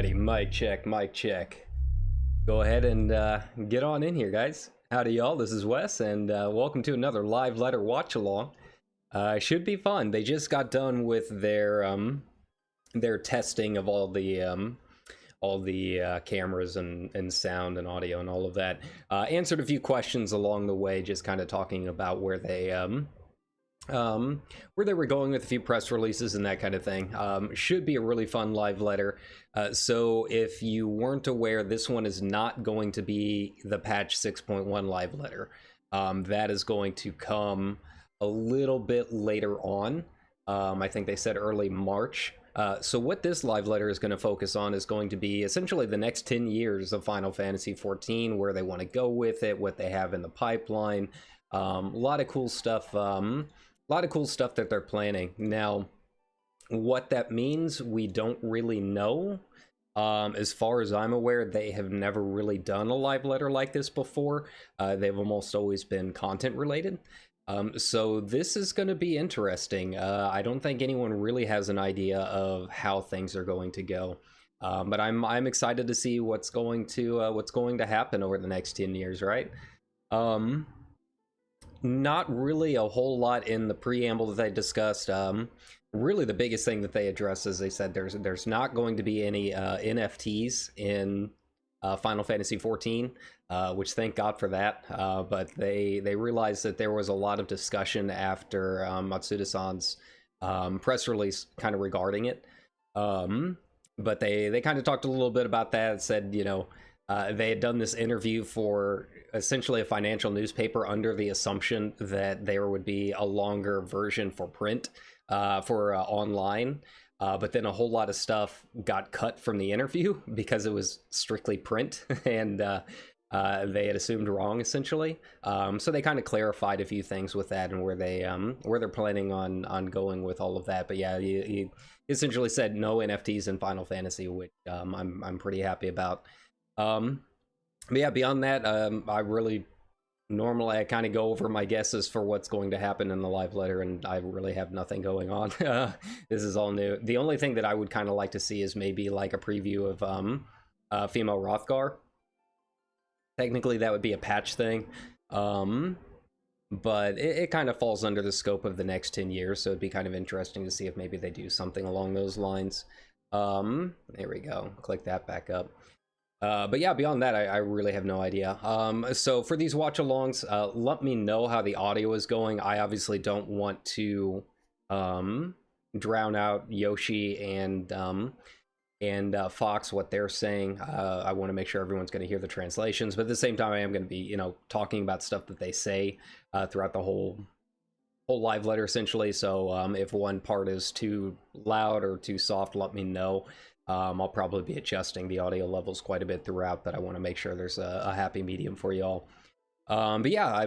Alrighty, mic check, mic check. Go ahead and get on in here, guys. Howdy, y'all. This is Wes, and welcome to another live letter watch along. Should be fun. They just got done with their testing of all the cameras and sound and audio and all of that. Answered a few questions along the way, just kind of talking about where they were going with a few press releases and that kind of thing. Should be a really fun live letter. So if you weren't aware, this one is not going to be the patch 6.1 live letter. That is going to come a little bit later on. I think they said early March. So what this live letter is going to focus on is going to be essentially the next 10 years of Final Fantasy XIV, where they want to go with it, what they have in the pipeline. A lot of cool stuff. A lot of cool stuff that they're planning. Now, what that means, we don't really know. As far as I'm aware, they have never really done a live letter like this before. They've almost always been content related. So this is going to be interesting. I don't think anyone really has an idea of how things are going to go. But I'm excited to see what's going to happen over the next 10 years, right? Not really a whole lot in the preamble that they discussed. Really the biggest thing that they addressed is they said there's not going to be any NFTs in Final Fantasy XIV, which thank God for that. But they realized that there was a lot of discussion after Matsuda-san's press release kind of regarding it. But they kind of talked a little bit about that, said, you know, they had done this interview for essentially a financial newspaper under the assumption that there would be a longer version for print, for online. But then a whole lot of stuff got cut from the interview because it was strictly print, and they had assumed wrong, essentially. So they kind of clarified a few things with that and where they're planning on going with all of that. But yeah, he essentially said no NFTs in Final Fantasy, which I'm pretty happy about. But yeah, beyond that, normally I kind of go over my guesses for what's going to happen in the live letter, and I really have nothing going on. This is all new. The only thing that I would kind of like to see is maybe like a preview of female Hrothgar. Technically that would be a patch thing, but it kind of falls under the scope of the next 10 years, so it'd be kind of interesting to see if maybe they do something along those lines. There we go, click that back up. But yeah, beyond that, I really have no idea. So for these watch-alongs, let me know how the audio is going. I obviously don't want to drown out Yoshi and Fox, what they're saying. I want to make sure everyone's going to hear the translations, but at the same time, I am going to be, you know, talking about stuff that they say throughout the whole live letter, essentially. So if one part is too loud or too soft, let me know. I'll probably be adjusting the audio levels quite a bit throughout, but I want to make sure there's a happy medium for y'all. But yeah,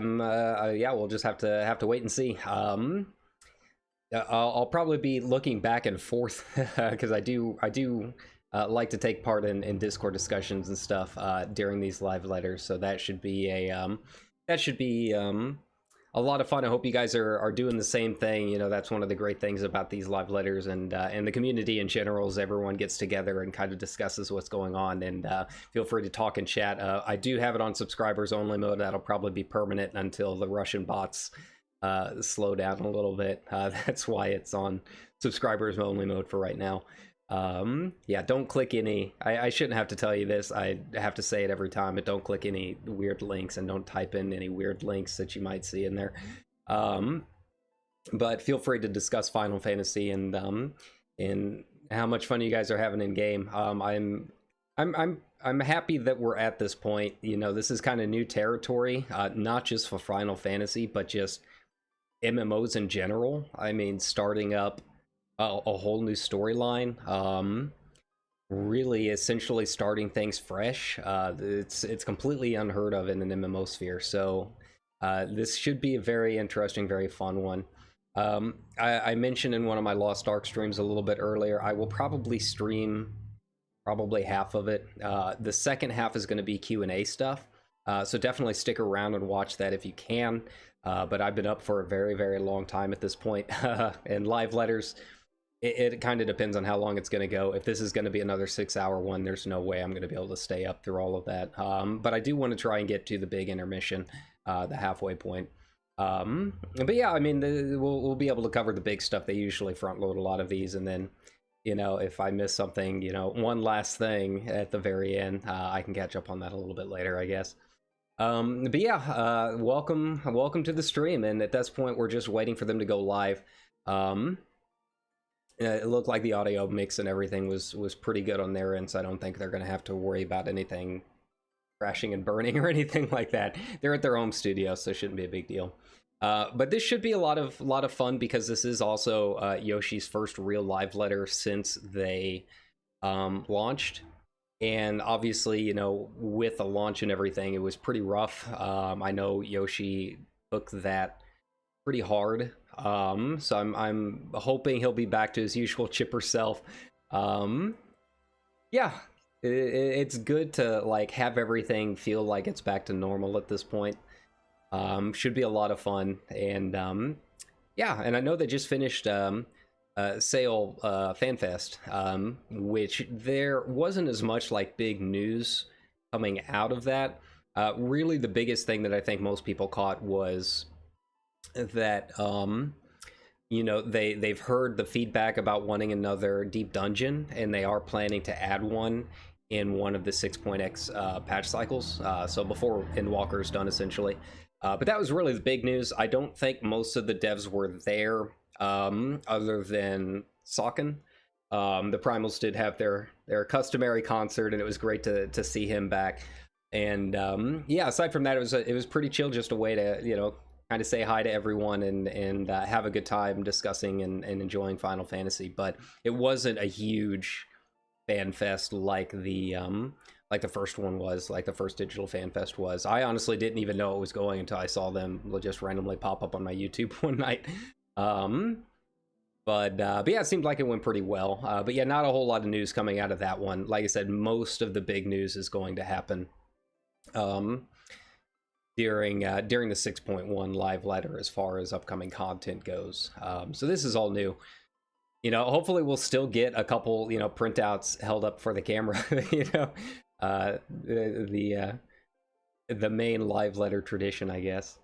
yeah, we'll just have to wait and see. I'll probably be looking back and forth because I do like to take part in Discord discussions and stuff during these live letters, so that should be a lot of fun. I hope you guys are doing the same thing. You know, that's one of the great things about these live letters and the community in general is everyone gets together and kind of discusses what's going on, and feel free to talk and chat. I do have it on subscribers only mode. That'll probably be permanent until the Russian bots slow down a little bit. That's why it's on subscribers only mode for right now. Yeah, don't click any, I shouldn't have to tell you this, I have to say it every time, but don't click any weird links and don't type in any weird links that you might see in there. But feel free to discuss Final Fantasy and how much fun you guys are having in game. I'm happy that we're at this point. You know, this is kind of new territory, not just for Final Fantasy, but just MMOs in general. I mean, starting up a whole new storyline, really essentially starting things fresh. It's completely unheard of in an MMO sphere, so this should be a very interesting, very fun one. I mentioned in one of my Lost Ark streams a little bit earlier, I will probably stream probably half of it. The second half is going to be Q&A stuff, so definitely stick around and watch that if you can. But I've been up for a very, very long time at this point, and live letters it kind of depends on how long it's going to go. If this is going to be another 6-hour one, there's no way I'm going to be able to stay up through all of that. But I do want to try and get to the big intermission, the halfway point. But yeah, I mean, we'll be able to cover the big stuff. They usually front load a lot of these, and then, you know, if I miss something, you know, one last thing at the very end, I can catch up on that a little bit later, I guess. But yeah, welcome to the stream, and at this point, we're just waiting for them to go live. It looked like the audio mix and everything was pretty good on their end, so I don't think they're going to have to worry about anything crashing and burning or anything like that. They're at their home studio, so it shouldn't be a big deal. But this should be a lot of fun, because this is also Yoshi's first real live letter since they launched. And obviously, you know, with the launch and everything, it was pretty rough. I know Yoshi took that pretty hard. So I'm hoping he'll be back to his usual chipper self. Yeah, it's good to like have everything feel like it's back to normal at this point. Should be a lot of fun. And yeah, and I know they just finished Sale FanFest, which there wasn't as much like big news coming out of that. Really, the biggest thing that I think most people caught was that you know, they've heard the feedback about wanting another deep dungeon, and they are planning to add one in one of the 6.x patch cycles, so before Endwalker is done, essentially. But that was really the big news. I don't think most of the devs were there, other than Socken. The Primals did have their customary concert, and it was great to see him back. And yeah, aside from that, it was pretty chill, just a way to, you know, kind of say hi to everyone and have a good time discussing and enjoying Final Fantasy. But it wasn't a huge fan fest like the first one was, like the first digital fan fest was. I honestly didn't even know it was going until I saw them just randomly pop up on my YouTube one night. But yeah, it seemed like it went pretty well. But yeah, not a whole lot of news coming out of that one. Like I said, most of the big news is going to happen during the 6.1 live letter as far as upcoming content goes. So this is all new. You know, hopefully we'll still get a couple, you know, printouts held up for the camera, you know, the main live letter tradition, I guess.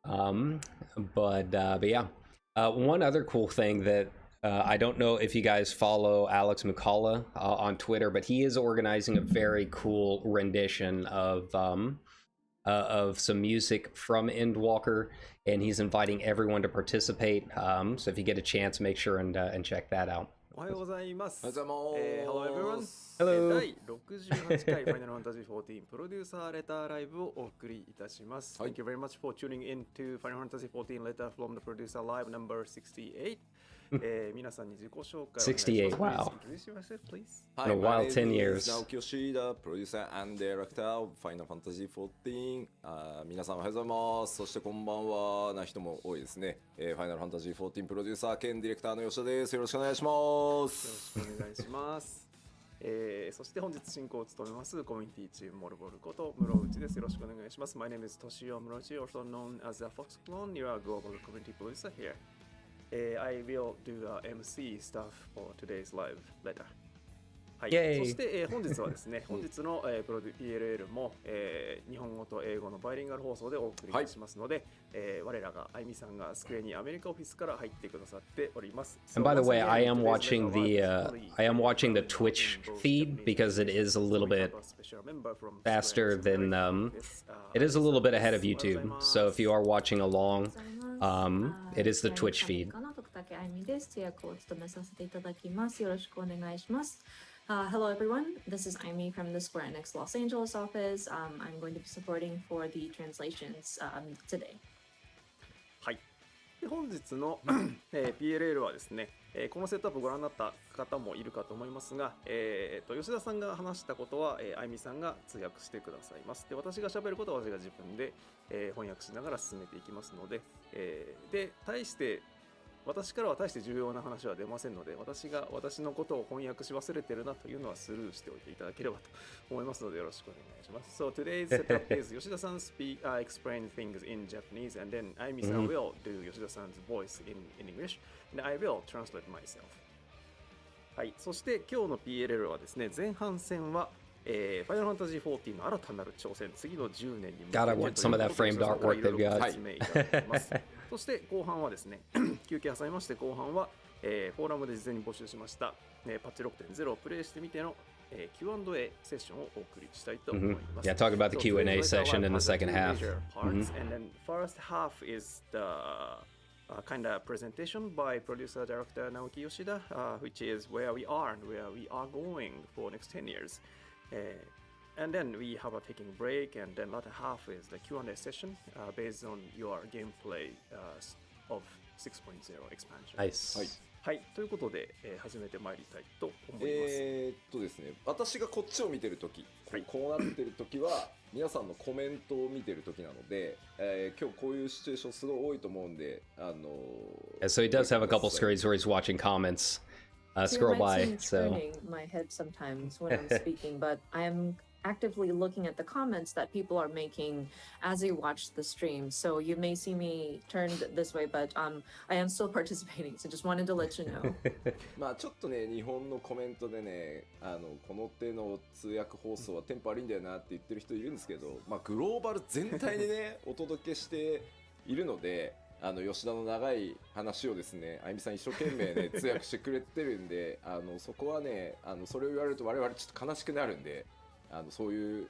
But yeah, one other cool thing that I don't know if you guys follow Alex McCullough on Twitter, but he is organizing a very cool rendition of some music from Endwalker, and he's inviting everyone to participate. So if you get a chance, make sure and check that out. Hello everyone. Hello. 第68回 Final Fantasy XIV プロデューサーレターライブをお送りいたします。Thank you very much for tuning in to Final Fantasy XIV Letter from the Producer Live number 68. 皆さんに自己紹介をお願いします。68, wow. Introduce yourself, please. In a while, 10 years. Naoki Yoshida, producer and director of Final Fantasy XIV. 皆さんおはようございます。そしてこんばんはな人も多いですね。Final Fantasy XIV プロデューサー兼ディレクターの吉田です。よろしくお願いします。よろしくお願いします。そして本日進行を務めますコミュニティチームモルボルこと室内です。よろしくお願いします。My name is Toshio Murauchi, also known as the Fox Clone. You are a global community producer here. I will do the MC stuff for today's live letter. はい、そして、本日はですね、本日の、プロデュ PLL も、日本語と英語のバイリンガル放送でお送りしますので、我らがあいみさんがスクエニアメリカオフィスから入ってくださっております。And by the way, I am watching the Twitch feed because it is a little bit faster than it is a little bit ahead of YouTube. So if you are watching along, it is the Twitch feed. Hello everyone, this is Aimee from the Square Enix Los Angeles office. I'm going to be supporting for the translations today. はい。で本日の、PLL はですね、このセットアップをご覧になった方もいるかと思いますが、吉田さんが話したことは、あいみさんが通訳してくださいます。で、私が喋ることは私が自分で、翻訳しながら進めていきますので、で、私からは大して重要な話は出ませんので、私のことを翻訳し忘れてるなというのはスルーしておいていただければと思いますのでよろしくお願いします。So today's setup is Yoshida-san explain things in Japanese, and then Aimi-san will do Yoshida-san's voice in English, and I will translate myself. はい、そして今日の PLL はですね、前半戦は、ファイナルファンタジー14の新たなる挑戦、次の10年に向けて God, I want some of that framed artwork they've got. 説明いただきます。そして後半はですね、休憩挟みまして後半は、フォーラムで事前に募集しました、パッチ 6.0 をプレイしてみての、Q&A セッションをお送りしたいと思います。Yeah, talk about the Q&A session in the second half. And then first half is the kind of presentation by producer director Naoki Yoshida, which is where we are and where we are going for next 10 years. And then we have a taking break, and then latter half is the Q&A session based on your gameplay of 6.0 expansion. Nice. はい、ということで、始めてまいりたいと思います。ですね、私がこっちを見てるとき、はい、こうなってるときは皆さんのコメントを見てるときなので、今日こういうシチュエーションすごい多いと思うんで、Yeah, so he does have a couple screens where he's watching comments. Scroll by. So turning my head sometimes when I'm speaking, but I am actively looking at the comments that people are making as you watch the stream. So you may see me turned this way, but I am still participating. So just wanted to let you know. まあちょっとね、日本のコメントでね、この手の通訳放送はテンポ悪いんだよなって言ってる人いるんですけど、まあグローバル全体にねお届けしているので、吉田の長い話をですね、あゆみさん一生懸命ね通訳してくれてるんで、そこはね、それを言われると我々ちょっと悲しくなるんで。そういう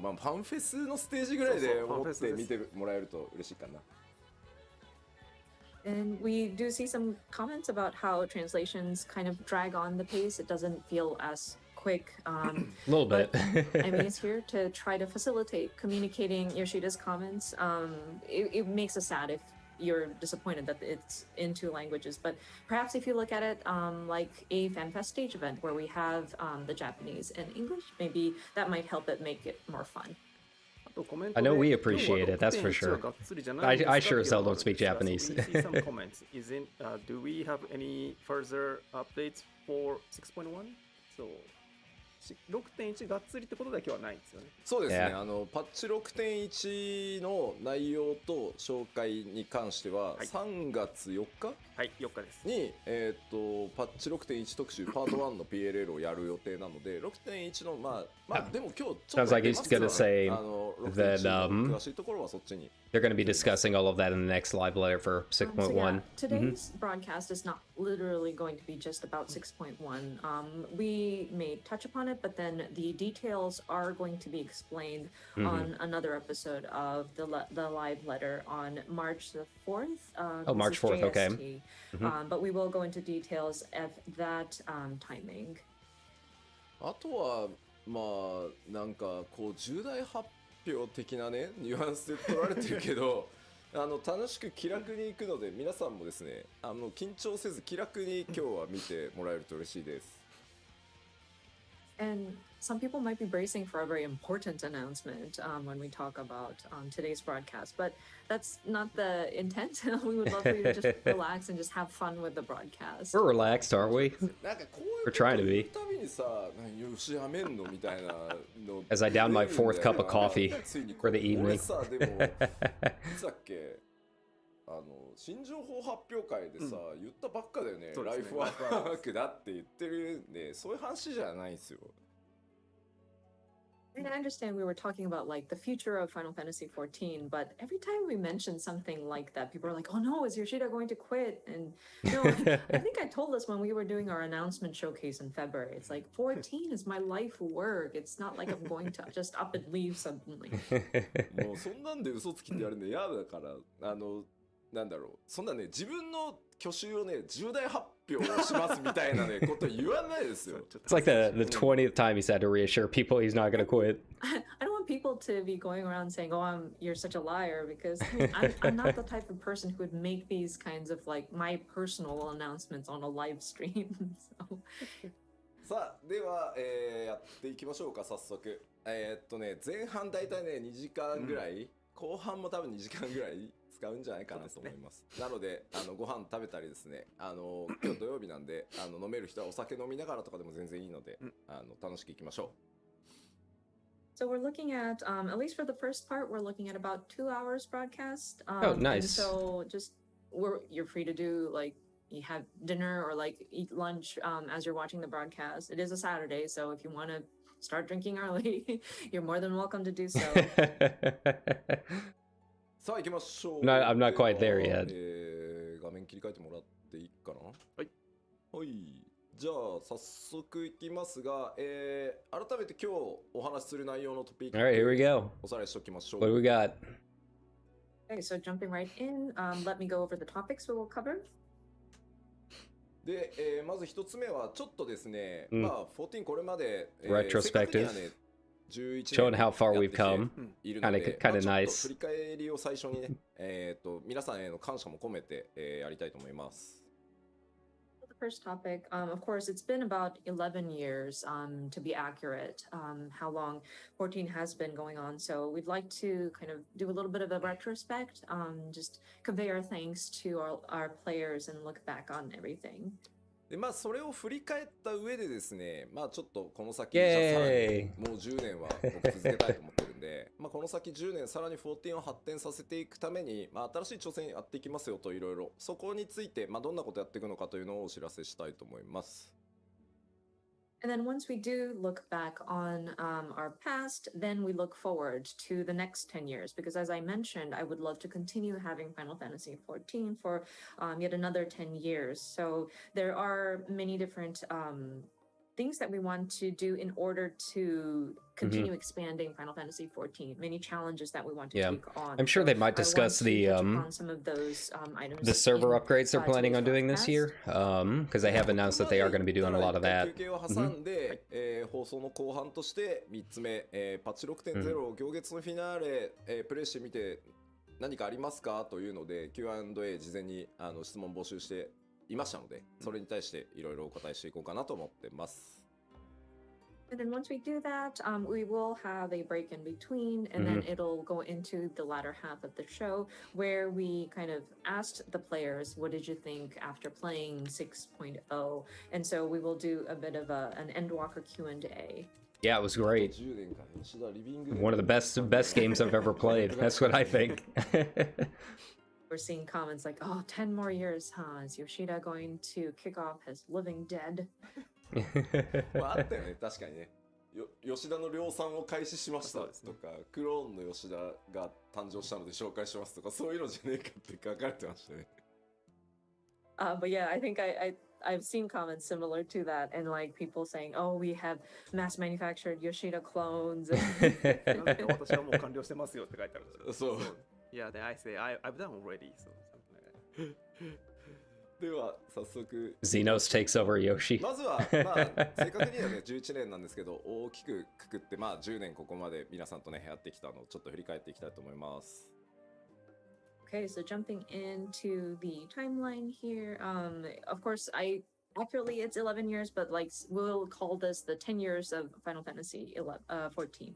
まあ、ファンフェスのステージぐらいで思って見てもらえると嬉しいかな。And we do see some comments about how translations kind of drag on the pace. It doesn't feel as quick. A little bit. I mean, it's here to try to facilitate communicating Yoshida's comments. It makes us sad if you're disappointed that it's in two languages, but perhaps if you look at it like a FanFest stage event where we have the Japanese and English, maybe that might help it make it more fun. I know we appreciate it, that's for sure. I sure as hell don't speak Japanese. We see some comments. Do we have any further updates for 6.1? So 6.1 がっつりってことだけはないんですよね。そうですね、パッチ 6.1 の内容と紹介に関しては、3月4日、はい、4日ですに、パッチ 6.1 特集パート1の PLL をやる予定なので、6.1 のまあでも今日ちょっと Sounds like he's gonna say that 詳しいところはそっちに。They're going to be discussing all of that in the next live letter for 6.1. Yeah, today's broadcast is not literally going to be just about 6.1. We may touch upon it, but then the details are going to be explained on another episode of the live letter on March the 4th. Oh, March 4th, okay. But we will go into details at that timing. あとはまあなんかこう重大発表的なねニュアンスで取られてるけど楽しく気楽に行くので皆さんもですね緊張せず気楽に今日は見てもらえると嬉しいです。And some people might be bracing for a very important announcement when we talk about today's broadcast, but that's not the intent. We would love for you to just relax and just have fun with the broadcast. We're relaxed, aren't we? なんかこういう We're trying to be. たびにさ、よしやめんのみたいなの。As I down my fourth cup of coffee for the evening. 俺さでもいつだっけ新情報発表会でさ、言ったばっかだよね。ライフワークだって言ってるんで、そういう話じゃないんですよ。And I understand we were talking about like the future of Final Fantasy XIV, but every time we mention something like that, people are like, "Oh no, is Yoshida going to quit?" And no, I think I told us when we were doing our announcement showcase in February. It's like 14 is my life work. It's not like I'm going to just up and leave suddenly. もうそんなんで嘘つきってやるの嫌だからなんだろうそんなね自分の去就をね重大発表しますみたいなねこと言わないですよ。It's like the 20th time he's had to reassure people he's not going to quit. I don't want people to be going around saying, "Oh, you're such a liar," because I'm not the type of person who would make these kinds of like my personal announcements on a live stream. So. さあでは、やっていきましょうか早速。前半だいたいね2時間ぐらい、後半も多分2時間ぐらい使うんじゃないかなと思います。なのでご飯食べたりですね今日土曜日なんで飲める人はお酒飲みながらとかでも全然いいので、楽しくいきましょう。So we're looking at least for the first part, we're looking at about 2 hours broadcast. Oh, nice. And so you're free to do like you have dinner or like eat lunch as you're watching the broadcast. It is a Saturday, so if you want to start drinking early, you're more than welcome to do so. さあ行きましょう。 I'm not quite there では yet. 画面切り替えてもらっていいかな。はい。はい。じゃあ早速いきますが、改めて今日お話しする内容のトピック All right, here we go. おさらいしておきましょう。 What do we got? Okay, so jumping right in, let me go over the topics we will cover. で、まず一つ目はちょっとですね、うんまあ14これまで、 Retrospective 正確にはね11 Showing 年 how far やっ we've てきて come. いるので、 Kinda まあちょっ nice. と振り返りを最初にね、皆さんへの感謝も込めて、やりたいと思います。The first topic, of course, it's been about 11 years, to be accurate, how long 14 has been going on. So we'd like to kind of do a little bit of a retrospect, just convey our thanks to our players and look back on everything. でまあそれを振り返った上でですね、まあちょっとこの先イじゃあさらエにもう10年は僕続けたいと思ってるんで、まあこの先10年さらに14を発展させていくために、まあ新しい挑戦やっていきますよといろいろそこについてまあどんなことやっていくのかというのをお知らせしたいと思います。 And then once we do look back on our past, then we look forward to the next 10 years. Because as I mentioned, I would love to continue having Final Fantasy XIV for yet another 10 years. So there are many different things that we want to do in order to continue expanding Final Fantasy XIV. Many challenges that we want to Yeah. take on. I'm sure they might I want discuss to the touch upon some of those items the server in, upgrades they're planning on today's doing this podcast. year. Because they have announced that they are going to be doing a lot of that. 休憩を挟んで、放送の後半として3つ目、パッチ 6.0 行月のフィナーレ、プレイしてみて何かありますかというので Q&A 事前に質問募集していましたので、それに対していろいろお答えしていこうかなと思ってます。 And then once we do that, we will have a break in between, and then it'll go into the latter half of the show where we kind of asked the players, what did you think after playing 6.0? And so we will do a bit of an Endwalker Q&A. Yeah, it was great. 10年間吉田リビングで One of the best games I've ever played. That's what I think. We're seeing comments like, oh, 10 more years, huh? Is Yoshida going to kick off his living dead? まああったよね、確かにね。吉田の量産を開始しましたとか、クローンの吉田が誕生したので紹介しますとか、そういうのじゃねえかって書かれてましたね。But yeah, I think I've seen comments similar to that, and like people saying, "Oh, we have mass manufactured Yoshida clones." なんか私はもう完了してますよって書いてあるんですよ。そう。Yeah, then I say I've done already. So something like that. では早速 Xenos takes over Yoshi. まずは、まあ、正確にはね11年なんですけど大きくくくって、まあ、10年ここまで皆さんとねやってきたのをちょっと振り返っていきたいと思います。 Okay, so jumping into the timeline here, of course, accurately it's 11 years, but like we'll call this the 10 years of Final Fantasy 14.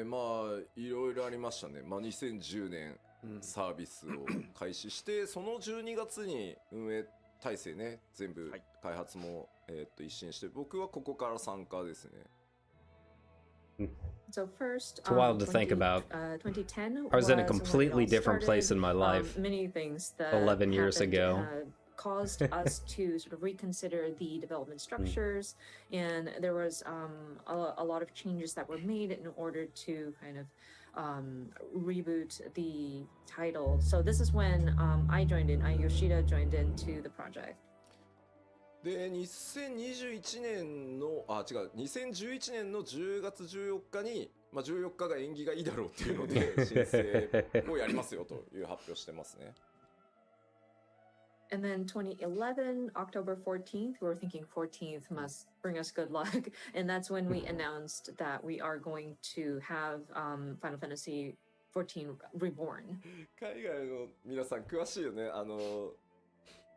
まあいろいろありましたね。まあ2010年サービスを開始してその12月に運営体制ね全部開発も、一新して僕はここから参加ですね。 So first, It's wild to think about. 2010 I was in a when it completely all different place started. in my life. Many things that 11 years happened, ago. Caused us to sort of reconsider the development structures, and there was a lot of changes that were made in order to kind of reboot the title. So this is when Yoshida joined into the project. で2021年の2011年の10月14日に、まあ、14日が縁起がいいだろうっていうので申請をやりますよという発表してますね。 And then 2011, October 14th, we were thinking 14th must bring us good luck. And that's when we announced that we are going to have Final Fantasy XIV Reborn. 海外の皆さん詳しいよね。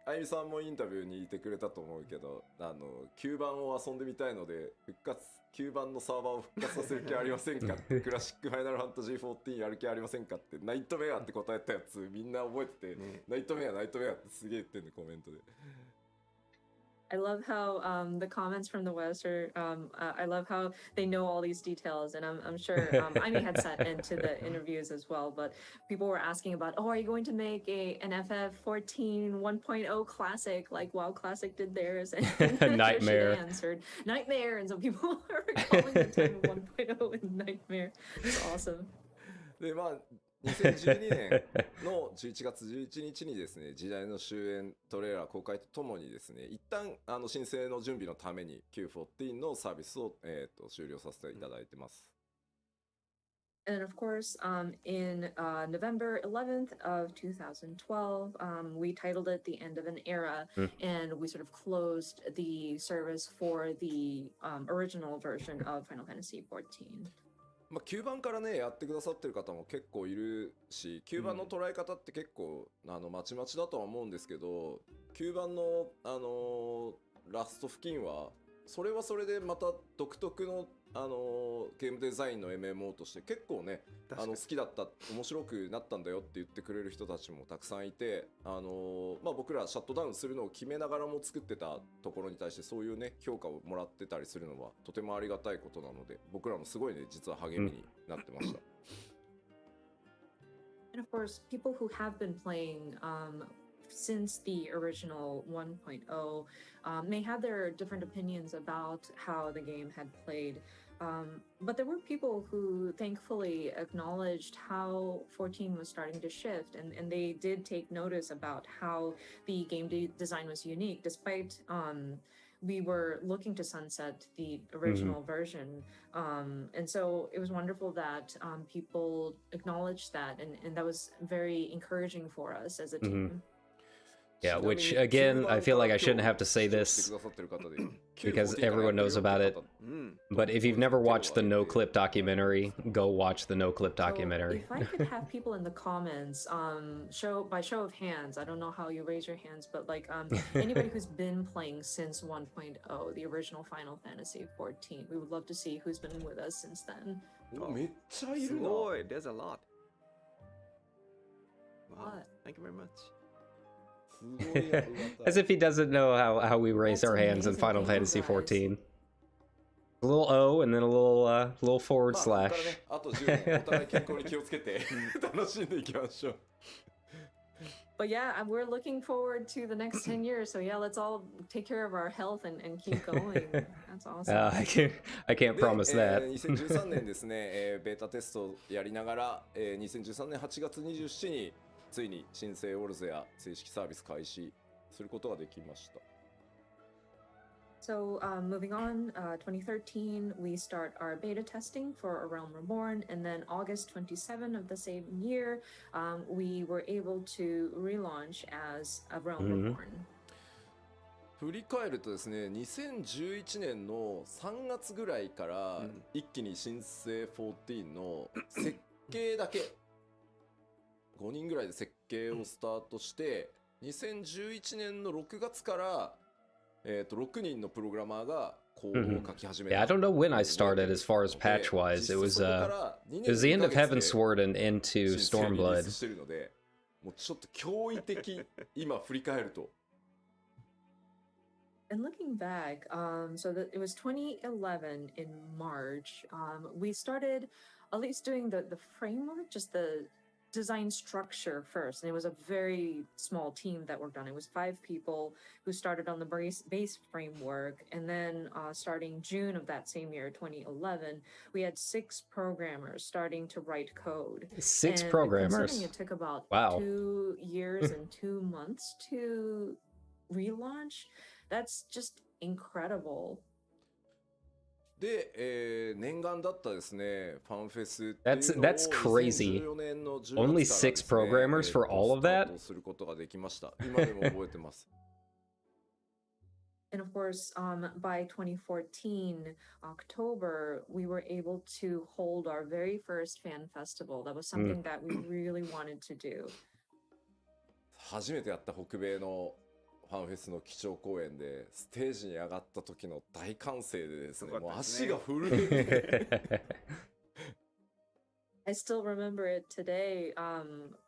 あゆみさんもインタビューにいてくれたと思うけど、9番を遊んでみたいので9番のサーバーを復活させる気ありませんかってクラシックファイナルファンタジー14やる気ありませんかってナイトメアって答えたやつみんな覚えてて、ナイトメアってすげえ言ってんねコメントで。I love how the comments from the West are. I love how they know all these details, and I'm sure Amy had sent into the interviews as well. But people were asking about, oh, are you going to make an FF14 1.0 classic like WoW Classic did theirs? And Nightmare. Yoshida answered, nightmare, and so people are calling the time of 1.0 a nightmare. It's awesome. でまあ2012年の11月11日にですね、時代の終焉トレーラー公開とともにですね、一旦申請の準備のために Q14 のサービスを、終了させていただいてます。And of course, in November 11th of 2012, we titled it The End of an Era, and we sort of closed the service for the original version of Final Fantasy XIV. まあ、9番からねやってくださってる方も結構いるし、9番の捉え方って結構まちまちだとは思うんですけど、9番のラスト付近はそれはそれでまた独特のゲームデザインの MMO として結構ね好きだった、面白くなったんだよって言ってくれる人たちもたくさんいて、まあ、僕らシャットダウンするのを決めながらも作ってたところに対してそういうね評価をもらってたりするのはとてもありがたいことなので、僕らもすごいね実は励みになってました。And of course, people who have been playing since the original 1.0 may have their different opinions about how the game had played. But there were people who thankfully acknowledged how 14 was starting to shift, and they did take notice about how the game design was unique, despite we were looking to sunset the original version. And so it was wonderful that people acknowledged that, and that was very encouraging for us as a team. Yeah, which again, I feel like I shouldn't have to say this because everyone knows about it. But if you've never watched the No Clip documentary, go watch the No Clip documentary. So if I could have people in the comments, by show of hands, I don't know how you raise your hands, but like anybody who's been playing since 1.0, the original Final Fantasy XIV, we would love to see who's been with us since then. めっちゃいるな。すごい There's a lot. Wow. What? Thank you very much. As if he doesn't know how we raise our hands in amazing. Final Thank you, Fantasy guys. XIV. A little O and then a little forward まあ、 slash. ここからね、あと10年お互い健康に気をつけて楽しんでいきましょう。But yeah, we're looking forward to the next 10 years. So yeah, let's all take care of our health and keep going. That's awesome. I can't で promise that. 2013年ですね、ベータテストをやりながら、2013年8月27日についに新生オルゼア正式サービス開始することができました。So moving on, 2013, we start our beta testing for A Realm Reborn, and then August 27 of the same year, we were able to relaunch as A Realm Reborn. 振り返るとですね、2011年の3月ぐらいから一気に新生14の設計だけ5人ぐらいで設計をスタートして、2011年の6月から6人のプログラマーがコードを書き始めた。Yeah, I don't know when I started as far as patch wise. It was the end of Heaven's Sword and into Stormblood. してるので、もうちょっと驚異的今振り返ると。And looking back, so that it was 2011 in March, we started at least doing the framework, just the design structure first, and it was a very small team that worked on it. It was 5 people who started on the base framework, and then starting June of that same year, 2011, we had 6 programmers starting to write code. 6 and programmers. Considering it took about Wow. 2 years and 2 months to relaunch, that's just incredible. で、念願だったですね、ファンフェスっていうのを That's crazy. 2014年の10月 Only からですね、 6 programmers for all of スタ that? ートすることができました。今でも覚えてます。And of course, by 2014, October, we were able to hold our very first fan festival. That was something that we really wanted to do. 初めてやった北米のファンフェスの基調公演でステージに上がった時の大歓声でですね、もう足が震えて I still remember it today.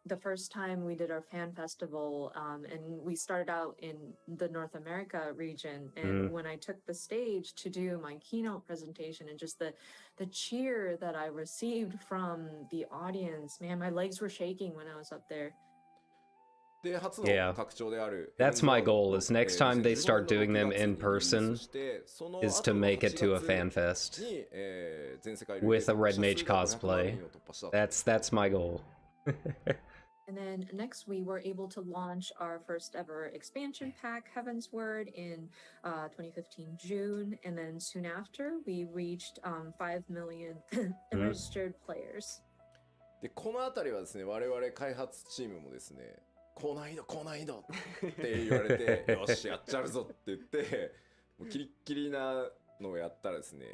The first time we did our fan festival, and we started out in the North America region. And when I took the stage to do my keynote presentation, and just the cheer that I received from the audience, man, my legs were shaking when I was up there. で初の Yeah. 拡張である That's my goal, is next time they 2015 start 年 doing の them 6月 in にリリー person スしてその is 後 to の make it to a 8 fan 月 fest に、全世界累計 with a 登録 Red 者 Mage 数が500万 cosplay. 人を突破したと That's my goal. And then next, we were able to launch our first ever expansion pack, Heaven's Word, in 2015 June. And then soon after, we reached 5 million registered players. でこの辺りはですね我々開発チームもですね高難易度高難易度って言われてよしやっちゃうぞって言ってもうキリッキリなのをやったらですね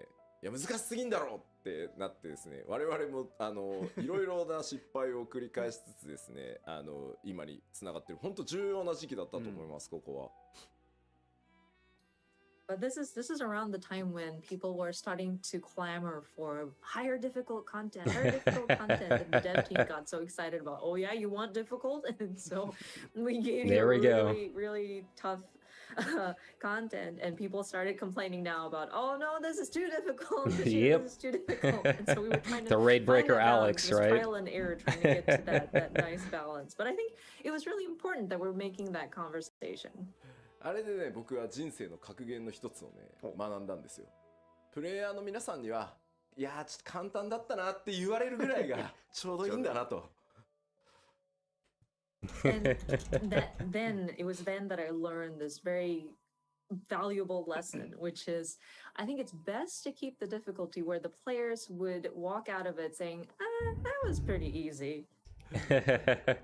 いや難しすぎんだろってなってですね我々もいろいろな失敗を繰り返しつつですね今につながってる本当重要な時期だったと思います、ここは。But this is around the time when people were starting to clamor for higher difficult content, and the dev team got so excited about, oh yeah, you want difficult? And so we gave you There we go. really, really tough content, and people started complaining now about, oh no, this is too difficult. Yep. This is too difficult. And so we were trying to The raid find breaker that balance, Alex, just right? trial and error, trying to get to that nice balance. But I think it was really important that we're making that conversation. あれでね僕は人生の格言の一つをね学んだんですよ。プレイヤーの皆さんにはいやーちょっと簡単だったなって言われるぐらいがちょうどいいんだなと。And it was then that I learned this very valuable lesson, which is I think it's best to keep the difficulty where the players would walk out of it saying, that was pretty easy.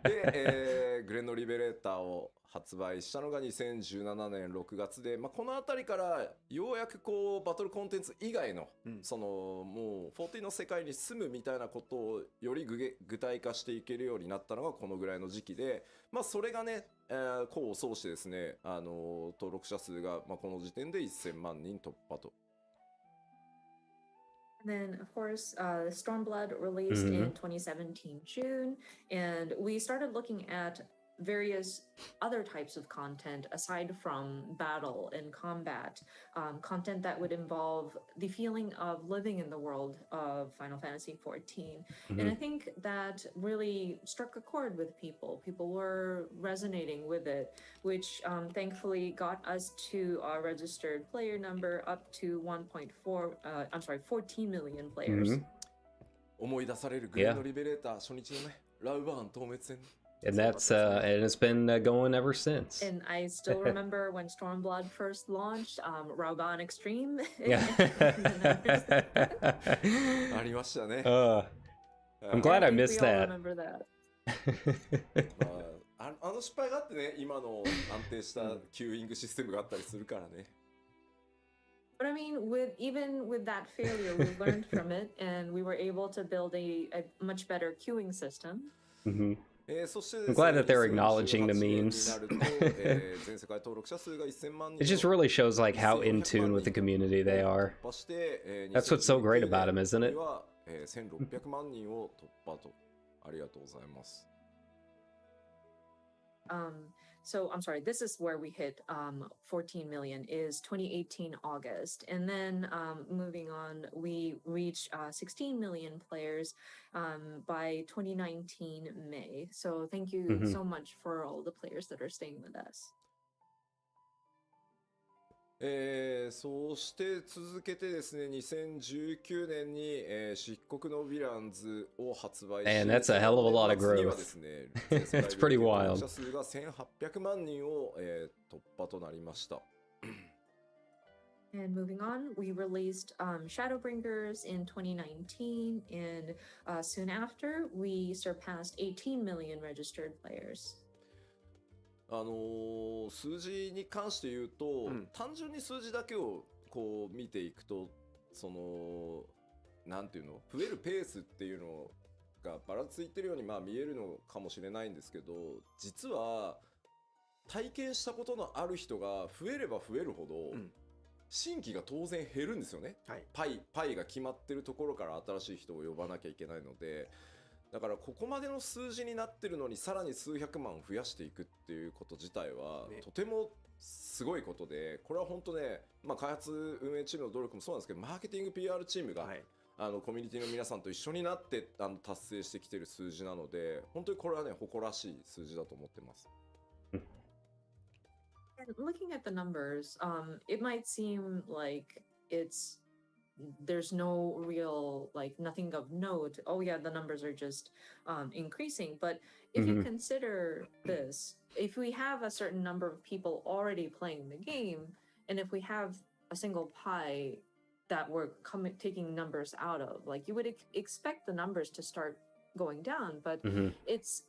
で、グレンドリベレーターを発売したのが2017年6月で、この辺りからようやくこうバトルコンテンツ以外の、そのもう14の世界に住むみたいなことをより具体化していけるようになったのがこのぐらいの時期で、それがね、功を奏してですね、登録者数が、この時点で1000万人突破と。And then, of course, Stormblood released in 2017 June, and we started looking at various other types of content aside from battle and combat, content that would involve the feeling of living in the world of Final Fantasy XIV. And I think that really struck a chord with people. People were resonating with it, which thankfully got us to our registered player number up to 14 million players. 思い出されるグレンドリベレーター初日のね、ラウバーン透滅戦。And that's and it's been going ever since. And I still remember when Stormblood first launched, Rauban Extreme. ありましたね。I'm glad I think missed we all that. remember that. あの失敗があってね、今の安定したキューイングシステムがあったりするからね。But I mean, even with that failure, we learned from it, and we were able to build a much better queuing system. I'm glad that they're agnowledging the memes. It just really shows like how in tune with the community they are. That's what's so great about them, isn't it? 1600万人を突破と。ありがとうございます。So I'm sorry, this is where we hit 14 million is 2018 August. And then moving on, we reached 16 million players by 2019 May. So thank you so much for all the players that are staying with us. そうして続けてですね、2019年に、漆黒のヴィランズを発売して、Man, that's a hell of a lot of growth. 次はですね、It's pretty wild. 者数が1800万人を、突破となりました。And moving on, we released Shadowbringers in 2019, and soon after, we surpassed 18 million registered players. 数字に関して言うと、単純に数字だけをこう見ていくと、そのなんていうの、増えるペースっていうのがばらついてるように見えるのかもしれないんですけど、実は体験したことのある人が増えれば増えるほど、新規が当然減るんですよね。はい。パイが決まってるところから新しい人を呼ばなきゃいけないので、だからここまでの数字になってるのにさらに数百万増やしていくっていうこと自体はねとてもすごいことで、これは本当ね、開発運営チームの努力もそうなんですけど、マーケティング PR チームが、はい。コミュニティの皆さんと一緒になって達成してきてる数字なので、本当にこれはね誇らしい数字だと思ってます。And looking at the numbers, it might seem like there's no real, like, nothing of note. Oh yeah, the numbers are just increasing. But if you consider this, if we have a certain number of people already playing the game, and if we have a single pie that we're taking numbers out of, like, you would expect the numbers to start going down, but it's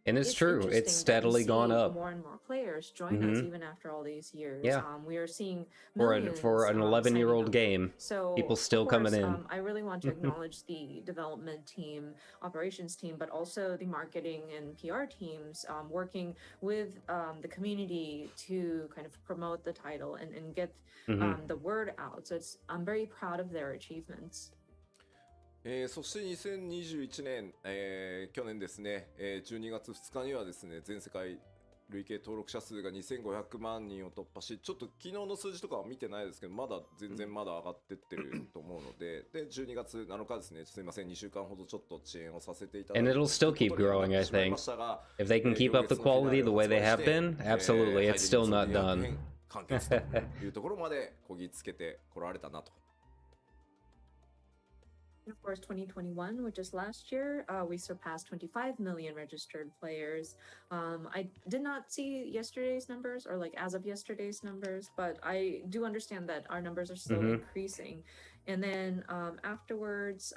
And it's true. It's interesting that we steadily gone see up. more and more players join us even after all these years. Yeah. We are seeing For millions an 11-year-old signing up. game, So people still of course, coming in. I really want to acknowledge the development team, operations team, but also the marketing and PR teams working with the community to kind of promote the title and get the word out. So I'm very proud of their achievements. そして2021年、去年ですね、12月2日にはですね、全世界累計登録者数が2500万人を突破し、ちょっと昨日の数字とかは見てないですけど、全然まだ上がってってると思うので、で12月7日ですね、すいません、2週間ほどちょっと遅延をさせていただいて、 And it'll still keep growing, I think. If they can keep up the quality the way they have been, absolutely, it's still not done. 完結というところまでこぎつけてこられたなと。Of course, 2021, which is last year, we surpassed 25 million registered players. I did not see yesterday's numbers, or like as of yesterday's numbers, but I do understand that our numbers are still increasing. And then afterwards,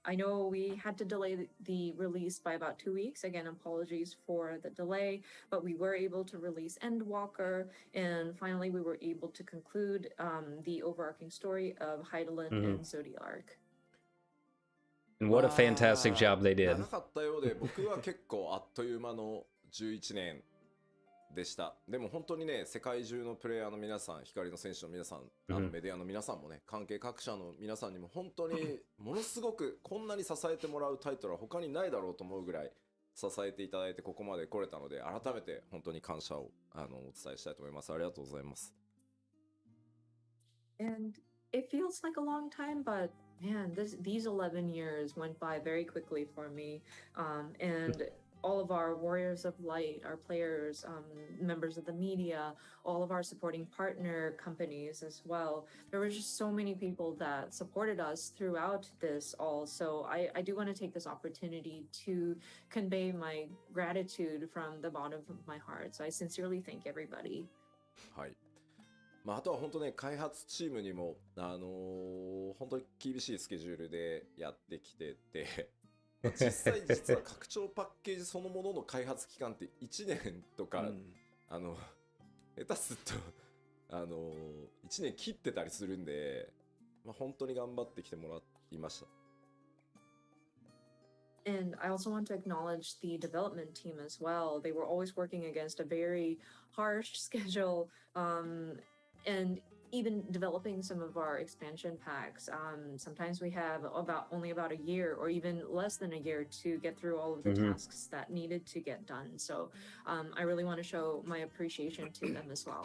I know we had to delay the release by about 2 weeks. Again, apologies for the delay, but we were able to release Endwalker, and finally we were able to conclude the overarching story of Heidelin and Zodiark. And what a fantastic job they did. 長かったようで、僕は結構あっという間の11年でした。でも本当にね、世界中のプレイヤーの皆さん、光の選手の皆さん、メディアの皆さんもね、関係各社の皆さんにも本当にものすごくこんなに支えてもらうタイトルは他にないだろうと思うぐらい支えていただいてここまで来れたので、改めて本当に感謝をお伝えしたいと思います。ありがとうございます。And it feels like a long time, but man, these 11 years went by very quickly for me. And all of our Warriors of Light, our players, members of the media, all of our supporting partner companies as well. There were just so many people that supported us throughout this all. So I do want to take this opportunity to convey my gratitude from the bottom of my heart. So I sincerely thank everybody. はい。あとは本当ね、開発チームにも、本当に厳しいスケジュールでやってきてて、実は拡張パッケージそのものの開発期間って1年とか、下手すると1年切ってたりするんで、本当に頑張ってきてもらいました。And I also want to acknowledge the development team as well. They were always working against a very harsh schedule, and even developing some of our expansion packs. Sometimes we have only about a year or even less than a year to get through all of the tasks that needed to get done. So I really want to show my appreciation to them as well.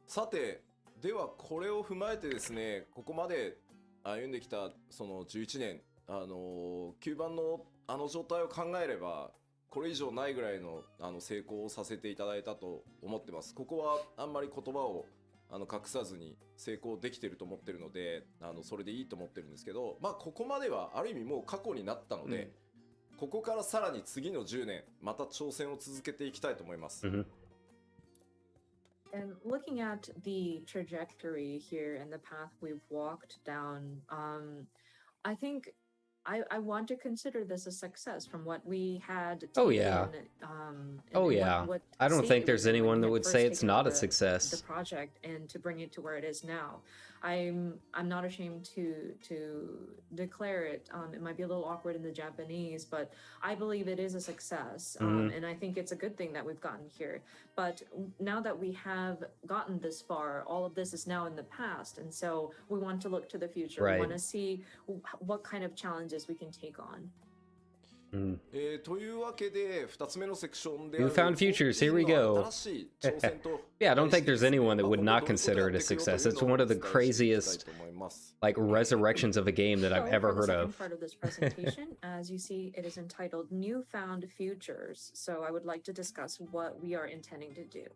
さて、ではこれを踏まえてですね、ここまで歩んできたその11年、9番の状態を考えれば、これ以上ないぐらいの成功をさせていただいたと思ってます。ここはあんまり言葉を隠さずに成功できてると思ってるので、それでいいと思ってるんですけど、ここまではある意味もう過去になったので、ここからさらに次の10年また挑戦を続けていきたいと思います。And looking at the trajectory here and the path we've walked down, I think I want to consider this a success from what we had. Oh, yeah. taken, and Oh yeah. what I don't stage think it there's was in when anyone we that had would first say it's taken on not a the success. project and to bring it to where it is now. I'm not ashamed to declare it. It might be a little awkward in the Japanese, but I believe it is a success, and I think it's a good thing that we've gotten here. But now that we have gotten this far, all of this is now in the past, and so we want to look to the future. Right. We want to see what kind of challenges we can take on. というわけで2つ目のセクションで New found futures, here we go. 新しい挑戦と Yeah, I don't think there's anyone that would not consider it a success. It's one of the craziest, like, resurrections of a game that I've So, ever for the heard second of. part of this presentation, as you see, it is entitled New Found Futures. So I would like to discuss what we are intending to do.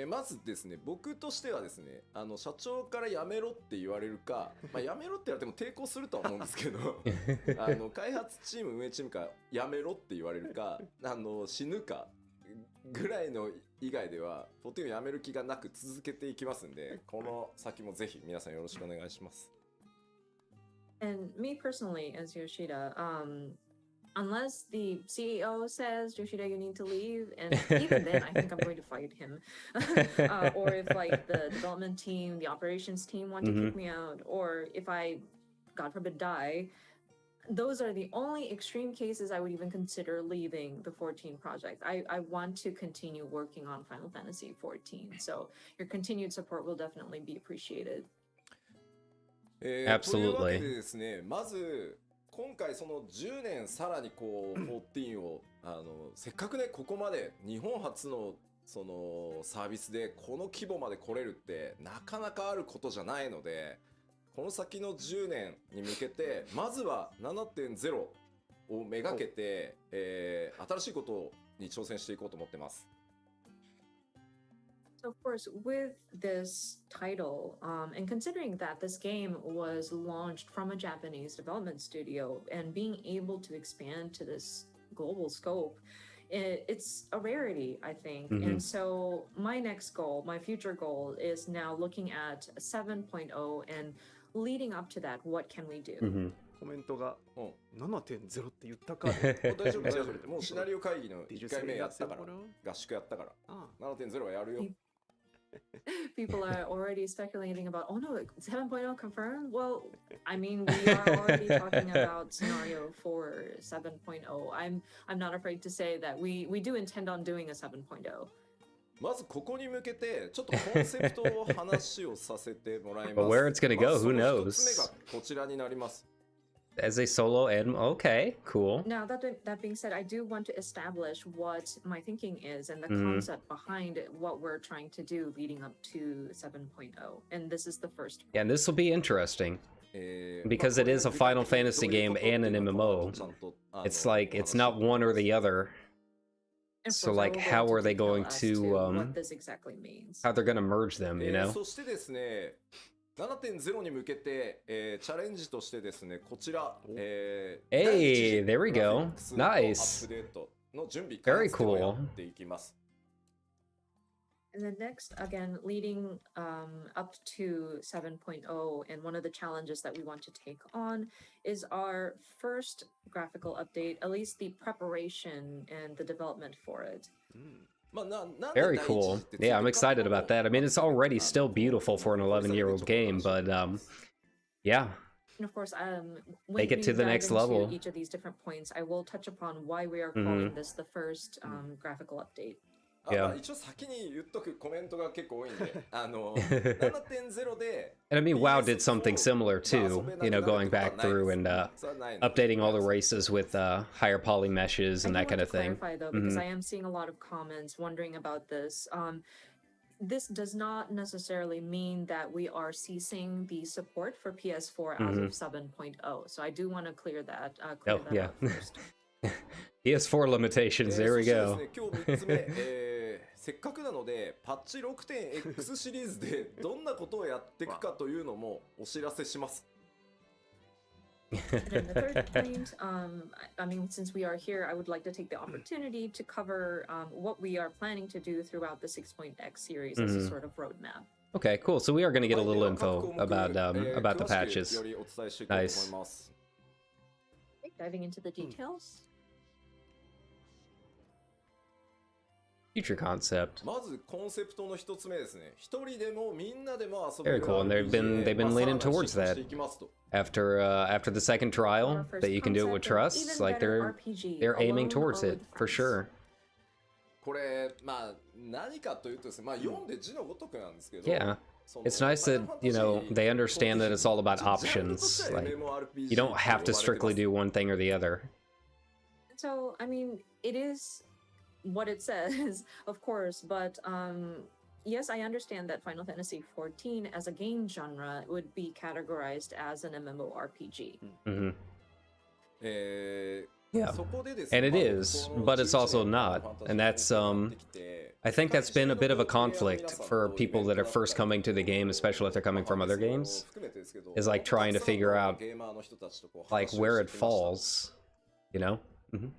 まずですね、僕としてはですね、社長からやめろって言われるか、まあ、やめろって言われても抵抗するとは思うんですけど開発チーム運営チームからやめろって言われるか死ぬかぐらいの以外では14をやめる気がなく続けていきますんで、この先もぜひ皆さんよろしくお願いします。 And me personally, as Yoshida, unless the CEO says, Yoshida, you need to leave, and even then, I think I'm going to fight him. Or if like the development team, the operations team want to kick me out, or if I, God forbid, die, those are the only extreme cases I would even consider leaving the 14 project. I want to continue working on Final Fantasy XIV, so your continued support will definitely be appreciated. Absolutely. というわけでですね、まず今回その10年さらにこう14をせっかくねここまで日本初のそのサービスでこの規模まで来れるってなかなかあることじゃないので、この先の10年に向けてまずは 7.0 をめがけて、新しいことに挑戦していこうと思ってます。So of course, with this title, and considering that this game was launched from a Japanese development studio and being able to expand to this global scope, it's a rarity, I think. And so my next goal, my future goal is now looking at 7.0 and leading up to that, what can we do? コメントがうん7.0って言ったか大丈夫大丈夫。もうシナリオ会議の1回目やったから、合宿やったから、あ7.0 はやるよ。People are already speculating about, oh no, 7.0 confirmed? Well, I mean, we are already talking about scenario for 7.0. I'm not afraid to say that we do intend on doing a 7.0. まずここに向けてちょっとコンセプトを話をさせてもらいます。 But where it's gonna go, まずそ who の knows? 一つ目がこちらになります。 As a solo and okay, cool. Now, that being said, I do want to establish what my thinking is and the concept behind what we're trying to do leading up to 7.0. And this is the first. Yeah, and this will be interesting. Because it is a Final Fantasy game and an MMO. It's like, it's not one or the other. And of So, course, I like, will go how into are they detail going as to, what this exactly means. how they're gonna merge them, you know? そしてですね、7.0 に向けて、チャレンジとしてですね、こちら、Hey, there we go. アッ Nice. プデートの準備 Very 開発をや cool. っていきます。 And then next, again, leading up to 7.0, and one of the challenges that we want to take on is our first graphical update, at least the preparation and the development for it. まあなんで Very 第一 cool. ってついてる Yeah, か I'm excited という about と that. I mean, it's already still beautiful for an 11-year-old game, but yeah. And of course, when Take it we to the dive next into level. each of these different points, I will touch upon why we are calling this the first graphical update. まあ一応先に言っとくコメントが結構多いんで、7.0 で And I mean, WoW did something similar too, you know, going back through and updating all the races with higher poly meshes and I that do kind want of to thing. clarify though, because I am seeing a lot of comments wondering about this. This does not necessarily mean that we are ceasing the support for PS4 as of 7.0. So I do want to clear that, clear Oh, that yeah. up first. PS4 limitations, there we そして go. ですね、今日3つ目、せっかくなのでパッチ 6.x シリーズでどんなことをやっていくかというのもお知らせします。 And then the third point, I mean, since we are here, I would like to take the opportunity to cover what we are planning to do throughout the 6.x series as a sort of roadmap. Okay, cool. So we are going to get a はい little では各 info 項目 about the 詳しく patches. よりお伝えしていこうと思います。diving into the details? Future concept. まずコンセプトの一つ目ですね。一人でもみんなでも遊べ Very る cool, and they've been leaning towards さら that に進化していきますと。 after the second trial Our first that you can do it with concept, and trust. even Like better RPG, they're aiming alone or towards it with for friends. sure. これまあ何かというとですね、まあ読んで字のごとくなんですけど。 Yeah. その It's nice that, you know, they understand that it's all about options. Like, you don't have to strictly do one thing or the other. So, I mean, it is what it says, of course, but yes, I understand that Final Fantasy XIV as a game genre would be categorized as an MMORPG. Hmm. え Yeah. そこでですね And it まあ is, この but it's also 11 not. ファンタジー And that's, になってきて I think that's been a bit of a 各地のプレイヤーの conflict 皆さん for と people イベ that ン are トだったり first coming to the game, especially if they're coming from other まあ games, 含めてですけど is like trying to figure out ゲーマーの人たちとこう like 話を where し it てきました falls, you know? Hmm.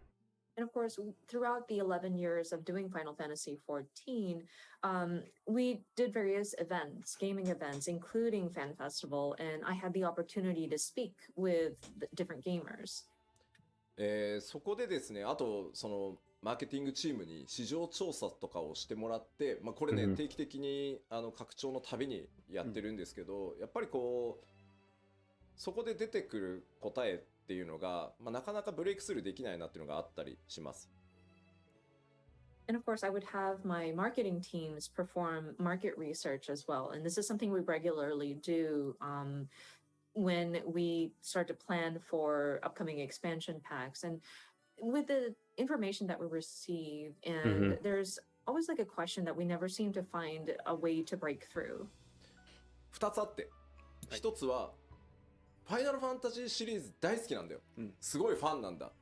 And of course, throughout the 11 years of doing Final Fantasy XIV, we did various events, gaming events, including Fan Festival, and I had the opportunity to speak with different gamers. そこでですね、あとそのマーケティングチームに市場調査とかをしてもらって、まあ、これね、うん定期的に拡張のたびにやってるんですけど、やっぱりこうそこで出てくる答えっていうのが、まあ、なかなかブレイクスルーできないなっていうのがあったりします。 And of course, I would have my marketing teams perform market research as well. And this is something we regularly do when we start to plan for upcoming expansion packs. And with the information that we receive, and there's always like a question that we never seem to find a way to break through. 2つあって、1つはファイナルファンタジーシリーズ大好きなんだよ、すごいファンなんだ、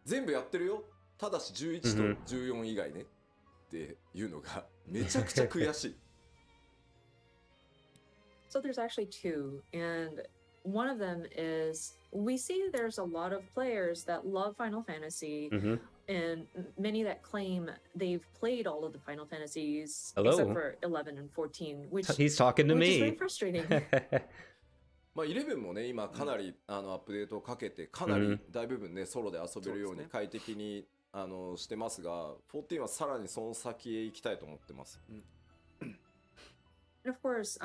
全部やってるよ、ただし11と14以外ねっていうのがめちゃくちゃ悔しい。 So there's actually two, and one of them is we see there's a lot of players that love Final Fantasy, and many that claim they've played all of the Final Fantasies Hello. except for 11 and 14, which He's talking to is very me. frustrating. まあ11もね今かなりアップデートをかけてかなり大部分ねソロで遊べるように快適にしてますが、14はさらにその先へ行きたいと思ってます。 And of course,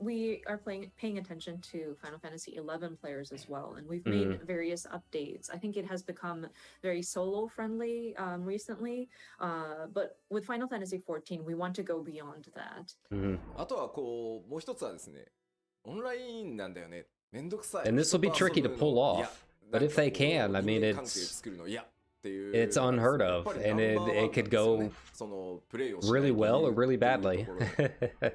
we are paying attention to Final Fantasy XI players as well, and we've made various updates. I think it has become very solo friendly recently, but with Final Fantasy XIV, we want to go beyond that. あとはこうもう一つはですね、オンラインなんだよね、めんどくさい。 And this will be tricky to pull off, いや but if they can, なんかこう I mean, 人間関係 it's 作るの嫌っていう it's unheard やっ of, ぱり and it ナンバーワン it could なんですよね go そのプレイをしない really well or 理 really 由っていう badly. ところ。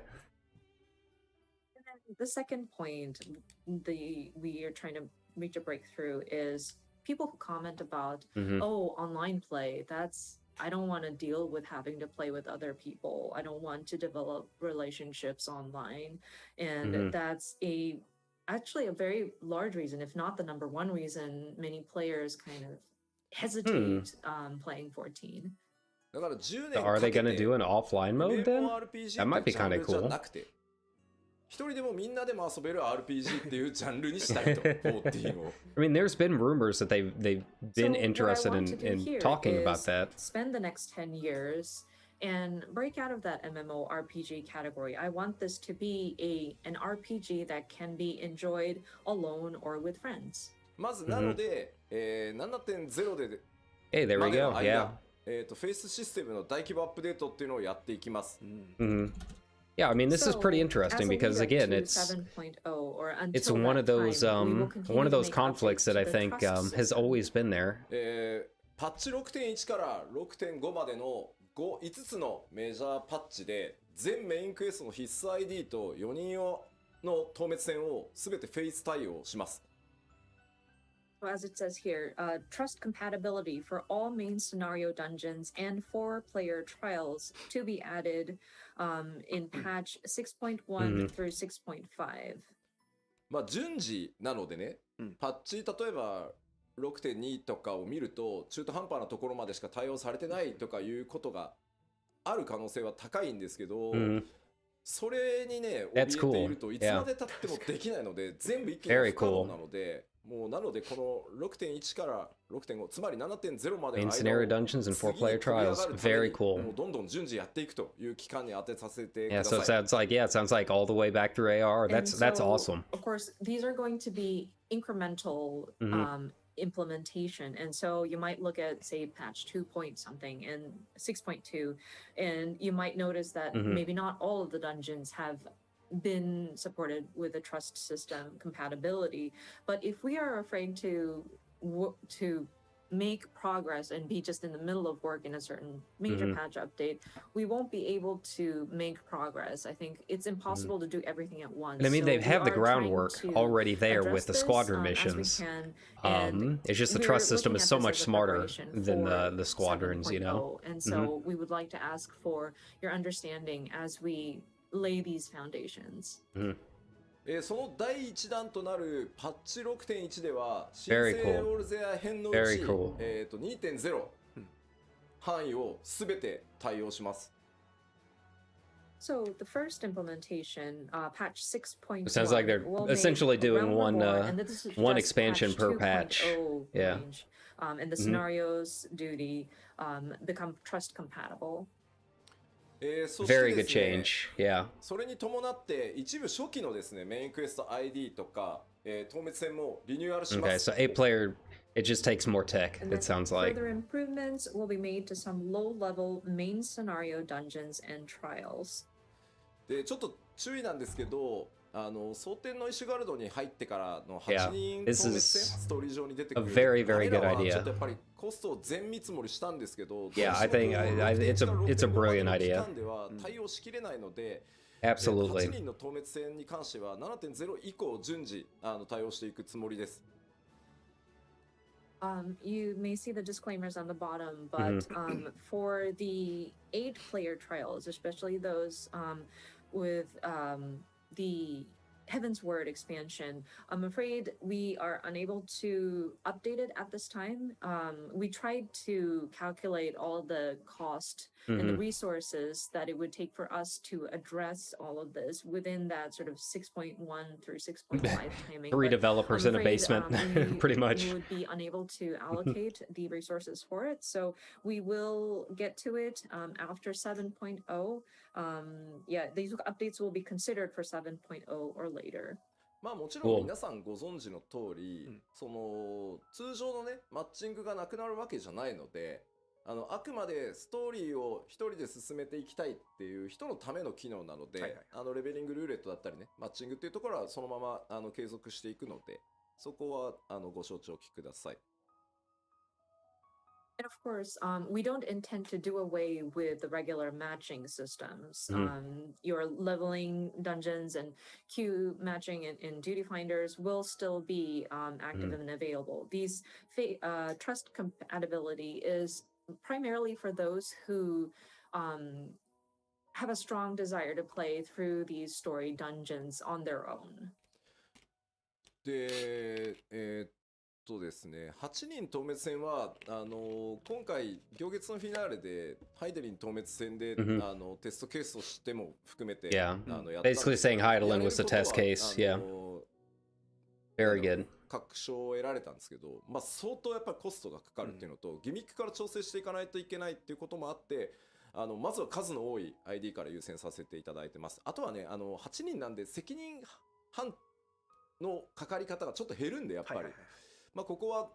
The second point we are trying to reach a breakthrough is people who comment about, oh, online play, I don't want to deal with having to play with other people. I don't want to develop relationships online. And that's actually a very large reason, if not the number one reason, many players kind of hesitate playing 14. だから10年 Are they かけ gonna て do an offline mode then? MMORPG That might って be ジャン kinda ルじゃ cool. なくて、一人でもみんなでも遊べる RPG っていうジャンルにしたいと14を。 I mean, there's been rumors that they've been So interested what I want to do in here talking is about that. Spend the next 10 years and break out of that MMORPG category. I want this to be an RPG that can be enjoyed alone or with friends. まずなので、7.0 で Hey, there ま we で go. の Yeah. 間、フェイスシステムの大規模アップデートっていうのをやっていきます。 Yeah, I mean, this is So, pretty as interesting a because lead up again, to it's 7.0 or it's until one that of those time, we will continue one of to those make conflicts updates that I to the think trust has system. always been there. パッチ 6.1 から 6.5 までの5つのメジャーパッチで全メインクエストの必須 ID と4人の透滅戦を全てフェイス対応します。 So as it says here, trust compatibility for all main scenario dungeons and 4-player trials to be added in patch 6.1 through 6.5. まあ順次なのでね、パッチ例えば 6.2 とかを見ると中途半端なところまでしか対応されてないとかいうことがある可能性は高いんですけど、それにね怯え That's ているといつまで経ってもできないので全部一気に不可能なので、もうなのでこの 6.1 から 6.5 つまり 7.0 まで Main の間 scenario を dungeons and 4 player 次に飛び上 trials. がるため Very に cool. もうどんどん順次やっていくという期間に当てさせてく Yeah, だ so さ it い。 sounds like, yeah, it sounds like all the way back through AR. And That's so, awesome. Of course, these are going to be incremental implementation. And so you might look at, say, patch 2 point something and 6.2, and you might notice that maybe not all of the dungeons have been supported with a trust system compatibility. But if we are afraid to make progress and be just in the middle of work in a certain major patch update, we won't be able to make progress. I think it's impossible to do everything at once. And I mean, So they we have the are trying groundwork to already there address with the this, squadron as we missions. can, and It's just the we're trust system looking is at so this much as a smarter preparation than for the squadrons, you know? 7.0. And so we would like to ask for your understanding as we lay these foundations. その第1弾となるパッチ 6.1 では新 Very 生 cool. オールゼア編のう Very ち、cool. 2.0 範囲をすべて対応します。 So the first implementation, patch 6.1, It sounds like they're will essentially make doing Realm one, Reborn, and this is one just expansion per 2.0 patch. Yeah. range, and the scenarios duty become trust compatible. そして Very で good すね、 change. Yeah. それに伴って一部初期のですねメインクエスト ID とか、透滅戦もリニューアルしま Okay, す。 so 8 player, it just takes more tech, And it then sounds like. further improvements will be made to some low-level main scenario dungeons and trials. でちょっと注意なんですけど、蒼天の石ガルドに入ってからの Yeah, 8人 this 透滅 is 戦ストーリー上に出てく a る very, very あれら good は idea. ちょっとやっぱりコストを全見積もりしたんですけど、 Yeah, I think it's a brilliant 期 idea. 間では対応しきれないので、 Absolutely. 8人の透滅戦に関しては 7.0 以降順次対応していくつもりです。 You may see the disclaimers on the bottom, but for the 8-player trials, especially those with the Heaven's Word expansion, I'm afraid we are unable to update it at this time. We tried to calculate all the cost and the resources that it would take for us to address all of this within that sort of 6.1 through 6.5 timing. 3 but developers I'm in a afraid, basement, pretty much. we would be unable to allocate the resources for it. So we will get to it after 7.0. Yeah, these updates will be considered for 7.0 or later. まあもちろん皆さんご存知の通り、その通常のねマッチングがなくなるわけじゃないので、あくまでストーリーを一人で進めていきたいっていう人のための機能なので、レベリングルーレットだったりねマッチングっていうところはそのまま継続していくので、そこはご承知おきください。 And of course, we don't intend to do away with the regular matching systems. Your leveling dungeons and queue matching and duty finders will still be active and available. These trust compatibility is primarily for those who have a strong desire to play through these story dungeons on their own. で、ですね、8人透滅戦は今回行月のフィナーレでハイデリン透滅戦で、テストケースとしても含めて、Yeah, やったん basically です saying Heidelin was the test case. Yeah, very good. 確証を得られたんですけど、まあ、相当やっぱりコストがかかるっていうのと、ギミックから調整していかないといけないっていうこともあってまずは数の多い ID から優先させていただいてます。あとはね8人なんで責任半のかかり方がちょっと減るんでやっぱり、まあここは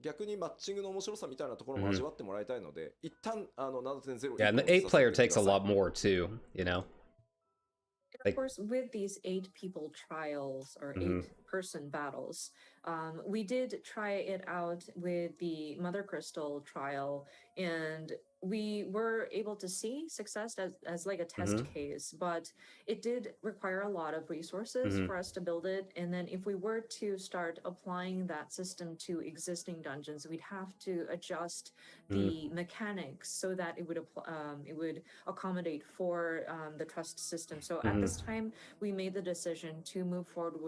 逆にマッチングの面白さみたいなところも味わってもらいたいので、一旦7.0 Yeah, and the 8 player takes a lot more too, you know. Of course, with these 8 people trials or 8-person battles, we did try it out with the Mother Crystal trial, and we were able to see success as like a test case, but it did require a lot of resources for us to build it. And then if we were to start applying that system to existing dungeons, we'd have to adjust the mechanics so that it would accommodate for the trust system. So at this time, we made the decision to move forward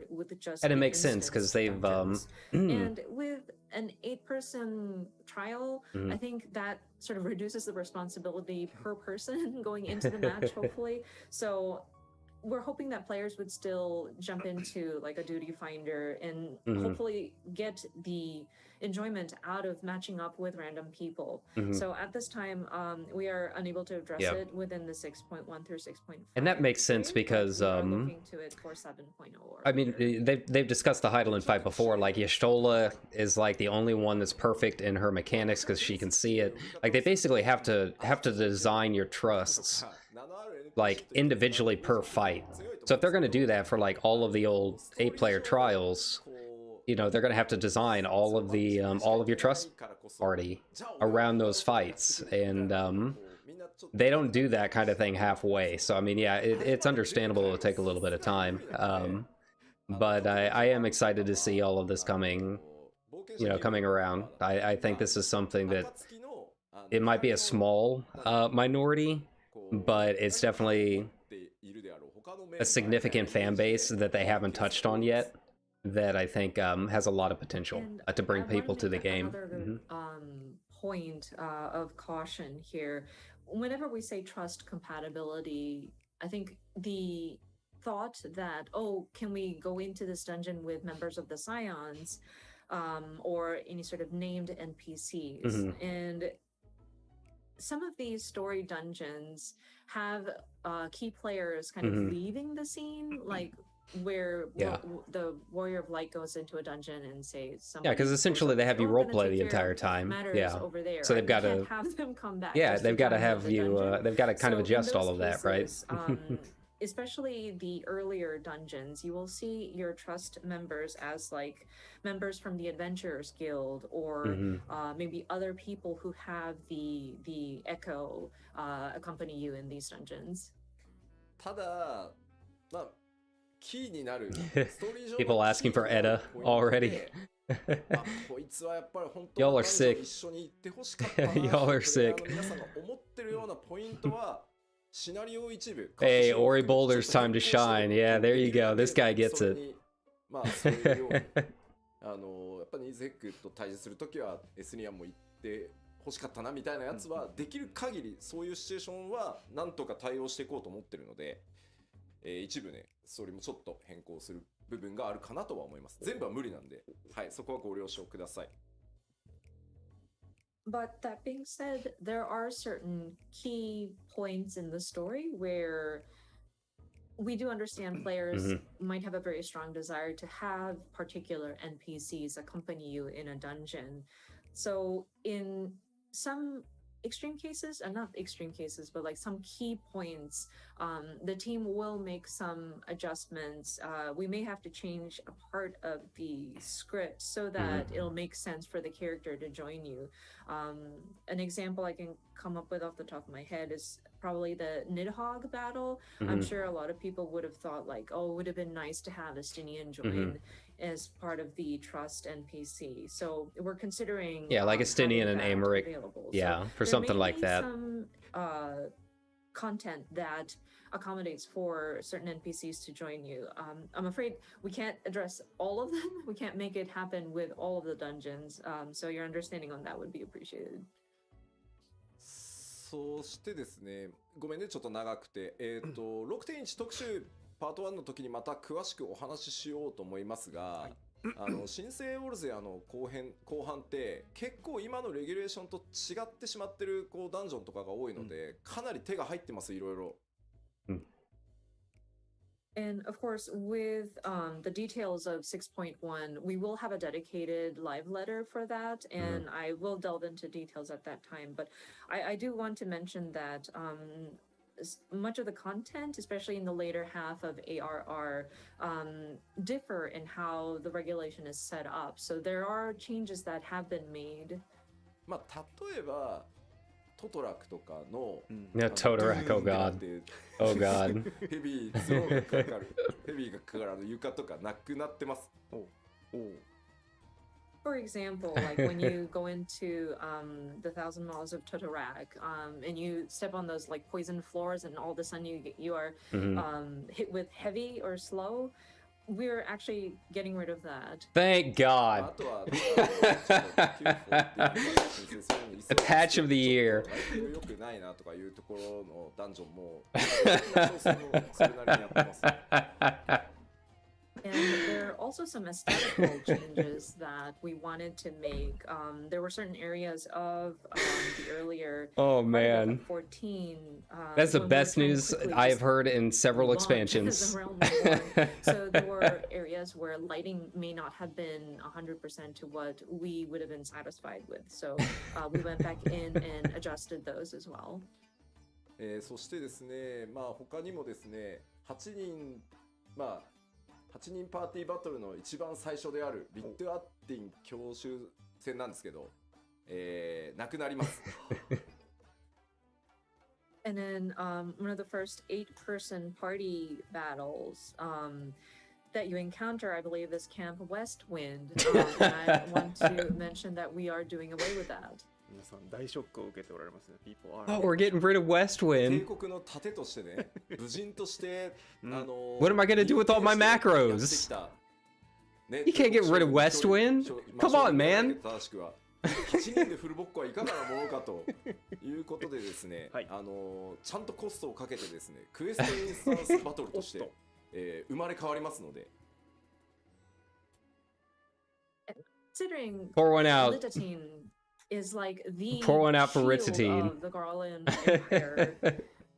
with just And it the makes sense because they've dungeons. And with an 8-person trial, I think that sort of reduces the responsibility per person going into the match, hopefully. So we're hoping that players would still jump into like a duty finder and hopefully get the enjoyment out of matching up with random people. So at this time, we are unable to address it within the 6.1 through 6.5. And that makes sense because we are looking to it for 7.0. I mean, they've discussed the Heidelin fight before. Like Y'shtola is like the only one that's perfect in her mechanics because she can see it. Like they basically have to design your trusts like individually per fight. So if they're going to do that for like all of the old 8-player trials, you know, they're going to have to design all of your trust already around those fights, and they don't do that kind of thing halfway. So I mean, yeah, it's understandable it'll take a little bit of time, but I am excited to see all of this coming around. I think this is something that it might be a small minority, but it's definitely a significant fan base that they haven't touched on yet, that I think has a lot of potential to bring people to the game. Point of caution here. Whenever we say trust compatibility, I think the thought that, oh, can we go into this dungeon with members of the Scions or any sort of named NPCs? And some of these story dungeons have key players kind of leaving the scene, like where the Warrior of Light goes into a dungeon and say because essentially they have you roleplay the entire time. Over there, so they've got to have them come back. They've got to have you. They've got to kind of adjust all of that, right? Especially the earlier dungeons, you will see your trust members as like members from the Adventurers Guild, or maybe other people who have the Echo accompany you in these dungeons. People asking for Edda already. Y'all are sick. Y'all are sick. Hey, Ori Boulder's time to shine. Yeah, there you go. This guy gets it. やっぱりニーズヘックと対峙するときはエスニアも行って欲しかったなみたいなやつはできる限りそういうシチュエーションはなんとか対応していこうと思ってるので、一部ねそれもちょっと変更する部分があるかなとは思います。全部は無理なんで、はい、そこはご了承ください。But that being said, there are certain key points in the story where we do understand players might have a very strong desire to have particular NPCs accompany you in a dungeon. So in some extreme cases, and not extreme cases, but like some key points, the team will make some adjustments. We may have to change a part of the script so that it'll make sense for the character to join you. An example I can come up with off the top of my head is probably the Nidhogg battle. I'm sure a lot of people would have thought like, oh, it would have been nice to have Estinian join as part of the Trust NPC. So we're considering like Estinian and Amharic, for something like that. Some content that accommodates for certain NPCs to join you. I'm afraid we can't address all of them. We can't make it happen with all of the dungeons. So your understanding on that would be appreciated. そしてですね、ごめんねちょっと長くて、6.1 特集パート1の時にまた詳しくお話ししようと思いますが、新生ウォルゼアの後半って結構今のレギュレーションと違ってしまってるこうダンジョンとかが多いので、かなり手が入ってますいろいろ。And of course, with the details of 6.1, we will have a dedicated live letter for that, and I will delve into details at that time. But I do want to mention that much of the content, especially in the later half of ARR, differ in how the regulation is set up. So there are changes that have been made. まあ例えばトトラクとかの、Totorak, oh god. Oh god. ヘビー角がかかるヘビーがかかる床とかなくなってます。For example, like when you go into the 1,000 Miles of Totorak, and you step on those like poison floors, and all of a sudden you are hit with heavy or slow. we're actually getting rid of that. Thank あ God. とは、A patch of the year. ライティング良くないなとかいうところのダンジョンも、調整もそれなりにやってます。And there are also some aesthetical changes that we wanted to make. There were certain areas of the earlier Oh man. 14. That's the when we were best trying to news quickly I have just heard in several move on as expansions. the realm went on. So there were areas where lighting may not have been 100% to what we would have been satisfied with. So we went back in and adjusted those as well. そしてですね、まあ他にもですね、8人、まあ8人パーティーバトルの一番最初であるビットアッティン教習戦なんですけど、なくなります。And then one of the first 8-person party battles that you encounter, I believe, is Camp Westwind. And I want to mention that we are doing away with that. 皆さん大ショックを受けておられますね。People are. Oh, we're getting rid of 帝 Westwind. 国の盾としてね、武人として、What am I gonna do with all my macros? You can't get rid of Westwind? Come on, man. 正しくは8人でフルボッコはいかがなものかということでですね、はいちゃんとコストをかけてですね、クエストインスタンスバトルとして、生まれ変わりますので。Considering Pour one out. Litatine is like the Pour one out for shield Ritatine. of the Garland Empire.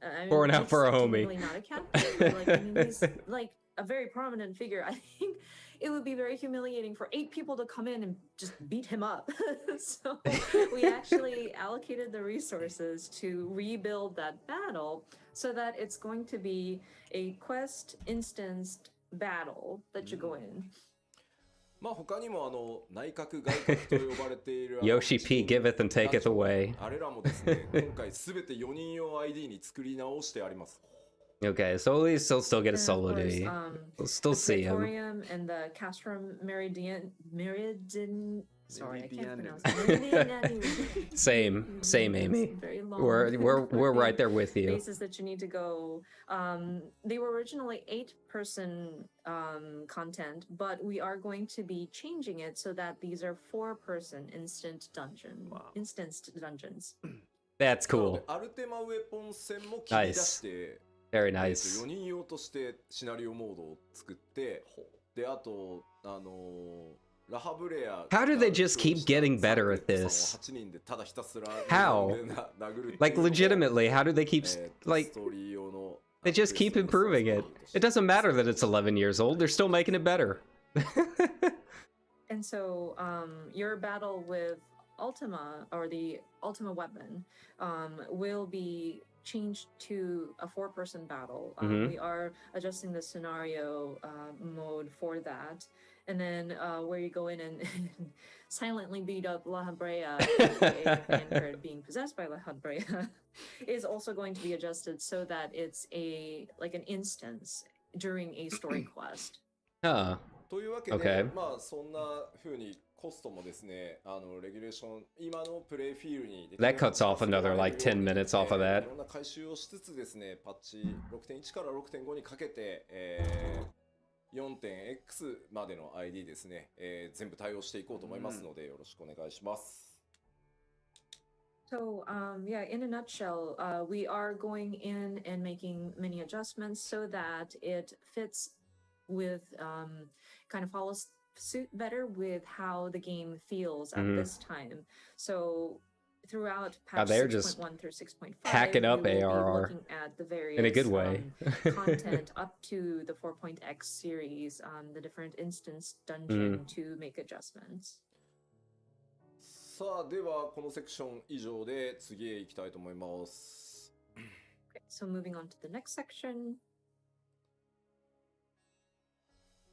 I mean, Pour one out he's for our homie. technically not a captain, but, like, I mean, he's like a very prominent figure. I think it would be very humiliating for 8 people to come in and just beat him up. So we actually allocated the resources to rebuild that battle so that it's going to be a quest instanced battle that you go in. まあ他にも内閣外閣と呼ばれているYoshiP giveth and taketh away. あれらもですね、今回すべて4人用 ID に作り直してあります。Okay, so at least he'll still get a And of solo course, duty. We'll still the see him. Praetorium and the Castrum Meridian. Sorry, I can't Meridianum. pronounce it. Same, Amy. It's very long. We're right there with you. Places that you need to go. They were originally 8-person content, but we are going to be changing it so that these are 4-person instanced dungeons. That's cool. アルテマウェポン戦も切り出して、Very nice. 4人用としてシナリオモードを作って、であとラハブレア How do they just keep getting better at this? $8人でただひたすら How? 殴る Like legitimately, how do they keep ス like トーリー用の they just keep improving it? It doesn't matter that it's 11 years old. They're still making it better. And so your battle with Ultima, or the Ultima weapon, will be changed to a 4-person battle. We are adjusting the scenario mode for that. And then where you go in and silently beat up La Habrea, aka Vanguard being possessed by La Habrea, is also going to be adjusted so that it's like an instance during a story quest. Huh. というわけで、 Okay. まあそんな風にコストもですね、レギュレーション今のプレイフィールに That cuts off another like 10 minutes off of い that. ろんな回収をしつつですね、パッチ 6.1 から 6.5 にかけて、4.x までの ID ですね、全部対応していこうと思いますので、よろしくお願いします。So, yeah, in a nutshell, we are going in and making many adjustments so that it fits with, kind of follows suit better with how the game feels at this time. So, throughout patch they're just 6.1 through 6.5, hacking up we will be ARR looking at the various in a good way. content up to the 4.x series, the different instance dungeon to make adjustments. さあ、ではこのセクション以上で次へ行きたいと思います。Okay, so moving on to the next section.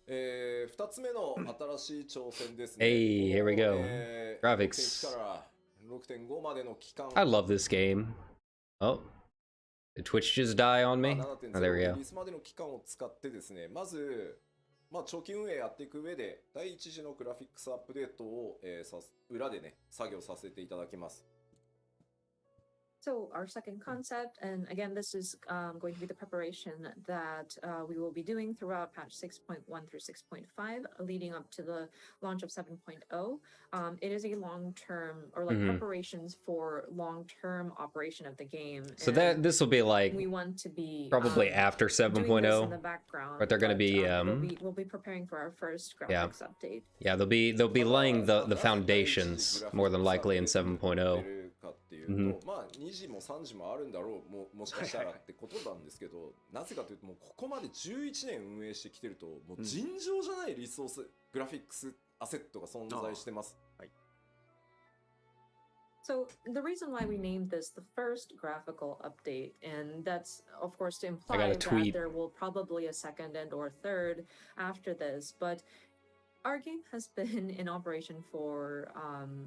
2つ目の新しい挑戦ですね。Hey, here we go. Graphics. 6.1から 6.5 までの期間。 I love this game. Oh, did Twitch just die on me? まあ Oh, 7.0 there we リ go. リースまでの期間を使ってですね、まず、まあ、長期運営やっていく上で、第一次のグラフィックスアップデートを、裏でね、作業させていただきます。So our second concept, and again, this is going to be the preparation that we will be doing throughout patch 6.1 through 6.5, leading up to the launch of 7.0. It is a long-term, or like preparations for long-term operation of the game. So that this will be like we want to be probably after doing this in 7.0. the background, But they're going to be we'll be preparing for our first graphics update. Yeah, they'll be laying the foundations more than likely in 7.0. っていうと、まあ2時も3時もあるんだろう もしかしたらってことなんですけど、なぜかというともうここまで11年運営してきてるともう尋常じゃないリソース、グラフィックスアセットが存在してます。はい。So the reason why we named this the first graphical update, and that's of course to imply that there will probably a second and or third after this, but our game has been in operation for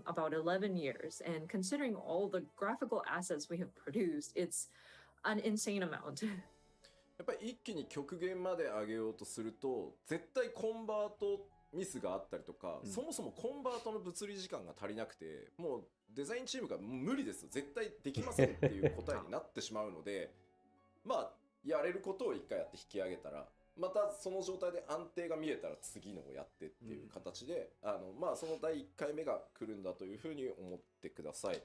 about 11 years, and considering all the graphical assets we have produced, it's an insane amount. やっぱり一気に極限まで上げようとすると絶対コンバートミスがあったりとか、そもそもコンバートの物理時間が足りなくてもうデザインチームが無理です絶対できませんっていう答えになってしまうのでまあやれることを一回やって引き上げたらまたその状態で安定が見えたら次のをやってっていう形で、まあその第1回目が来るんだというふうに思ってください。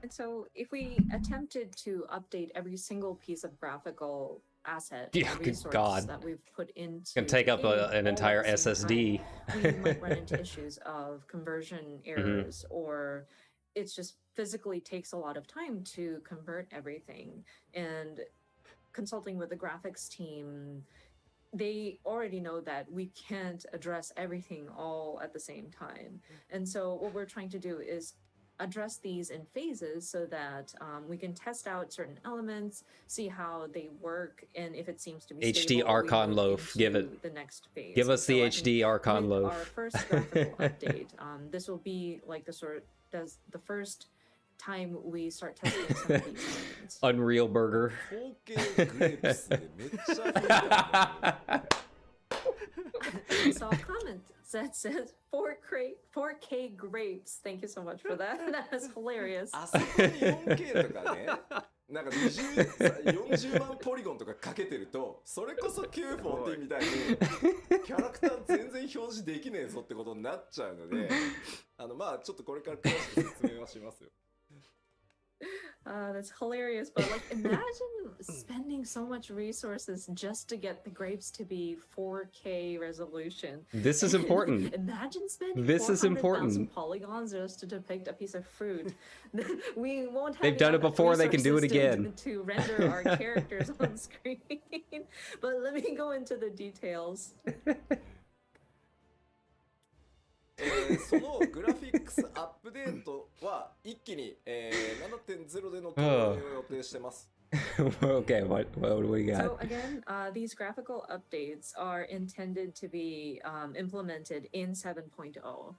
And so if we attempted to update every single piece of graphical asset resource that we've put into it's gonna take up an entire SSD. We might run into issues of conversion errors or it's just physically takes a lot of time to convert everything. And consulting with the graphics team, they already know that we can't address everything all at the same time. And so what we're trying to do is address these in phases so that we can test out certain elements, see how they work, and if it seems to be HD Archon loaf, give it the next phase. Give us the HD Archon loaf. Our first graphical update. This will be like the first time we start testing some of these elements. Unreal Burger. I saw a comment that says 4K grapes. Thank you so much for that. That is hilarious. あそこに 4K とかね、なんか40万ポリゴンとかかけてると、それこそ Q14 みたいにキャラクター全然表示できねえぞってことになっちゃうので、まあちょっとこれから詳しく説明はしますよ。That's hilarious, but like imagine spending so much resources just to get the grapes to be 4K resolution. This is important. Imagine spending this is important. polygons just to depict a piece of fruit. We won't have They've done it before, they can do it again. To render our characters on screen. But let me go into the details. そのグラフィックスアップデートは一気に、7.0 での投入を予定してます。Okay, what do we got? So again, these graphical updates are intended to be implemented in 7.0.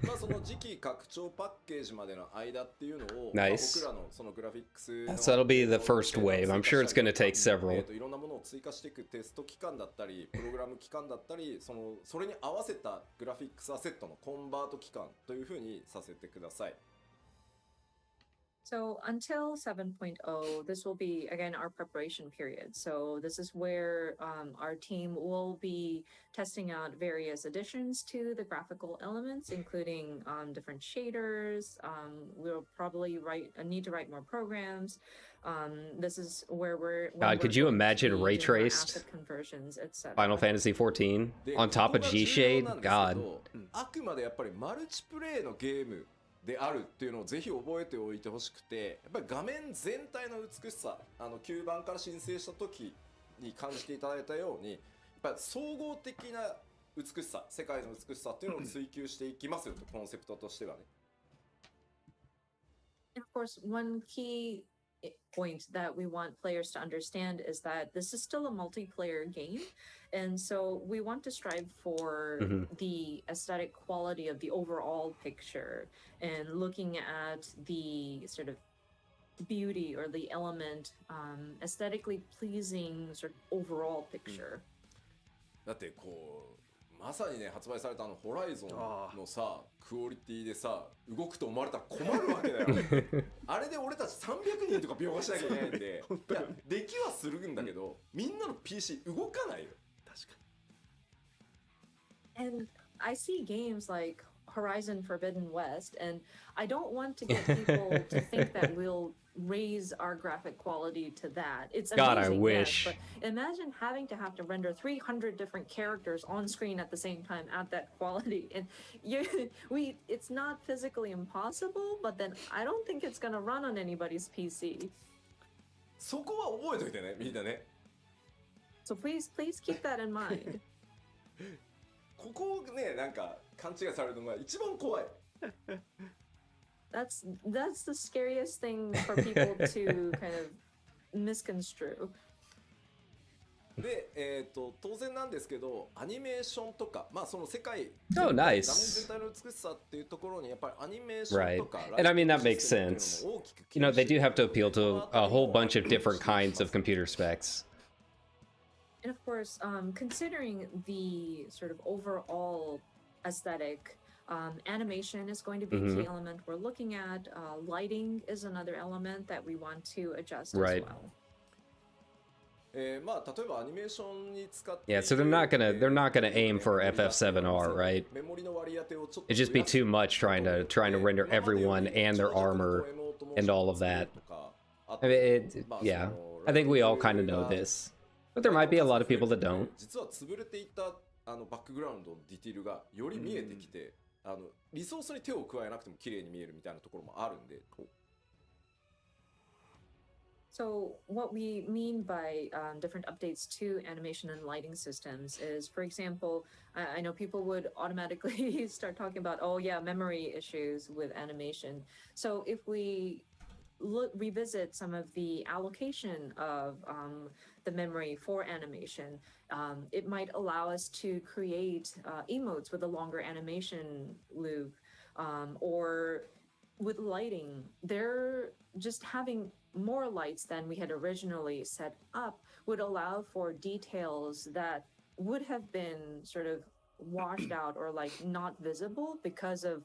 まあその次期拡張パッケージまでの間っていうのを、Nice. 僕らのそのグラフィックス So that'll be the first wave. I'm sure it's going to take several. いろんなものを追加していくテスト期間だったり、プログラム期間だったり、それに合わせたグラフィックスアセットのコンバート期間というふうにさせてください。So until 7.0, this will be, again, our preparation period. So this is where our team will be testing out various additions to the graphical elements, including different shaders. We'll probably need to write more programs. This is where God, could you imagine ray traced conversions, etc. Final Fantasy XIV on top of G-Shade? God. あくまでやっぱりマルチプレイのゲームであるっていうのをぜひ覚えておいてほしくて、やっぱり画面全体の美しさ、9番から申請した時に感じていただいたように、やっぱり総合的な美しさ、世界の美しさっていうのを追求していきますよと、コンセプトとしてはね。And of course, one key point that we want players to understand is that this is still a multiplayer game, and so we want to strive for the aesthetic quality of the overall picture and looking at the sort of beauty or the element, aesthetically pleasing sort of overall picture. だってこうまさにね発売されたホライゾンのさクオリティでさ動くと思われたら困るわけだよあれで俺たち300人とか描画しなきゃいけないんでいやできはするんだけど、みんなの PC 動かないよ。確か And I see games like Horizon Forbidden West, and I don't want to get people to think that we'll raise our graphic quality to that. It's God, amazing, I wish. yes, but imagine having to have to render 300 different characters on screen at the same time at that quality. And it's not physically impossible, but then I don't think it's gonna run on anybody's PC. そこは覚えといてねみんなね。 So please keep that in mind. ここねなんか勘違いされるのが一番怖い。 That's the scariest thing for people to kind of misconstrue. で、当然なんですけどアニメーションとかまあその世界 Oh, 画面 nice. 全体の美しさっていうところにやっぱりアニメーションとか Right. And I mean, that makes sense. You know, they do have to appeal to a whole bunch of different kinds of computer specs. And of course, considering the sort of overall aesthetic, animation is going to be a key element we're looking at. Lighting is another element that we want to adjust Right. as well. まあ例えばアニメーションに使って Yeah, so they're not gonna aim for FF7R, right? メモリの割り当てをちょっと It'd just be too much trying to render everyone and their armor and all of that. I mean, yeah, I think we all kind of know this, but there might be a lot of people that don't. 実は潰れていたバックグラウンドのディティールがより見えてきて、リソースに手を加えなくても綺麗に見えるみたいなところもあるんで。 So what we mean by different updates to animation and lighting systems is, for example, I know people would automatically start talking about, oh yeah, memory issues with animation. So if we revisit some of the allocation of the memory for animation, it might allow us to create emotes with a longer animation loop, or with lighting, they're just having more lights than we had originally set up would allow for details that would have been sort of washed out or like not visible because of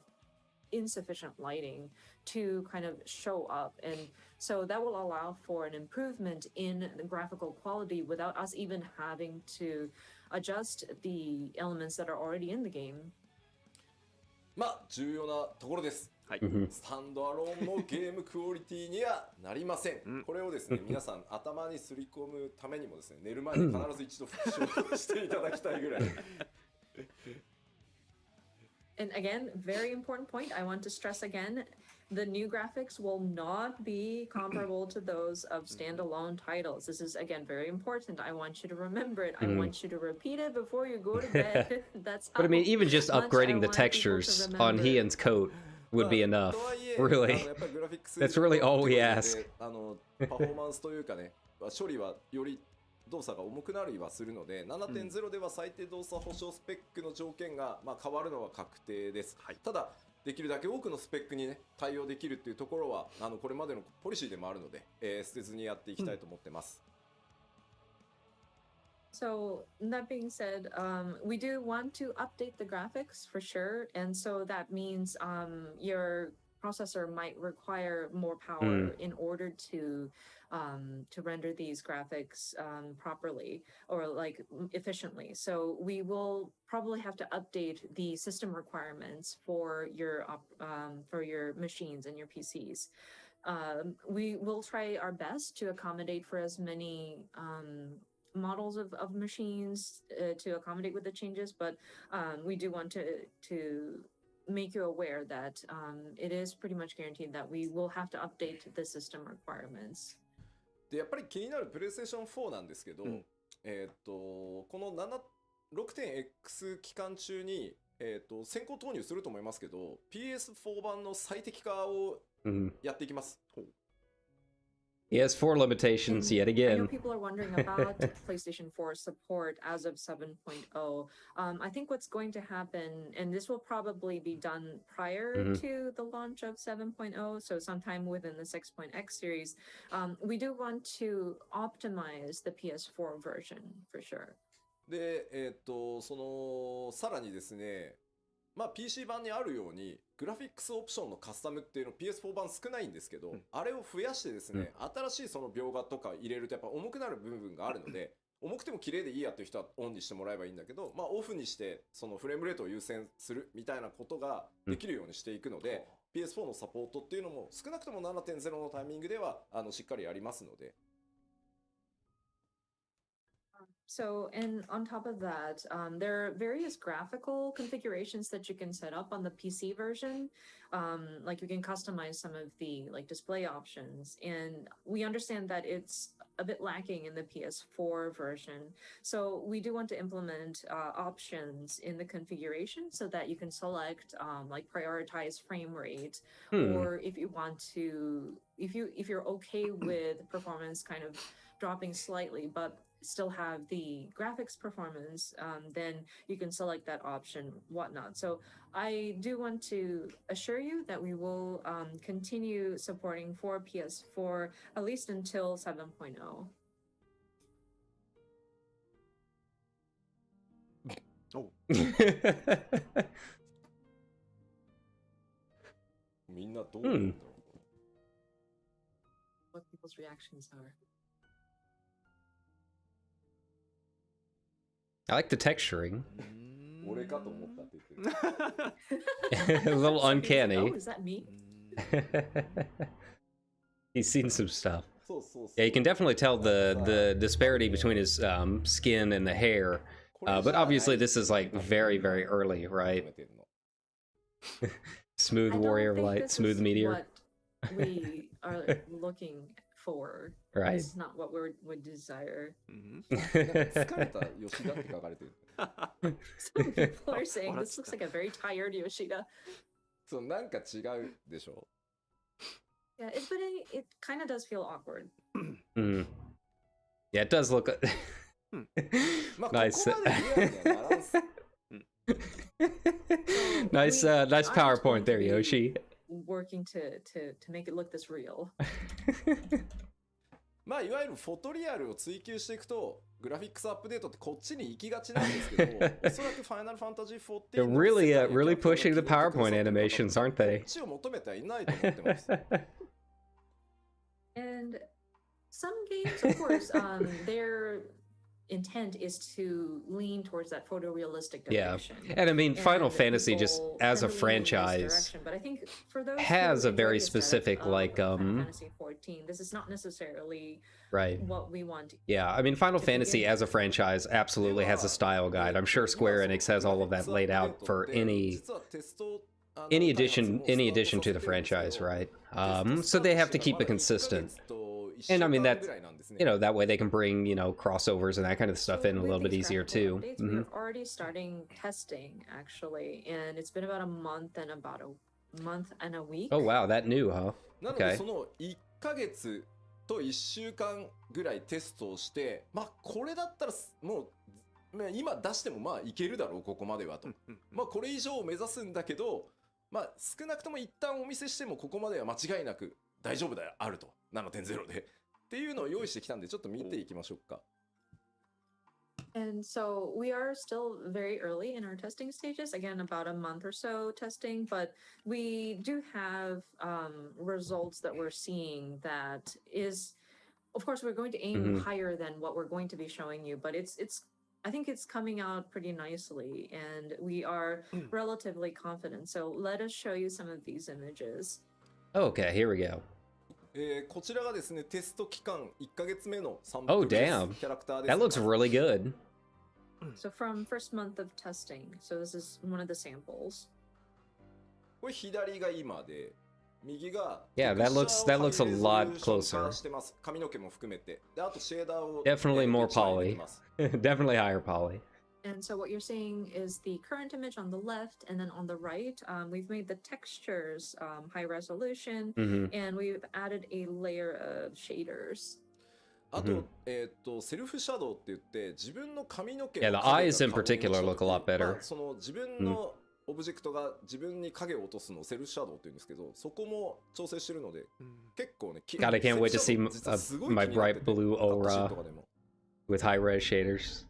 insufficient lighting to kind of show up. And so that will allow for an improvement in the graphical quality without us even having to adjust the elements that are already in the game. まあ重要なところです。はい、スタンドアローンのゲームクオリティにはなりません。これをですね、皆さん頭にすり込むためにもですね、寝る前に必ず一度復唱していただきたいぐらい。And again, very important point. I want to stress again, the new graphics will not be comparable to those of standalone titles. This is again very important. I want you to remember it. I want you to repeat it before you go to bed. That's But I mean, even just much I upgrading the want people to textures on remember. Heian's coat would be enough. とはいえ Really. やっぱりグラフィックス That's really all we という ask. ことでパフォーマンスというかね、処理はより動作が重くなりはするので、7.0 では最低動作保証スペックの条件が変わるのは確定です。ただできるだけ多くのスペックにね対応できるっていうところはこれまでのポリシーでもあるので、捨てずにやっていきたいと思ってます。So that being said, we do want to update the graphics for sure, and so that means your processor might require more power in order to render these graphics properly or like efficiently. So we will probably have to update the system requirements for your machines and your PCs. We will try our best to accommodate for as many models of machines to accommodate with the changes, but we do want to make you aware that it is pretty much guaranteed that we will have to update the system requirements. でやっぱり気になるプレイステーション4なんですけど、この 6.X 期間中に、先行投入すると思いますけど PS4 版の最適化をやっていきます。Yes, 4 limitations yet I know again. people are wondering about PlayStation 4 support as of 7.0. I think what's going to happen, and this will probably be done prior to the launch of 7.0, so sometime within the 6.x series, we do want to optimize the PS4 version for sure. で、さらにですね、まあ PC 版にあるように、グラフィックスオプションのカスタムっていうの PS4 版少ないんですけど、あれを増やしてですね、新しいその描画とか入れるとやっぱ重くなる部分があるので、重くても綺麗でいいやっていう人はオンにしてもらえばいいんだけど、まあオフにしてそのフレームレートを優先するみたいなことができるようにしていくので、PS4 のサポートっていうのも少なくとも 7.0 のタイミングではしっかりやりますので。So, and on top of that, there are various graphical configurations that you can set up on the PC version. Like you can customize some of the like display options, and we understand that it's a bit lacking in the PS4 version. So we do want to implement options in the configuration so that you can select like prioritize frame rate, or if you want to, if you're okay with performance kind of dropping slightly, but still have the graphics performance, then you can select that option, whatnot. So I do want to assure you that we will continue supporting for PS4 at least until 7.0. みんなどうなんだろう。What people's reactions are. I like the texturing. 俺かと思ったって言ってる。 A little Oh, uncanny. is that me? He's seen some stuff. そうそうそう。 Yeah, you can definitely tell the disparity between his skin and the hair. But obviously this is like very, very early, right? Smooth I don't warrior of think light, this smooth is meteor. what we are looking for. Right. This is not what we would desire. 疲れた吉田って書かれてる。 Some people are saying this looks like a very tired Yoshida. そう、なんか違うでしょ。 Yeah, but it kind of does feel awkward. Mm. Yeah, it does look. まあ、 Nice. ここまでリアルにはならんす。 Nice, nice PowerPoint there, Yoshi. Working to make it look this real. まあいわゆるフォトリアルを追求していくとグラフィックスアップデートってこっちに行きがちなんですけど、おそらくファイナルファンタジー14 They're really, really pushing the PowerPoint animations, aren't こ they? っちを求めてはいないと思ってます。 And some games, of course, their intent is to lean towards that photorealistic Yeah. direction. And I mean, Final And Fantasy just people as a tend to lean in this franchise direction. But I think for those has who a very enjoy the aesthetic specific, of like, Final Fantasy XIV, this is not necessarily right. what we want. Yeah, I mean, Final To Fantasy begin as a franchise absolutely has a style guide. I'm sure Square Enix has all of that laid out for any addition to the franchise, right? So they have to keep it consistent. And I mean, that's, you know, that way they can bring, you know, crossovers and that kind of stuff in a With little bit these easier graphical too. updates, We're already starting testing actually, and it's been about a month and a week. Oh wow, that new, huh? なので Okay. その1ヶ月と1週間ぐらいテストをして、まあこれだったらもう、まあ、今出してもまあいけるだろうここまではと、まあこれ以上を目指すんだけど、まあ少なくとも一旦お見せしてもここまでは間違いなく大丈夫だよあると 7.0 でっていうのを用意してきたんでちょっと見ていきましょうか。 And so we are still very early in our testing stages, again, about a month or so testing, but we do have results that we're seeing that is, of course, we're going to aim higher than what we're going to be showing you, but it's I think it's coming out pretty nicely, and we are relatively confident. So let us show you some of these images. Okay, here we go. こちらがですねテスト期間1ヶ月目のサンプ Oh ルです damn, キャラクターです。 that looks really good. So from first month of testing, so this is one of the samples. これ左が今で右が Yeah, that looks a lot closer. してます髪の毛も含めてであとシェーダーを Definitely more 一枚でき poly. ます Definitely higher poly. And so what you're seeing is the current image on the left, and then on the right, we've made the textures high resolution, and we've added a layer of shaders. あと、セルフシャドウって言って自分の髪の毛 Yeah, の the 影が eyes in 顔に particular 落ちた look a lot 時 better. まあその自分のオブジェクトが自分に影を落とすのをセルフシャドウって言うんですけどそこも調整してるので結構ね God, I can't wait to see セルフシャドウ実はすごい my 気になって bright て blue アップシーン aura とかでも with high res shaders.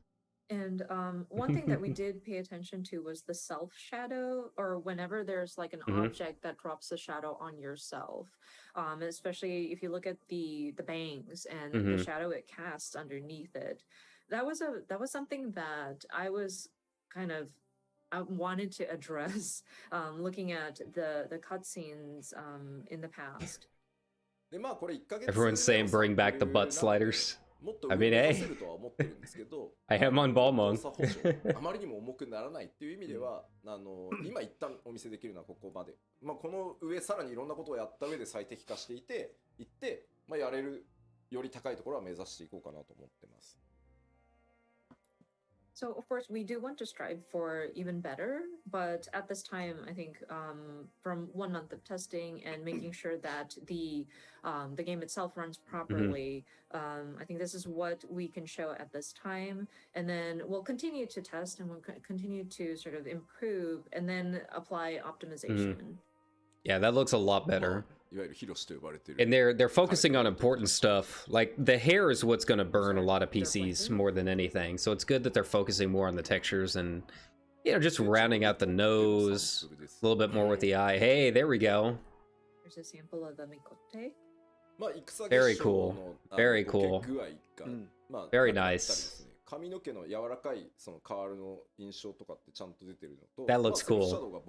And one thing that we did pay attention to was the self shadow, or whenever there's like an object that drops a shadow on yourself. Especially if you look at the bangs and the shadow it casts underneath it. That was something that I was kind of I wanted to address looking at the cutscenes in the past. でまあこれ1ヶ月 Everyone's saying bring back the butt sliders. I mean, hey, I am on Balmong. あまりにも重くならないっていう意味では今一旦お見せできるのはここまで、まあ、この上さらにいろんなことをやった上で最適化していって、まあ、やれるより高いところは目指していこうかなと思ってます。 So of course we do want to strive for even better, but at this time I think from 1 month of testing and making sure that the game itself runs properly, I think this is what we can show at this time, and then we'll continue to test and we'll continue to sort of improve and then apply optimization. Yeah, that looks a lot better. And they're focusing on important stuff. Like the hair is what's going to burn a lot of PCs more than anything. So it's good that they're focusing more on the textures and, you know, just rounding out the nose a little bit more with the eye. Hey, there we go. There's a sample of the mikote. Very cool. Very cool. Very nice. That looks cool.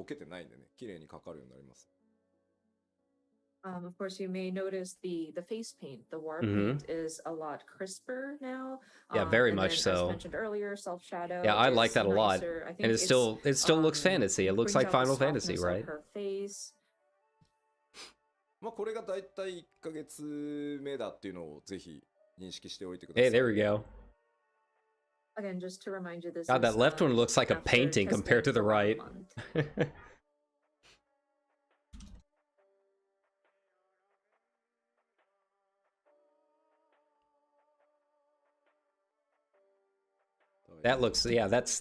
Of course, you may notice the face paint. The war paint is a lot crisper now. Yeah, very and much then, so. as mentioned earlier, self shadow. Yeah, I like that a lot. Nicer. I think And it still looks fantasy. It looks brings like out the Final Fantasy, softness of right? her face. まあこれがだいたい1ヶ月目だっていうのをぜひ認識しておいてください。 Hey, there we go. Again, just to remind you, this God, that is, left one looks like a after painting testing compared to the for 1 right. month. That looks, yeah, that's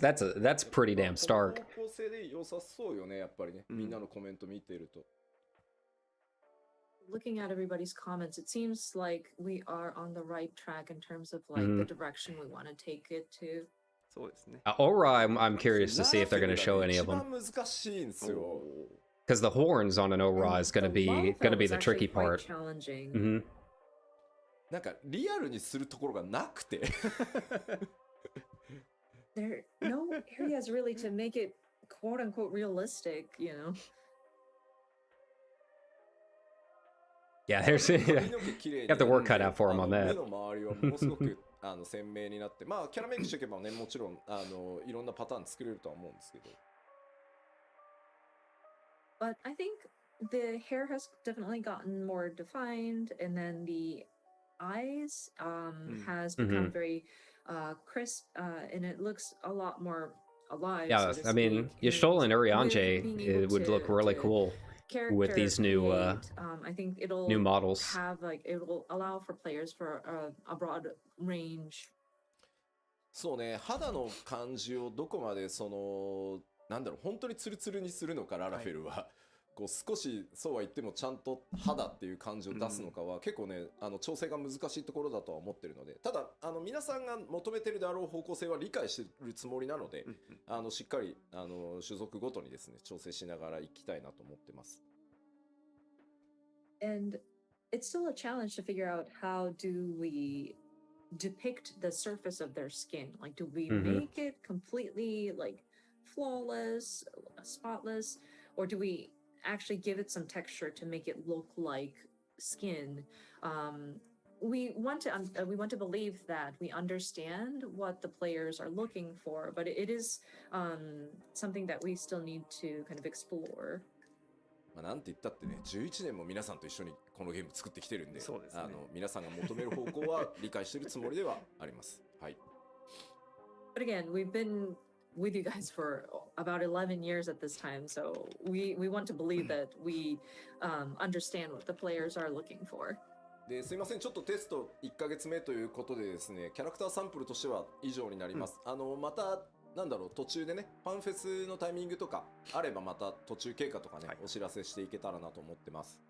pretty damn stark. 方向性で良さそうよね、やっぱりね。みんなのコメント見てると。 Looking at everybody's comments, it seems like we are on the right track in terms of like the direction we want to take it to. そうですね。 Aura, I'm curious to see if they're going to show any of 一番 them. 難しいんですよ。 Because the horns on an Aura is going to The be Lalfell the was actually tricky quite part. challenging. なんかリアルにするところがなくて。 There are no areas really to make it quote unquote realistic, you know. Yeah, there's you 髪の毛綺麗に got the work cut out for him on 目 that. の周りはものすごく鮮明になって、まあキャラメイクしていけばね、もちろんいろんなパターン作れるとは思うんですけど。 But I think the hair has definitely gotten more defined, and then the eyes has become very crisp, and it looks a lot more alive. Yeah, so to I mean, speak, Yoshiol and with Urianger, being it able would look to- really to cool with these character new create, I think it'll new models. have like it will allow for players for a broad range. そうね、肌の感じをどこまでなんだろう、本当にツルツルにするのか、ララフェルは。こう少しそうは言ってもちゃんと肌っていう感じを出すのかは結構ね調整が難しいところだとは思ってるので、ただ皆さんが求めてるであろう方向性は理解してるつもりなので、しっかり種族ごとにですね調整しながらいきたいなと思ってます。 And it's still a challenge to figure out how do we depict the surface of their skin. Like, do we make it completely like flawless, spotless, or do we actually give it some texture to make it look like skin? We want to believe that we understand what the players are looking for, but it is something that we still need to kind of explore. まあなんて言ったってね、11年も皆さんと一緒にこのゲーム作ってきてるんで、そうですね。皆さんが求める方向は理解してるつもりではあります。はい。But again, we've been with you guys for about 11 years at this time, so we want to believe that we understand what the players are looking for. ですいません、ちょっとテスト1ヶ月目ということでですね、キャラクターサンプルとしては以上になります。またなんだろう、途中でね、ファンフェスのタイミングとかあればまた途中経過とかね、お知らせしていけたらなと思ってます。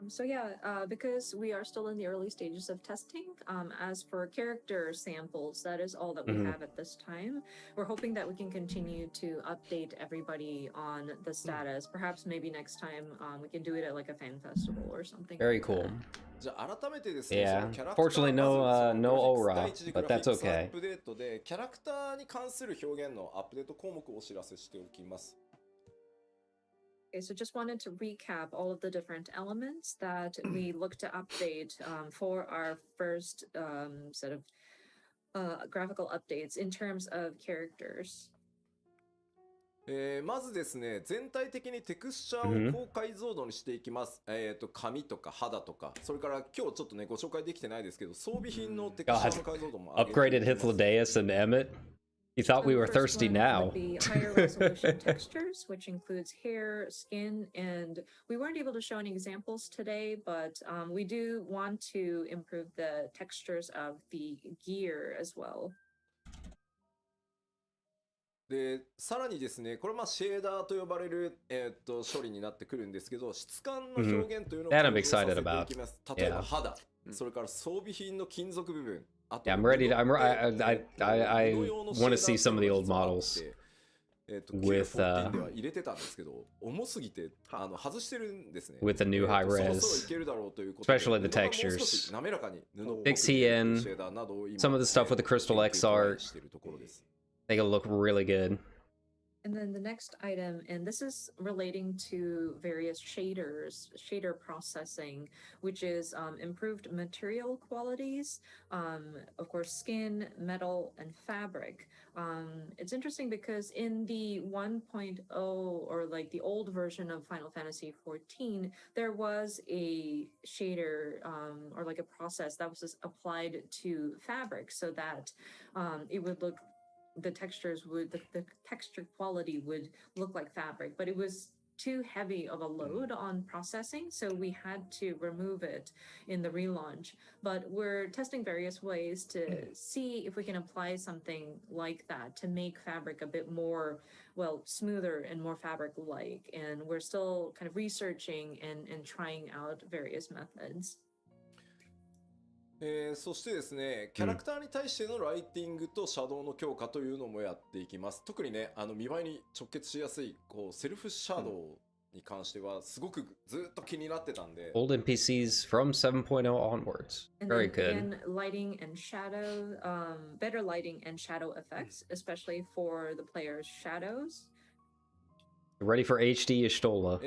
So yeah, because we are still in the early stages of testing, as for character samples, that is all that we have at this time. We're hoping that we can continue to update everybody on the status. Perhaps maybe next time we can do it at like a fan festival or something. Very like cool. that. じゃあ改めてですね、 Yeah. そのキャラクター Fortunately, まず no その no グラフィックス aura, 第一次グ but ラフィッ that's クスア okay. ップデートでキャラクターに関する表現のアップデート項目をお知らせしておきます。 Okay, so just wanted to recap all of the different elements that we look to update for our first set of graphical updates in terms of characters. まずですね、全体的にテクスチャーを高解像度にしていきます。髪とか肌とか、それから今日ちょっとねご紹介できてないですけど、装備品のテクスチャーの解像度も上げていきます。 Upgraded Hythlodaeus and Emmett. He thought we were thirsty now. The higher resolution textures, which includes hair, skin, and we weren't able to show any examples today, but we do want to improve the textures of the gear as well. でさらにですね、これまあシェーダーと呼ばれる、処理になってくるんですけど、質感の表現というのを That I'm 向上させて excited about. いきます。例えば肌、それから装備品の金属部分。 Yeah, I'm ready to. I want to see some of the old models with 入れてたんですけど、重すぎて外してるんですね。 with the new high そろそろ res, いけるだろうということで、 especially the 布がもう少し textures. 滑らかに布を Pixie シェーダーなどを今 some of the stuff with the crystal X art. しているところです。 I think it'll look really good. And then the next item, and this is relating to various shader processing, which is improved material qualities, of course, skin, metal, and fabric. It's interesting because in the 1.0 or like the old version of Final Fantasy XIV, there was a shader or like a process that was just applied to fabric so that it would look, the textures would, the texture quality would look like fabric, but it was too heavy of a load on processing, so we had to remove it in the relaunch. But we're testing various ways to see if we can apply something like that to make fabric a bit more, well, smoother and more fabric-like. And we're still kind of researching and trying out various methods. そしてですね、キャラクターに対してのライティングとシャドウの強化というのもやっていきます。特にね、見栄えに直結しやすいこうセルフシャドウに関してはすごくずっと気になってたんで。Old NPCs from 7.0 onwards. And Very then good. again, lighting and shadow, better lighting and shadow effects, especially for the player's shadows. Ready for HD Ishtola.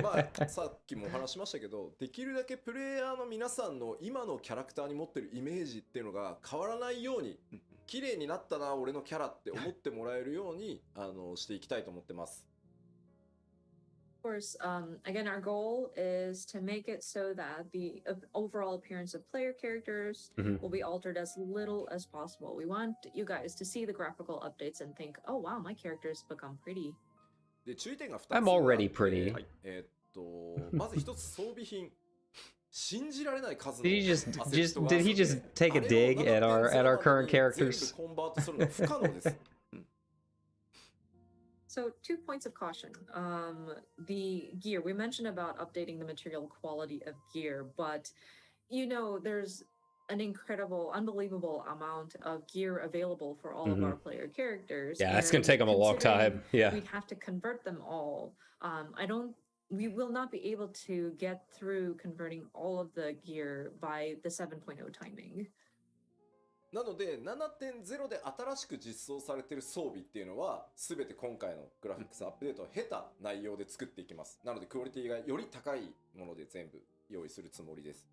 まあさっきもお話しましたけど、できるだけプレイヤーの皆さんの今のキャラクターに持ってるイメージっていうのが変わらないように、綺麗になったな俺のキャラって思ってもらえるようにしていきたいと思ってます。Of course, again, our goal is to make it so that the overall appearance of player characters will be altered as little as possible. We want you guys to see the graphical updates and think, oh wow, my character's become pretty. で注意点が2つ I'm already pretty. はい、まず一つ装備品。信じられない数の Did he アセットが did he just take a dig at our current characters? 全部コンバートするのは不可能です。So 2 points of caution. The gear, we mentioned about updating the material quality of gear, but you know, there's an incredible, unbelievable amount of gear available for all of our player characters. Yeah, it's gonna take them a long time. Yeah. We'd have to convert them all. We will not be able to get through converting all of the gear by the 7.0 timing. なので 7.0 で新しく実装されている装備っていうのは全て今回のグラフィックスアップデートを経た内容で作っていきます。なのでクオリティがより高いもので全部用意するつもりです。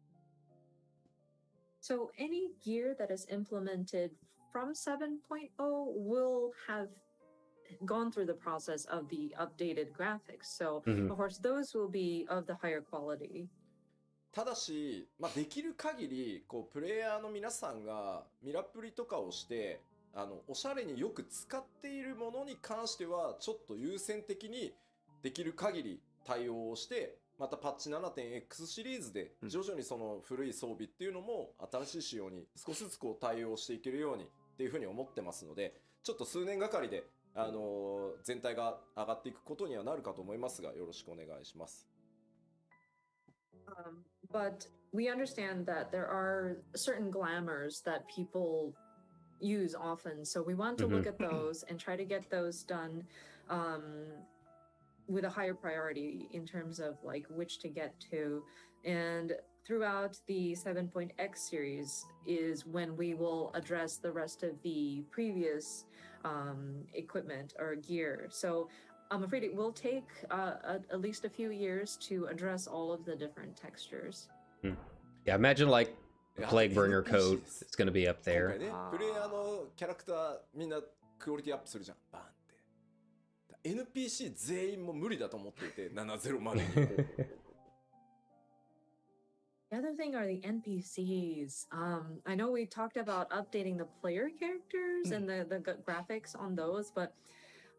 So any gear that is implemented from 7.0 will have gone through the process of the updated graphics. So of course those will be of the higher quality. ただし、できる限りこうプレイヤーの皆さんがミラプリとかをしておしゃれによく使っているものに関してはちょっと優先的にできる限り対応をして、またパッチ 7.x シリーズで徐々にその古い装備っていうのも新しい仕様に少しずつこう対応していけるようにっていうふうに思ってますので、ちょっと数年がかりで全体が上がっていくことにはなるかと思いますが、よろしくお願いします。But we understand that there are certain glamours that people use often, so we want to look at those and try to get those done with a higher priority in terms of like which to get to. And throughout the 7.x series is when we will address the rest of the previous equipment or gear. So I'm afraid it will take at least a few years to address all of the different textures. Yeah, imagine like the Plaguebringer code is going to be up 今 there. 回ねプレイヤーのキャラクターみんなクオリティアップするじゃんバーンって NPC 全員も無理だと思っていて70までに The other thing are the NPCs. I know we talked about updating the player characters and the graphics on those, but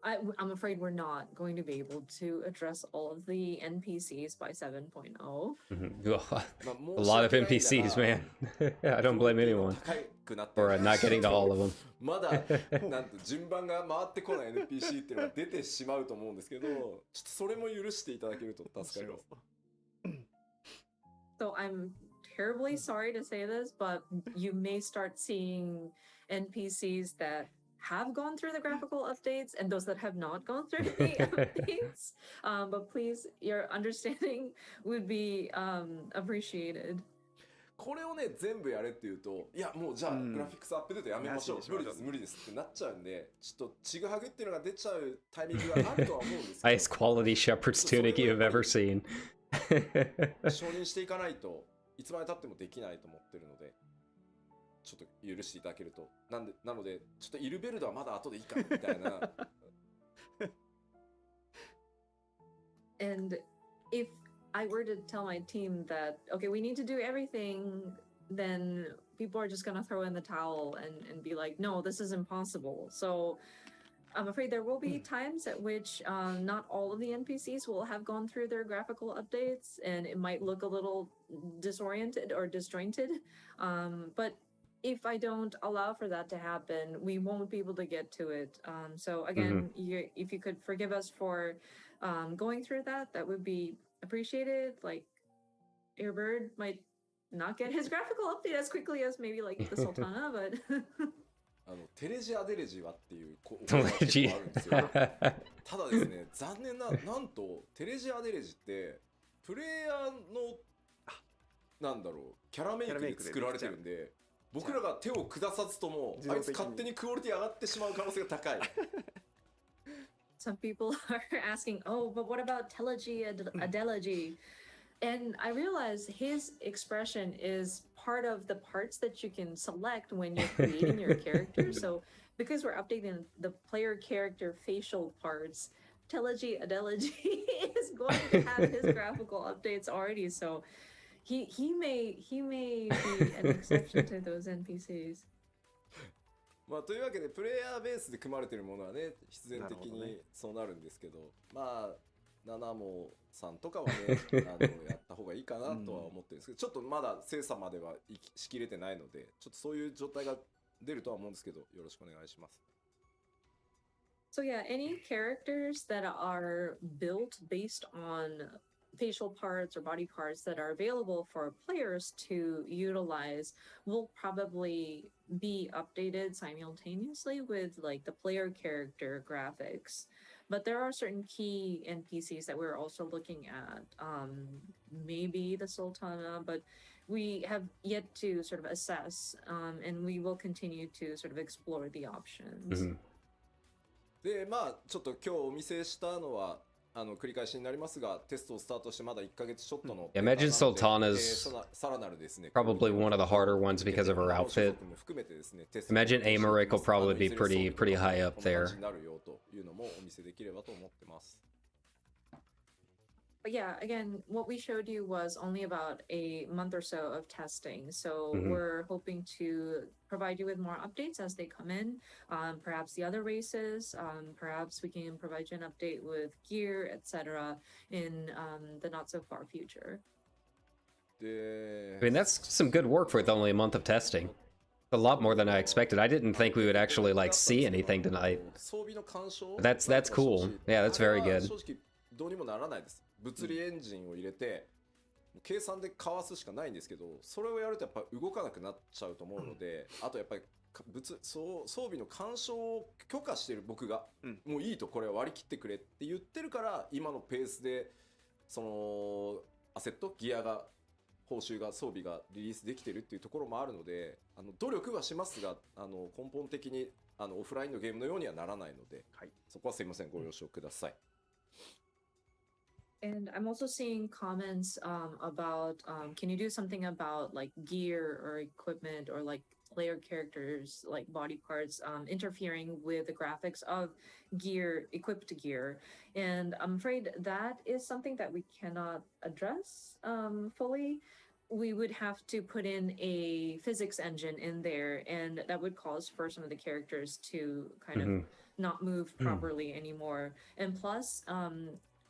I'm afraid we're not going to be able to address all of the NPCs by 7.0. A lot of NPCs, man. I don't blame anyone for not getting to all of them. まだなんと順番が回ってこない NPC っていうのが出てしまうと思うんですけどちょっとそれも許していただけると助かります So I'm terribly sorry to say this, but you may start seeing NPCs that have gone through the graphical updates and those that have not gone through the updates. But please, your understanding would be appreciated. これをね全部やれって言うといやもうじゃあグラフィックスアップデートやめましょう無理です無理ですってなっちゃうんでちょっとちぐはぐっていうのが出ちゃうタイミングがあるとは思うんですけど Highest quality shepherd's tunic you've ever seen. 承認していかないといつまで経ってもできないと思ってるのでちょっと許していただけるとなのでちょっとイルベルドはまだ後でいいかみたいな And if I were to tell my team that, okay, we need to do everything, then people are just going to throw in the towel and be like, no, this is impossible. So I'm afraid there will be times at which not all of the NPCs will have gone through their graphical updates and it might look a little disoriented or disjointed. But if I don't allow for that to happen, we won't be able to get to it. So again, if you could forgive us for going through that, that would be appreciated. Like your bird might not get his graphical update as quickly as maybe like the Sultana, but テレジアデレジはっていうお話が結構あるんですよただですね残念ななんとテレジアデレジってプレイヤーのなんだろうキャラメイクで作られてるんで僕らが手を下さずともあいつ勝手にクオリティ上がってしまう可能性が高い Some people are asking, oh, but what about Telegy Adelegy? And I realize his expression is part of the parts that you can select when you're creating your character. So because we're updating the player character facial parts, Telegy Adelegy is going to have his graphical updates already. So he may be an exception to those NPCs. まあというわけでプレイヤーベースで組まれてるものはね必然的にそうなるんですけどまあナナモさんとかはねやった方がいいかなとは思ってるんですけどちょっとまだ精査まではしきれてないのでちょっとそういう状態が出るとは思うんですけどよろしくお願いします So yeah, any characters that are built based on facial parts or body parts that are available for players to utilize will probably be updated simultaneously with like the player character graphics. But there are certain key NPCs that we're also looking at. Maybe the Sultana, but we have yet to sort of assess, and we will continue to sort of explore the options. でまあちょっと今日お見せしたのは繰り返しになりますがテストをスタートしてまだ1ヶ月ちょっとの Imagine Sultana's さらなるですね probably one of the harder ones because of her outfit. Imagine Amaric will probably be pretty high up there. But yeah, again, what we showed you was only about a month or so of testing. So we're hoping to provide you with more updates as they come in. Perhaps the other races, perhaps we can provide you an update with gear, etc. in the not so far future. I mean, that's some good work with only a month of testing. A lot more than I expected. I didn't think we would actually like see anything tonight. That's cool. Yeah, that's very good. どうにもならないです。物理エンジンを入れて計算でかわすしかないんですけど、それをやるとやっぱ動かなくなっちゃうと思うので、あとやっぱり装備の干渉を許可してる僕が、もういいとこれは割り切ってくれって言ってるから、今のペースでそのアセットギアが報酬が装備がリリースできてるっていうところもあるので、努力はしますが、根本的にオフラインのゲームのようにはならないので、はい、そこはすいません、ご了承ください。And I'm also seeing comments about can you do something about like gear or equipment or like player characters like body parts interfering with the graphics of gear, equipped gear. And I'm afraid that is something that we cannot address fully. We would have to put in a physics engine in there, and that would cause for some of the characters to kind of not move properly anymore. And plus,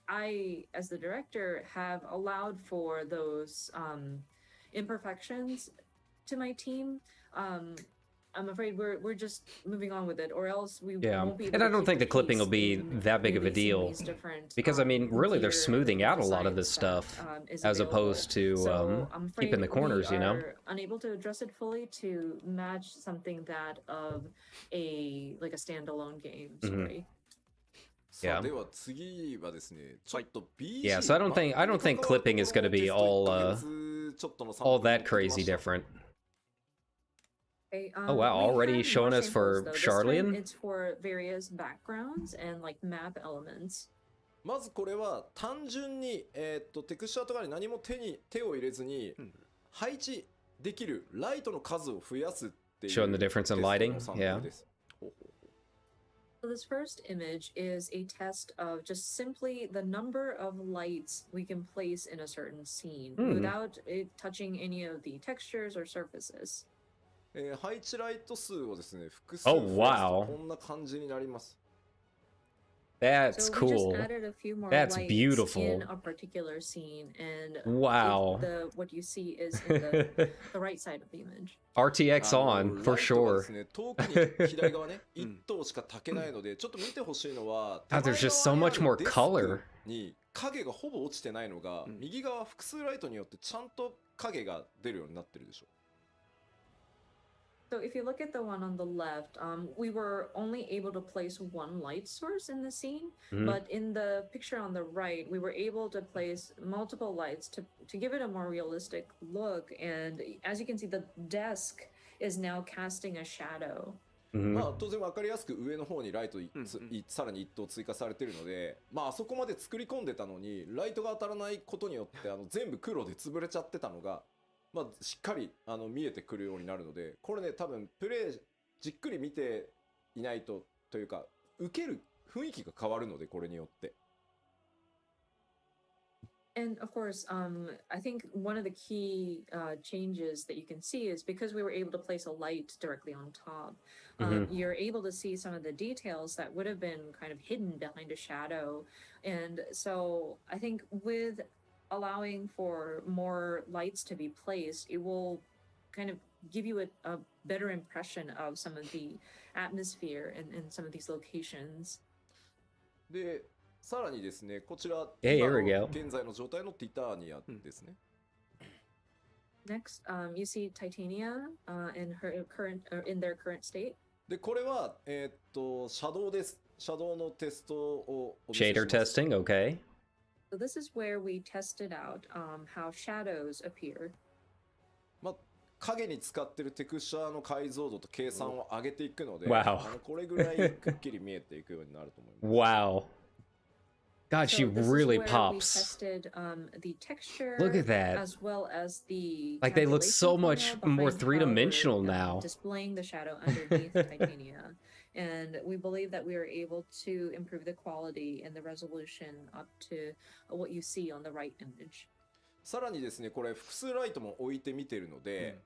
I, as the director, have allowed for those imperfections to my team. I'm afraid we're just moving on with it, or else we won't be able and I to don't keep think the clipping will pace be in that big of a releasing deal, these different, because I mean, really, they're gear smoothing out a lot of this designs stuff that, is as available. opposed to So I'm afraid keeping the corners, we you know. are unable to address it fully to match something that of a like a standalone game. Sorry. さあでは次はですね、ちょっと BG Yeah, so I don't think clipping is going to be all that crazy different. Okay, Oh wow, we already have showing more us for samples, though. This time Charlian? It's for various backgrounds and like map elements. まずこれは単純に、テクスチャーとかに何も手を入れずに、配置できるライトの数を増やすっていう Showing the difference in lighting, テストのサンプルです。So this first image is a test of just simply the number of lights we can place in a certain scene without it touching any of the textures or surfaces. 配置ライト数をですね、複数増やすとこんな感じになります。That's So we just cool. added a few more That's lights beautiful. in a particular scene, and Wow. what you see is in the right side of the image. RTX on, for ライトが sure. ですね、遠くに左側ね、一灯しか焚けないので、ちょっと見てほしいのは、 God, there's just so much more color. に影がほぼ落ちてないのが、右側複数ライトによってちゃんと影が出るようになってるでしょ。 So if you look at the one on the left, we were only able to place one light source in the scene, but in the picture on the right, we were able to place multiple lights to give it a more realistic look. And as you can see, the desk is now casting a shadow. まあ当然分かりやすく上の方にライトさらに1灯追加されてるので、まああそこまで作り込んでたのにライトが当たらないことによって全部黒で潰れちゃってたのが、まあしっかり見えてくるようになるので、これね多分プレイじっくり見ていないとというか受ける雰囲気が変わるので、これによって。 And of course, I think one of the key changes that you can see is because we were able to place a light directly on top, you're able to see some of the details that would have been kind of hidden behind a shadow. And so I think with allowing for more lights to be placed, it will kind of give you a better impression of some of the atmosphere in some of these locations. でさらにですね、こちら Hey, 今 here we の go. 現在の状態のティターニアですね。Next, you see Titania in their current state. でこれはシャドウです。シャドウのテストをお見せし Shader ます。 testing, okay. So this is where we tested out how shadows appear. まあ影に使ってるテクスチャーの解像度と計算を上げていくので、 Wow. これぐらいくっきり見えていくようになると思います。 Wow. God, she So this is really where we pops. tested the texture Look at that. as well as the Like, they look so tabulation much formula more behind how three-dimensional we're, now. displaying the shadow underneath Titania. And we believe that we are able to improve the quality and the resolution up to what you see on the right image. さらにですね、これ複数ライトも置いてみてるので、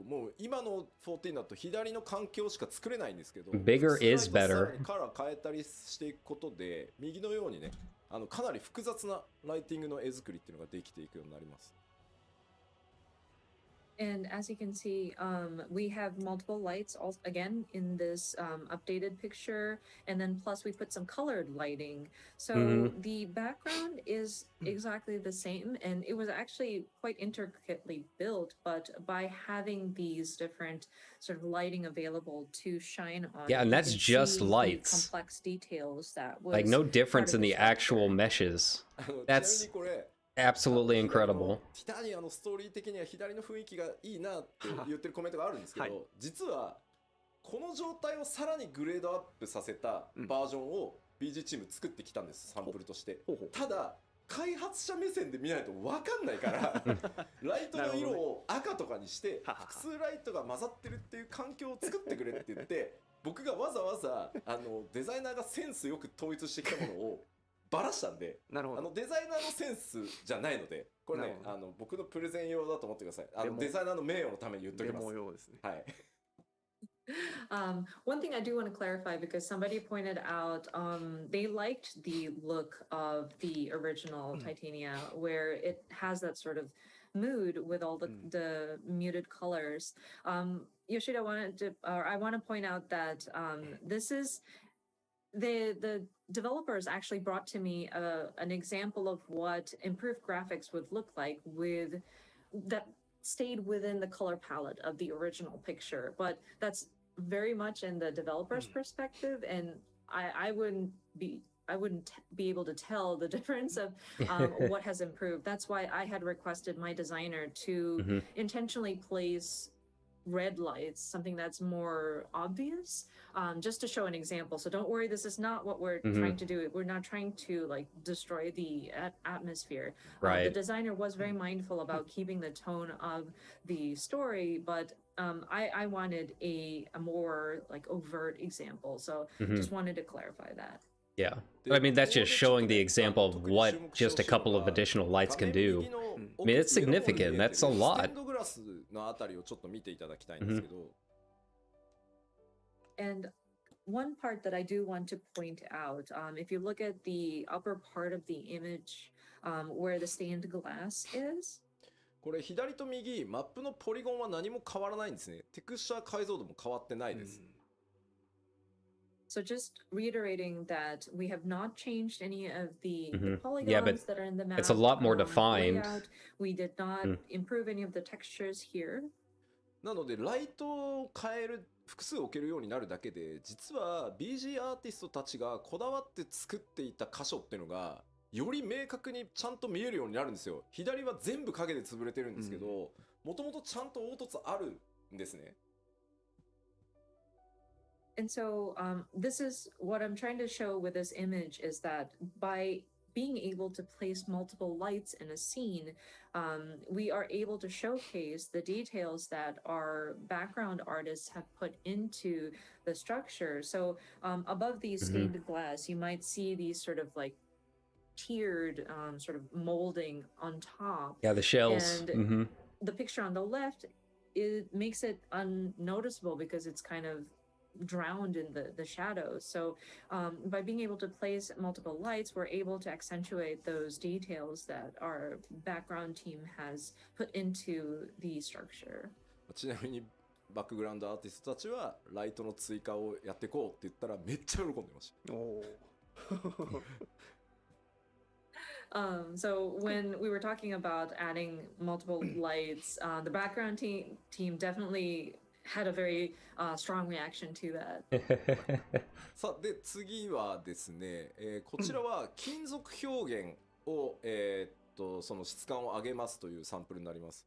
もう今の14だと左の環境しか作れないんですけど、 Bigger 複数ライト is better. さらにカラー変えたりしていくことで、右のようにね、かなり複雑なライティングの絵作りっていうのができていくようになります。And as you can see, we have multiple lights again in this updated picture, and then plus we put some colored lighting. So the background is exactly the same, and it was actually quite intricately built, but by having these different sort of lighting available to shine on Yeah, it, and you that's can just see the lights. complex details that Like was no part difference of in the the actual structure. meshes. ちなみ That's にこれ absolutely 左 incredible. のティタニアのストーリー的には左の雰囲気がいいなって言ってるコメントがあるんですけど、はい実はこの状態をさらにグレードアップさせたバージョンを BG チーム作ってきたんですサンプルとしてほうほうただ開発者目線で見ないと分かんないからライトの色を赤とかにしてははは複数ライトが混ざってるっていう環境を作ってくれって言って僕がわざわざデザイナーがセンスよく統一してきたものをバラしたんでなるほど。デザイナーのセンスじゃないのでこれねなる僕のプレゼン用だと思ってくださいでもデザイナーの名誉のために言っときデますモ用ですね。はい One thing I do want to clarify because somebody pointed out they liked the look of the original Titania, where it has that sort of mood with all the muted colors. Yoshida I want to point out that this is the developers actually brought to me an example of what improved graphics would look like with that stayed within the color palette of the original picture, but that's very much in the developer's perspective, and I wouldn't be able to tell the difference of what has improved. That's why I had requested my designer to intentionally place red lights, something that's more obvious, just to show an example. So don't worry, this is not what we're trying to do. We're not trying to like destroy the atmosphere. Right. The designer was very mindful about keeping the tone of the story, but I wanted a more like overt example. So just wanted to clarify that. Yeah. But I mean, that's just showing the example of what just a couple of additional lights can do. I mean, it's significant. That's a lot. And one part that I do want to point out, if you look at the upper part of the image where the stained glass is, これ左と右マップのポリゴンは何も変わらないんですね。テクスチャー解像度も変わってないです。So just reiterating that we have not changed any of the polygons Yeah, but that are in the map. it's a lot more defined. Layout. We did not improve any of the textures here. なのでライトを変える複数置けるようになるだけで実は BG アーティストたちがこだわって作っていた箇所っていうのがより明確にちゃんと見えるようになるんですよ。左は全部影で潰れてるんですけど、もともとちゃんと凹凸あるんですね。And so this is what I'm trying to show with this image is that by being able to place multiple lights in a scene, we are able to showcase the details that our background artists have put into the structure. So above these stained glass, you might see these sort of like tiered sort of molding on top. Yeah, the shells. And the picture on the left, it makes it unnoticeable because it's kind of drowned in the shadows. So by being able to place multiple lights, we're able to accentuate those details that our background team has put into the structure. ちなみにバックグラウンドアーティストたちはライトの追加をやっていこうって言ったらめっちゃ喜んでました。So when we were talking about adding multiple lights, the background team definitely had a very strong reaction to that. さあで次はですね、こちらは金属表現を、その質感を上げますというサンプルになります。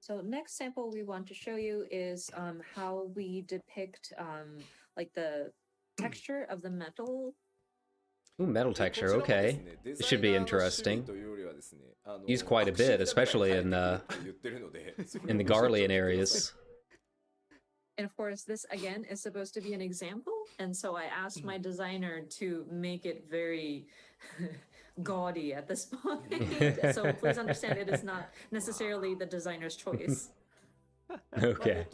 So next sample we want to show you is how we depict like the texture of the metal. Ooh, metal texture, okay. This should be interesting. Used quite a bit, especially in the Garlean areas. And of course, this again is supposed to be an example, and so I asked my designer to make it very gaudy at this point. So please understand, it is not necessarily the designer's choice. Okay.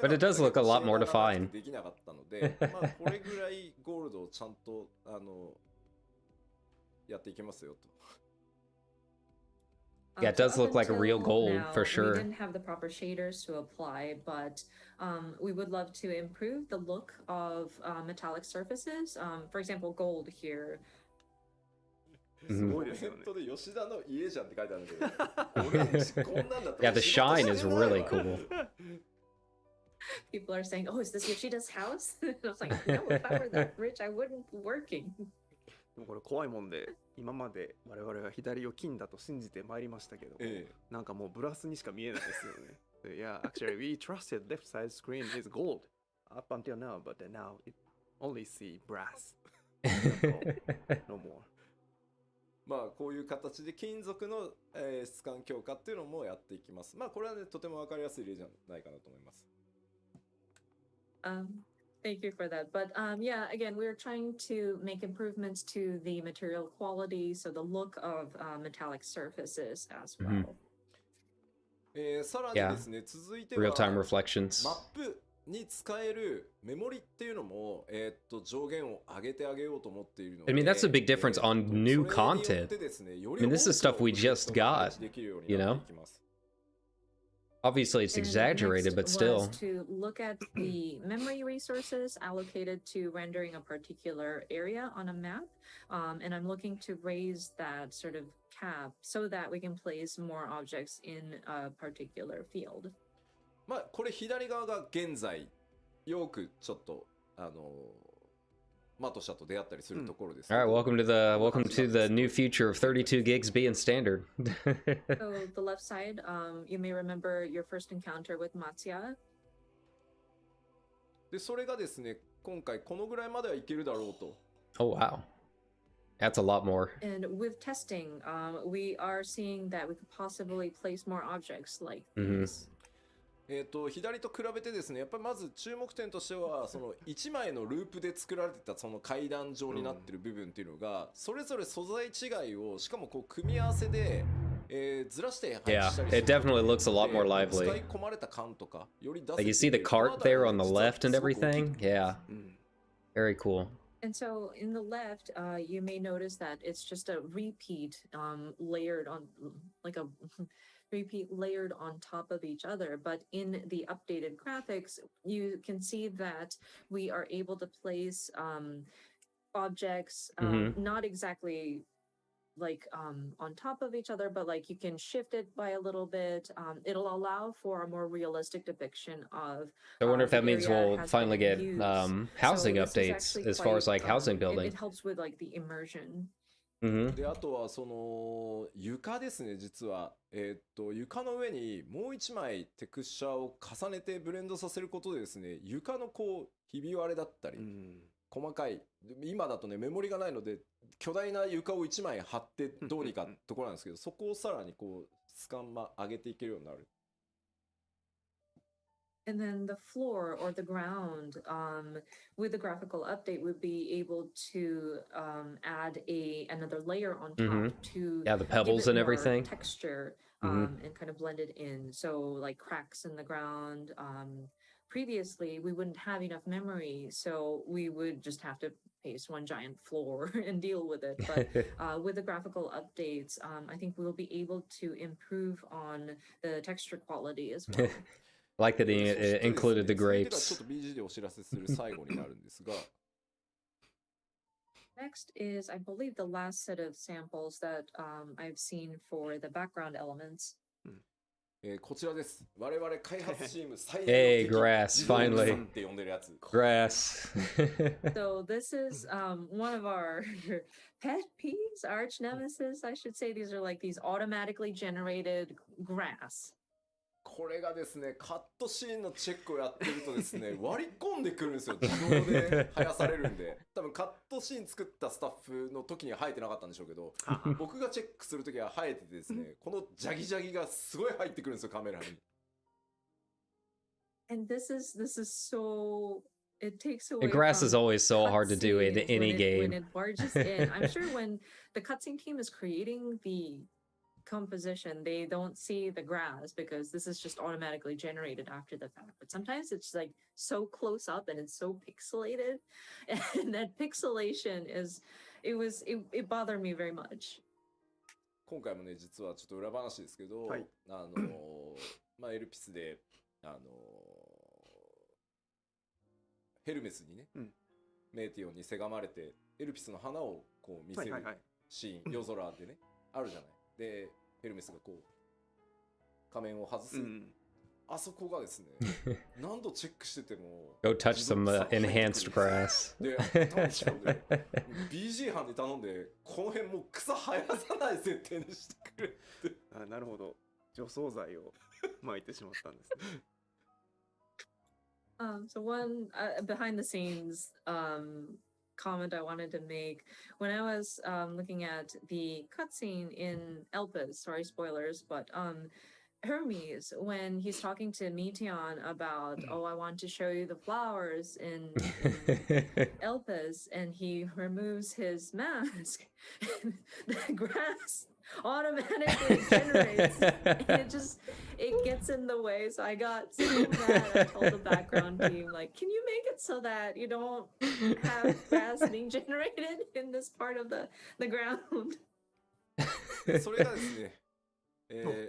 But it does look a lot more defined. できなかったので、まあこれぐらいゴールドをちゃんとやっていきますよと。Yeah, it So does up look like a real until gold now, for we sure. didn't have the proper shaders to apply, but we would love to improve the look of metallic surfaces. For example, gold here. すごいですよね。コメントで吉田の家じゃんって書いてあるんだけど、俺んちこんなんだった Yeah, ら the 仕事 shine して is ない really わ cool. People are saying, "Oh, is this Yoshida's house?" And I was like, "No, if I were that rich, I wouldn't be working." でもこれ怖いもんで、今まで我々が左を金だと信じてまいりましたけど、えなんかもうブラスにしか見えないですよね。Yeah, actually, we trusted left side screen is gold up until now, but now it only see brass. No more. まあこういう形で金属の、質感強化っていうのもやっていきます。まあこれはねとても分かりやすい例じゃないかなと思います。Thank you for that. But yeah, again, we're trying to make improvements to the material quality, so the look of metallic surfaces as well. さらにですね、続いては Real-time reflections. マップに使えるメモリっていうのも、上限を上げてあげようと思っているので、 I mean, that's a big difference on new content. それによってですね、よ I り mean, this is stuff we 多くの just got, できるように you なっ know? ていきます。 Obviously, it's And exaggerated, next but was still. to look at the memory resources allocated to rendering a particular area on a map. And I'm looking to raise that sort of cap so that we can place more objects in a particular field. まあこれ左側が現在よくちょっとマトシャと出会ったりするところですけど。 All right, welcome to the new future of 32 gigs being standard. So the left side, you may remember your first encounter with Matsuya. でそれがですね、今回このぐらいまではいけるだろうと。 Oh, wow. That's a lot more. And with testing, we are seeing that we could possibly place more objects like Mhm. these. 左と比べてですね、やっぱりまず注目点としてはその1枚のループで作られてたその階段状になってる部分っていうのが、それぞれ素材違いをしかもこう組み合わせで、ずらして配置したり Yeah, it definitely looks a lot more 使 lively. い込まれた感とかより出せ Like て you see the いる cart there on the この left 辺 and りはすごく大きい everything. Yeah, うん very cool. And so in the left, you may notice that it's just a repeat layered on, like a repeat layered on top of each other. But in the updated graphics, you can see that we are able to place objects not exactly like on top of each other, but like you can shift it by a little bit. It'll allow for a more realistic depiction of I wonder if the that means area we'll has finally been get used. housing So this is updates actually as far as quite, like housing it building. helps with like the immersion. Hmm. であとはその床ですね、実は床の上にもう一枚テクスチャーを重ねてブレンドさせることでですね、床のこうひび割れだったり、うん細かい今だとねメモリがないので巨大な床を1枚貼ってどうにかってところなんですけど、そこをさらにこうスカン上げていけるようになる。 And then the floor or the ground, with the graphical update, would be able to add another layer on top Mhm. to Yeah, the give pebbles it and more everything. texture Mhm. and kind of blend it in. So like cracks in the ground. Previously, we wouldn't have enough memory, so we would just have to paste one giant floor and deal with it. But with the graphical updates, I think we'll be able to improve on the texture quality as well. Like that そ he してですね included the 続いてがちょっ grapes. と BG でお知らせする最後になるんですが Next is, I believe, the last set of samples that I've seen for the background elements. こちらです。我々開発チーム最 Hey, 大の敵 grass, 自動奥さ finally. んって呼んでるやつ。 Grass. So this is one of our pet peeves, arch nemesis, I should say. These are like these automatically generated grass. これがですね、カットシーンのチェックをやってるとですね、割り込んでくるんですよ。自動で生やされるんで。多分カットシーン作ったスタッフの時には生えてなかったんでしょうけど、僕がチェックする時は生えててですね、このジャギジャギがすごい入ってくるんですよ、カメラに。 And this is so it takes away And grass is from always so hard to do in cutscenes any when game. it barges in. I'm sure when the cutscene team is creating the composition, they don't see the grass because this is just automatically generated after the fact. But sometimes it's like so close up and it's so pixelated, and that pixelation it bothered me very much. 今回もね実はちょっと裏話ですけど、はいまあエルピスでヘルメスにね、メーティオンにせがまれてエルピスの花をこう見せるシーン、夜空でねあるじゃない。でヘルメスがこう仮面を外す、あそこがですね何度チェックしてても Go touch some enhanced grass. でBG 班に頼んでこの辺もう草生やさない設定にしてくれって。あ、なるほど。除草剤を撒いてしまったんですね。So one behind the scenes comment I wanted to make when I was looking at the cutscene in Elpis, sorry spoilers, but Hermes, when he's talking to Meteon about, oh, I want to show you the flowers in Elpis, and he removes his mask, the grass automatically generates, and it gets in the way. So I got so mad. I told the background team, like, can you make it so that you don't have grass being generated in this part of the ground? それがですね、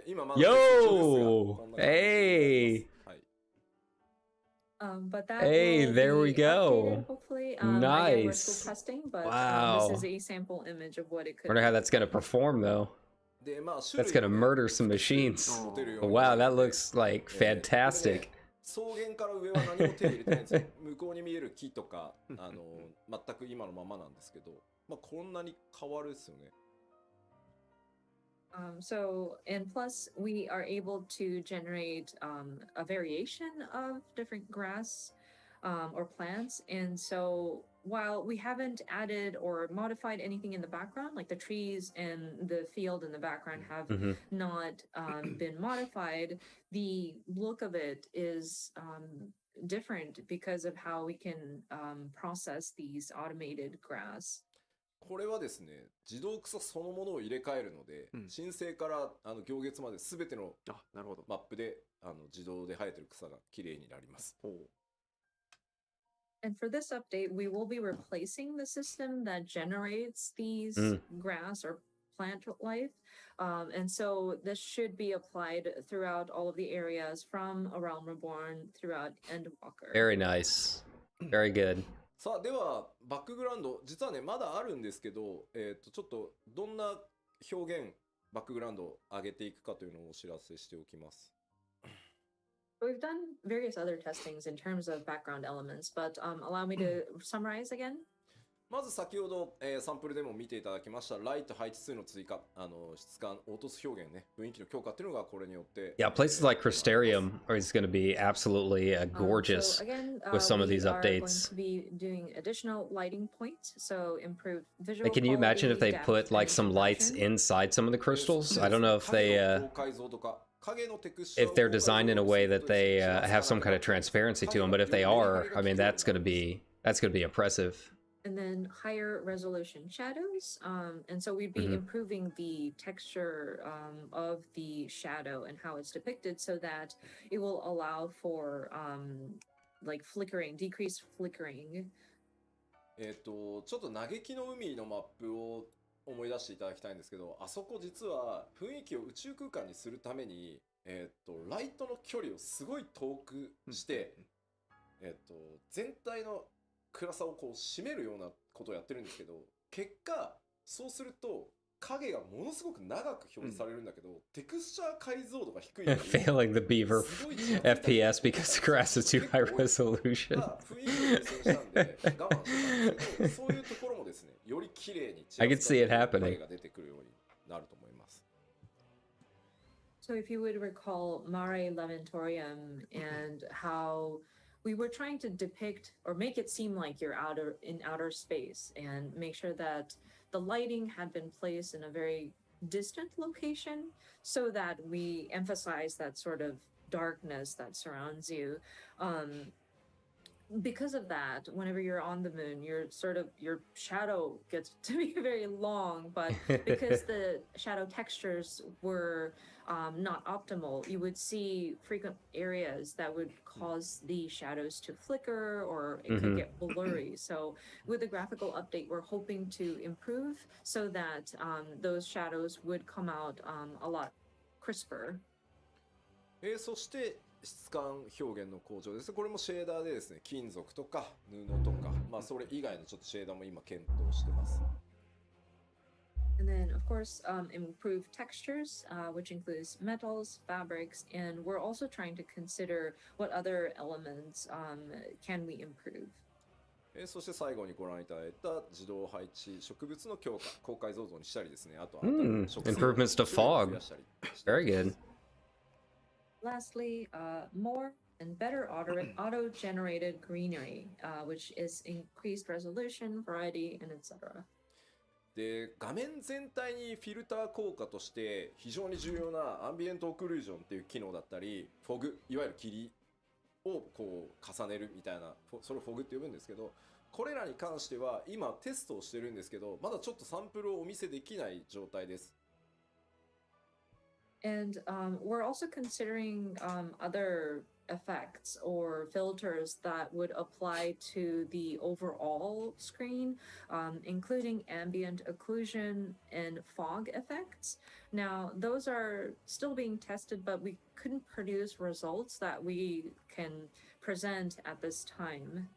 今まだ Yo! Hey! But that Hey, will there we be go. updated, hopefully. Nice. Again, we're still testing, but Wow. this is a sample image of what it could Wonder how be. that's gonna perform though. That's gonna murder some machines. Wow, that looks like fantastic. 草原から上は何も手入れてないんですよ。向こうに見える木とか全く今のままなんですけど、まあこんなに変わるですよね。So, and plus, we are able to generate a variation of different grass or plants. And so, while we haven't added or modified anything in the background, like the trees and the field in the background have not been modified, the look of it is different because of how we can process these automated grass. これはですね、自動草そのものを入れ替えるので、申請から行月まで全てのマップで自動で生えてる草がきれいになります。And for this update, we will be replacing the system that generates these grass or plant life. And so this should be applied throughout all of the areas from A Realm Reborn throughout Endwalker. Very nice. Very good. さあではバックグラウンド実はねまだあるんですけど、ちょっとどんな表現バックグラウンドを上げていくかというのをお知らせしておきます。We've done various other testings in terms of background elements, but allow me to summarize again. まず先ほど、サンプルでも見ていただきましたライト配置数の追加、質感、凹凸表現ね、雰囲気の強化っていうのがこれによって。Yeah, places like Crystarium is going to be absolutely gorgeous with some of these updates. Like, can you imagine if they put like some lights inside some of the crystals? I don't know if they're designed in a way that they have some kind of transparency to them, but if they are, I mean, that's going to be impressive. And then higher resolution shadows. And so we'd be improving the texture of the shadow and how it's depicted so that it will allow for like flickering, decreased flickering. ちょっと嘆きの海のマップを思い出していただきたいんですけど、あそこ実は雰囲気を宇宙空間にするために、ライトの距離をすごい遠くして、全体の暗さをこう締めるようなことをやってるんですけど、結果そうすると影がものすごく長く表示されるんだけど、テクスチャー解像度が低いのに Failing the beaver FPS because the grass is too high resolution. 雰囲気を優先したんで我慢してたんですけど、そういうところもですね、より綺麗に I can see it happening. 影が出てくるようになると思います。So if you would recall Mare Lamentorium and how we were trying to depict or make it seem like you're in outer space and make sure that the lighting had been placed in a very distant location so that we emphasize that sort of darkness that surrounds you. because of that, whenever you're on the moon, your shadow gets to be very long, but because the shadow textures were not optimal, you would see frequent areas that would cause the shadows to flicker or it could get blurry. So with the graphical update, we're hoping to improve so that those shadows would come out a lot crisper. そして質感表現の向上です。これもシェーダーでですね、金属とか布とか、まあそれ以外のちょっとシェーダーも今検討してます。And then, of course, improve textures, which includes metals, fabrics, and we're also trying to consider what other elements can we improve. そして最後にご覧いただいた自動配置植物の強化、高解像度にしたりですね、あとは improvements to fog. Very good. Lastly, more and better auto-generated greenery, which is increased resolution, variety, and etc. で画面全体にフィルター効果として非常に重要なアンビエントオクルージョンっていう機能だったり、フォグ、いわゆる霧をこう重ねるみたいな、それをフォグって呼ぶんですけど、これらに関しては今テストをしてるんですけど、まだちょっとサンプルをお見せできない状態です。And we're also considering other effects or filters that would apply to the overall screen, including ambient occlusion and fog effects. Now, those are still being tested, but we couldn't produce results that we can present at this time.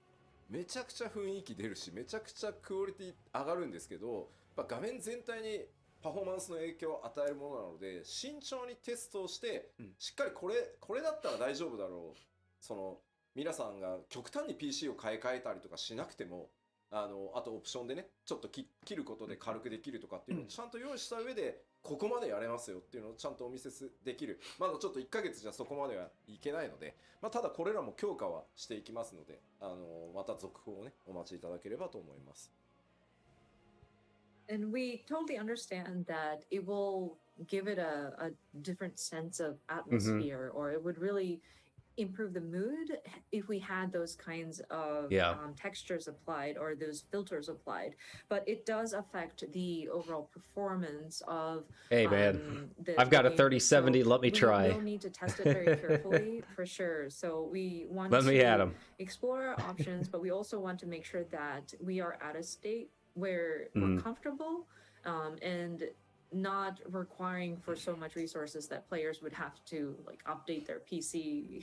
めちゃくちゃ雰囲気出るし、めちゃくちゃクオリティ上がるんですけど、画面全体にパフォーマンスの影響を与えるものなので、慎重にテストをして、しっかりこれだったら大丈夫だろう、その皆さんが極端に PC を買い替えたりとかしなくても、あとオプションでね、ちょっと切ることで軽くできるとかっていうのをちゃんと用意した上で、ここまでやれますよっていうのをちゃんとお見せできる。まだちょっと1ヶ月じゃそこまではいけないので、ただこれらも強化はしていきますので、また続報をね、お待ちいただければと思います。And we totally understand that it will give it a different sense of atmosphere, or it would really improve the mood if we had those kinds of textures applied or those filters applied. But it does affect the overall performance of Hey man, I've got a 3070. Let me try. We'll need to test it very carefully for sure. So we want Let me at 'em. explore our options, but we also want to make sure that we are at a state where we're comfortable and not requiring for so much resources that players would have to like update their PC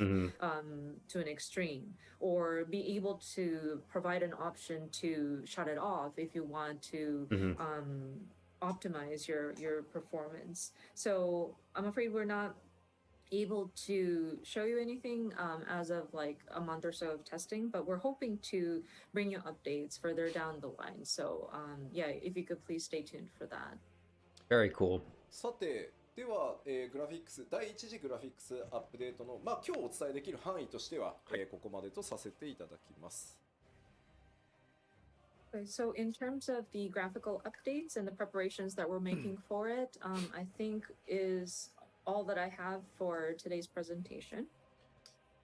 to an extreme, or be able to provide an option to shut it off if you want to optimize your performance. So I'm afraid we're not able to show you anything as of like a month or so of testing, but we're hoping to bring you updates further down the line. So yeah, if you could please stay tuned for that. Very cool. さて、では、グラフィックス第1次グラフィックスアップデートの、今日お伝えできる範囲としては、ここまでとさせていただきます。Okay, so in terms of the graphical updates and the preparations that we're making for it, I think is all that I have for today's presentation.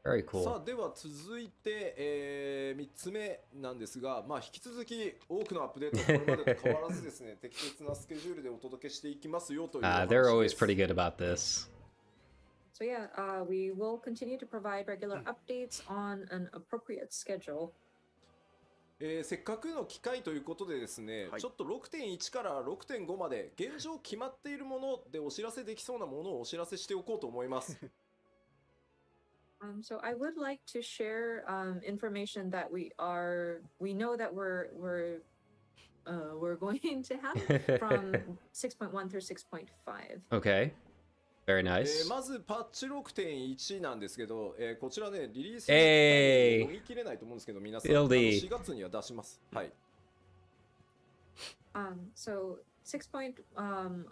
Very cool. さあでは続いて、3つ目なんですが、引き続き多くのアップデートをこれまでと変わらずですね、適切なスケジュールでお届けしていきますよという話です。They're always pretty good about this. So yeah, we will continue to provide regular updates on an appropriate schedule. せっかくの機会ということでですね、ちょっと 6.1 から 6.5 まで現状決まっているものでお知らせできそうなものをお知らせしておこうと思います。So I would like to share information that we know that we're going to have from 6.1 through 6.5. Okay. Very nice. まずパッチ 6.1 なんですけど、こちらねリリース読み切れないと思うんですけど、皆さん4月には出します。はい。So 6.1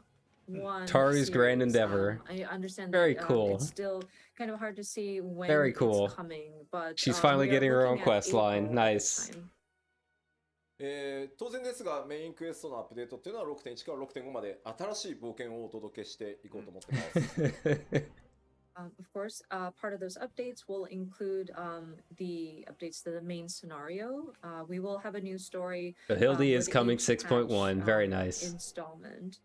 Taru's grand endeavor. I understand Very that cool. it's still kind of hard to see when Very cool. it's coming, but She's finally we are getting her own looking at quest line. April Nice. this time. 当然ですがメインクエストのアップデートっていうのは 6.1 から 6.5 まで新しい冒険をお届けしていこうと思ってます。Of course, part of those updates will include the updates to the main scenario. We will have a new story. So Hildy is with coming each 6.1. patch, Very nice. installment.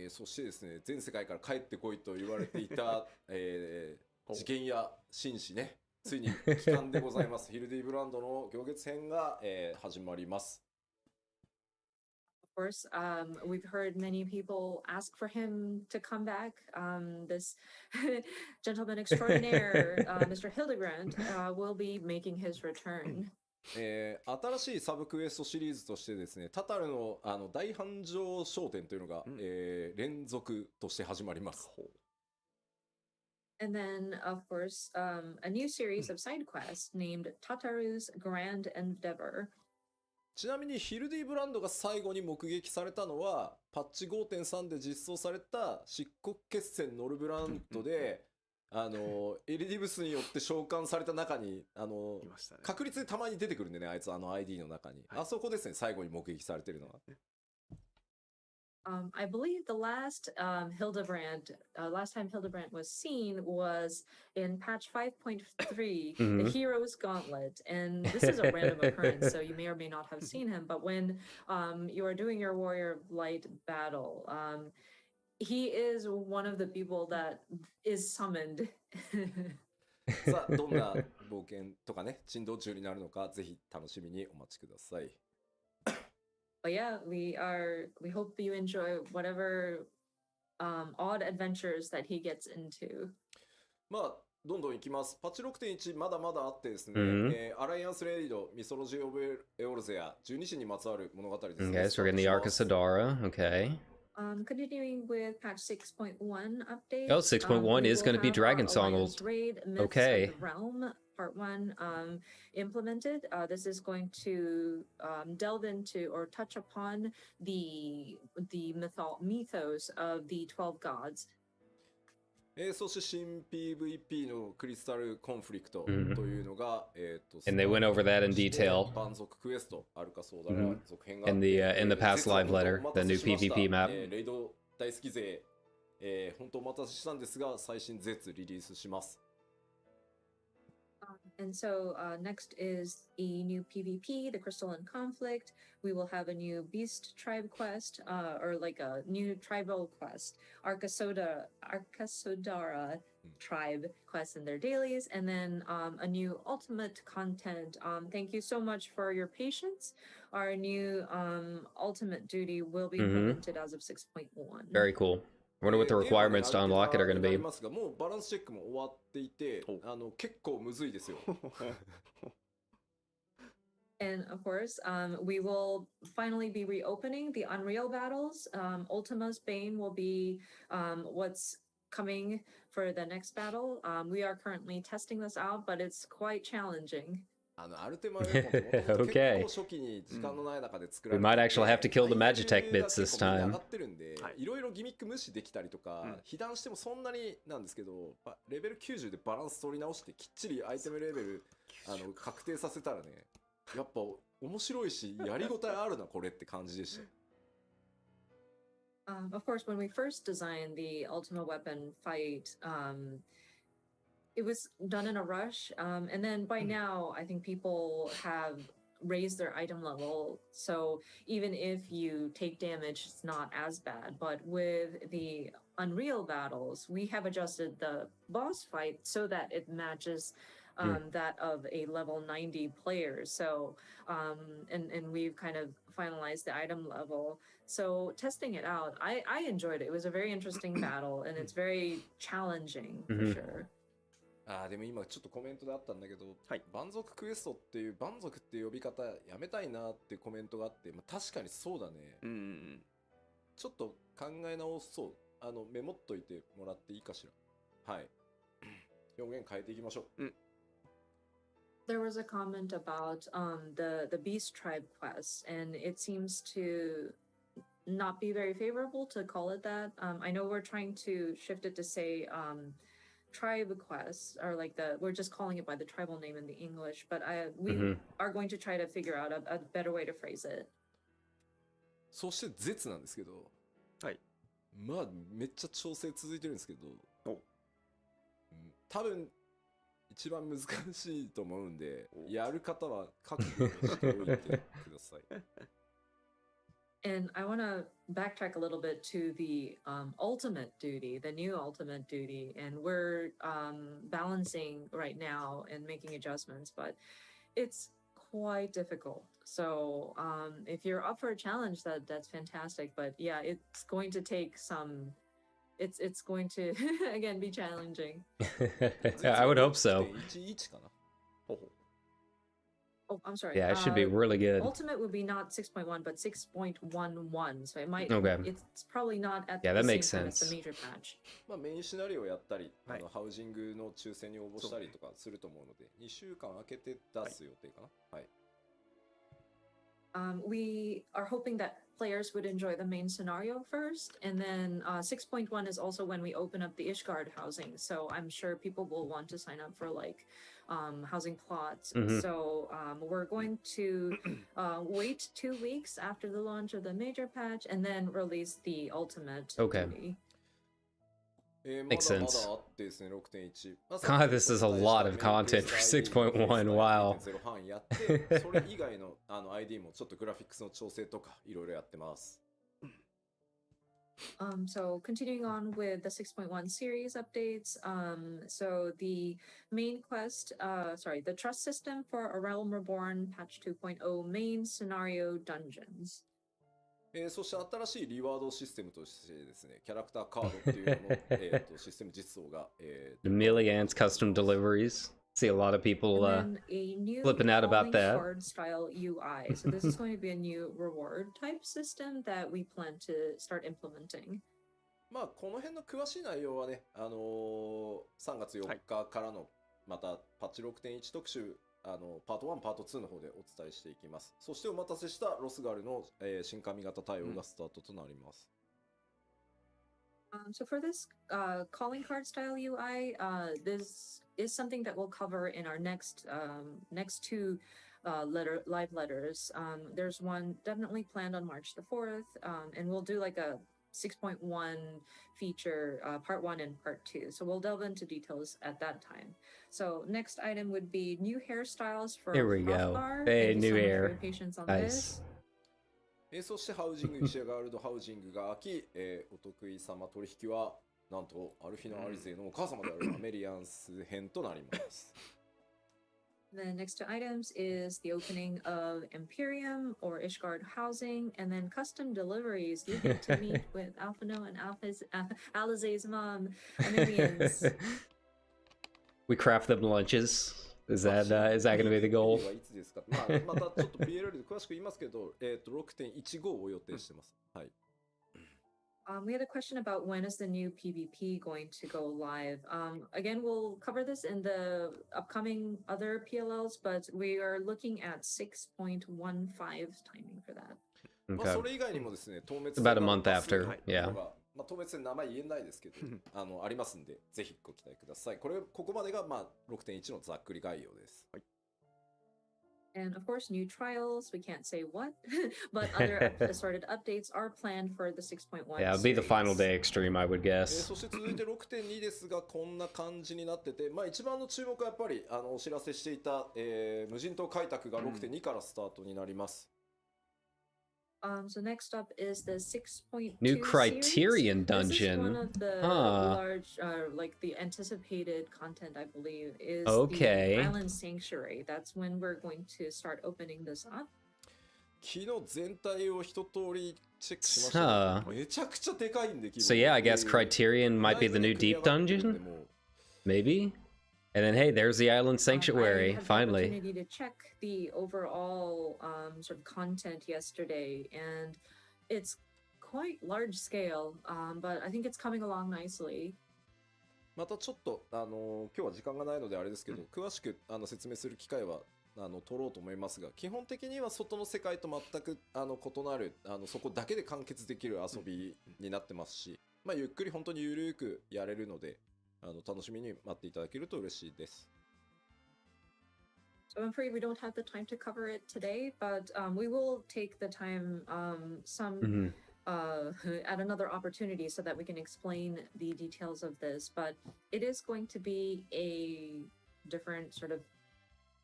そしてですね、全世界から帰ってこいと言われていた、事件や紳士ね、ついに帰還でございます。ヒルディブランドの行月編が、始まります。Of course, we've heard many people ask for him to come back. This gentleman extraordinaire, Mr. Hildebrand, will be making his return. 新しいサブクエストシリーズとしてですね、タタルの大繁盛商店というのが、連続として始まります。And then, of course, a new series of side quests named Tataru's Grand Endeavor. ちなみにヒルディブランドが最後に目撃されたのはパッチ 5.3 で実装された漆黒決戦ノルブランドでエリディブスによって召喚された中にいましたね。確率でたまに出てくるんでね、あいつID の中に、あそこですね、最後に目撃されてるのは。I believe the last last time Hildebrand was seen was in patch 5.3, the Hero's Gauntlet. And this is a random occurrence, so you may or may not have seen him. But when you are doing your Warrior of Light battle, he is one of the people that is summoned. さあ、どんな冒険とかね、珍道中になるのか、ぜひ楽しみにお待ちください。But yeah, we hope you enjoy whatever odd adventures that he gets into. まあどんどんいきます。パッチ 6.1 まだまだあってですね、アライアンスレイド、ミソロジー・オブ・エオルゼア、12子にまつわる物語ですね。Okay, so we're getting the Arc of Sadara. Okay. Continuing with patch 6.1 update. Oh, 6.1 is going to be Dragon Song. Raid, Myths Okay. of the Realm, Part 1 implemented. This is going to delve into or touch upon the mythos of the 12 gods. そして新 PVP のクリスタルコンフリクトというのが、And they went over that in detail 蛮族クエスト、アルカソーダラ続編が in the past live letter, the new PvP map. レイド大好き勢、本当お待たせしたんですが、最新絶リリースします。And so next is a new PvP, the Crystal and Conflict. We will have a new Beast Tribe quest, or like a new tribal quest, Arkasodara tribe quest in their dailies, and then a new ultimate content. Thank you so much for your patience. Our new ultimate duty will be implemented as of 6.1. Very cool. I wonder what the requirements to unlock it are going to be. ますが、もうバランスチェックも終わっていて、結構むずいですよ。And of course, we will finally be reopening the Unreal battles. Ultima's Bane will be what's coming for the next battle. We are currently testing this out, but it's quite challenging. アルテマレモンって結構初期に時間のない中で作られて、We might actually have to kill the Magitech bits this time. 上がってるんで、いろいろギミック無視できたりとか、被弾してもそんなになんですけど、レベル90でバランス取り直してきっちりアイテムレベル確定させたらね、やっぱ面白いしやりごたえあるなこれって感じでした。Of course, when we first designed the Ultima weapon fight, it was done in a rush. And then by now, I think people have raised their item level. So even if you take damage, it's not as bad. But with the Unreal battles, we have adjusted the boss fight so that it matches that of a level 90 player. So, and we've kind of finalized the item level. So testing it out, I enjoyed it. It was a very interesting battle, and it's very challenging for sure. でも今ちょっとコメントであったんだけど、蛮族クエストっていう蛮族っていう呼び方やめたいなってコメントがあって、確かにそうだね。ちょっと考え直そう。メモっといてもらっていいかしら。はい。表現変えていきましょう。There was a comment about the Beast Tribe quest, and it seems to not be very favorable to call it that. I know we're trying to shift it to say tribe quests, or like we're just calling it by the tribal name in the English, but we are going to try to figure out a better way to phrase it. そして絶なんですけど、まあめっちゃ調整続いてるんですけど、多分一番難しいと思うんで、やる方は覚悟しておいてください。And I want to backtrack a little bit to the ultimate duty, the new ultimate duty, and we're balancing right now and making adjustments, but it's quite difficult. So if you're up for a challenge, that's fantastic. But yeah, it's going to take some. It's going to again be challenging. I would hope so. 6.11かな。ほうほう Oh, I'm sorry. Yeah, it should be really good. Ultimate would be not 6.1, but 6.11. So it might. Okay. It's probably not at Yeah, the that same makes time as the sense. major patch. まあ、メインシナリオをやったり、はいハウジングの抽選に応募したりとかすると思うので、2週間空けて出す予定かな。はい。We are hoping that players would enjoy the main scenario first, and then 6.1 is also when we open up the Ishgard housing. So I'm sure people will want to sign up for like housing plots. Mhm. So we're going to wait 2 weeks after the launch of the major patch, and then release the ultimate Okay. duty. Makes まだま sense. だあってですね、6.1。まあ God, this is a lot of content for 6.1. Wow. 0半やって、それ以外のID もちょっとグラフィックスの調整とかいろいろやってます。So continuing on with the 6.1 series updates, so the main quest, the trust system for A Realm Reborn patch 2.0 main scenario dungeons. そして新しいリワードシステムとしてですね、キャラクターカードっていうののシステム実装が、The Millians custom deliveries. See a lot of people And then a new flipping out about calling that. card style UI. So this is going to be a new reward type system that we plan to start implementing. まあこの辺の詳しい内容はね、3月4日からのまたパッチ 6.1 特集、パート1、パート2の方でお伝えしていきます。そしてお待たせしたロスガルの、新髪型対応がスタートとなります。So for this calling card style UI, this is something that we'll cover in our next two live letters. There's one definitely planned on March the 4th, and we'll do like a 6.1 feature, part 1 and part 2. So we'll delve into details at that time. So next item would be new hairstyles for Here we go. Hrothgar. Hey, Thank you new so much for hair. your patience on Nice. this. そしてハウジング、石屋ガールドハウジングが秋、お得意様取引はなんとアルフィノ・アリゼのお母様であるアメリアンス編となります。The next two items is the opening of Imperium or Ishgard housing, and then custom deliveries. You get to meet with Alphino and Alizé's mom, Amebians. We craft them lunches. Is that going to be the goal? いつですか。まあまたちょっと PLL で詳しく言いますけど、6.15 を予定してます。はい。We had a question about when is the new PvP going to go live. Again, we'll cover this in the upcoming other PLLs, but we are looking at 6.15 timing for that. まあ Okay. それ以外にもですね、透滅 About a month after, はい yeah. まあ透滅で名前言えないですけど、ありますんで、ぜひご期待ください。ここまでがまあ 6.1 のざっくり概要です。はい。And of course, new trials. We can't say what, but other assorted updates are planned for the 6.1. Yeah, it'll be the final series. day extreme, I would guess. そして続いて 6.2 ですが、こんな感じになってて、まあ一番の注目はやっぱりお知らせしていた、無人島開拓が 6.2 からスタートになります。So next up is the 6.2 New Criterion series. This is one dungeon. of the Huh. large, like the anticipated content, I believe, is Okay. the Island Sanctuary. That's when we're going to start opening this up. 昨日全体を一通りチェックしましたが、 Huh. めちゃくちゃでかいんで、規模 So yeah, I guess Criterion might be the new deep dungeon? Maybe? And then hey, there's the Island I Sanctuary, had the finally. opportunity to check the overall sort of content yesterday, and it's quite large scale, but I think it's coming along nicely. またちょっと今日は時間がないのであれですけど、詳しく説明する機会は取ろうと思いますが、基本的には外の世界と全く異なるそこだけで完結できる遊びになってますし、まあゆっくり本当にゆるくやれるので、楽しみに待っていただけると嬉しいです。 So I'm afraid we don't have the time to cover it today, but we will take the time some at another opportunity so that we can explain the details of this. But it is going to be a different sort of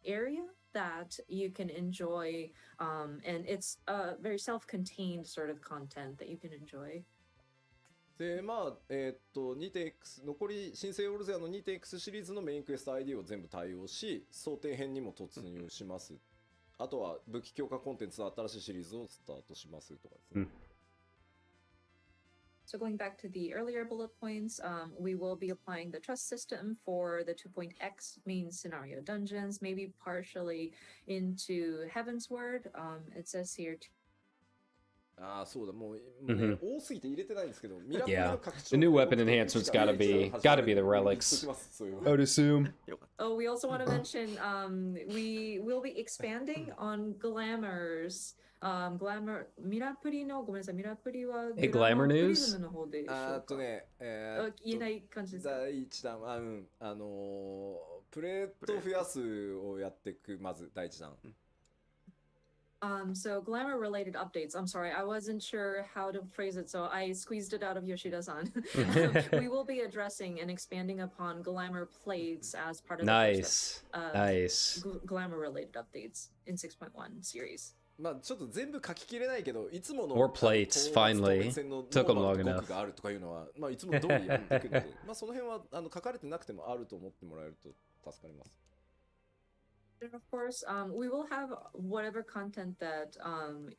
area that you can enjoy, and it's a very self-contained sort of content that you can enjoy. でまあ2.x 残り新生オルゼアの 2.x シリーズのメインクエスト ID を全部対応し想定編にも突入します、あとは武器強化コンテンツの新しいシリーズをスタートしますとかですね、So going back to the earlier bullet points, we will be applying the trust system for the 2.x main scenario dungeons, maybe partially into Heaven's Word. It says here. ああそうだもうね、多すぎて入れてないんですけど、ミラクル Yeah. の拡張 The new weapon enhancements gotta be the relics. そういう I would assume. Oh, we also want to mention we will be expanding on glamours. Glamour ミラプリのごめんなさいミラプリは Hey, Glamour プリ news? ズムの方でしょうか。ね言えない感じですか。第一弾はプレート増やすをやっていくまず第一弾。So glamour related updates. I'm sorry, I wasn't sure how to phrase it, so I squeezed it out of Yoshida-san. We will be addressing and expanding upon glamour plates as part of Nice. the Nice. glamour related updates in 6.1 series. まあちょっと全部書ききれないけど、いつもの More plates, finally. Took them long enough. があるとかいうのは、まあいつも通りやっていくので、まあその辺は書かれてなくてもあると思ってもらえると助かります。And of course, we will have whatever content that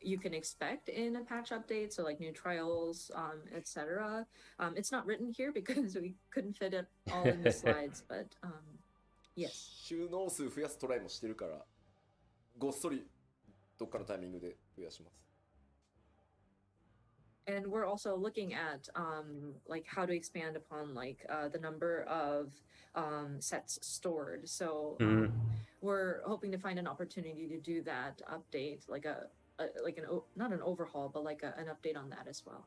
you can expect in a patch update, so like new trials, etc. It's not written here because we couldn't fit it all in the slides, but yes. 収納数増やすトライもしてるから、ごっそりどっかのタイミングで増やします。And we're also looking at like how to expand upon like the number of sets stored. So we're hoping to find an opportunity to do that update, like not an overhaul, but like an update on that as well.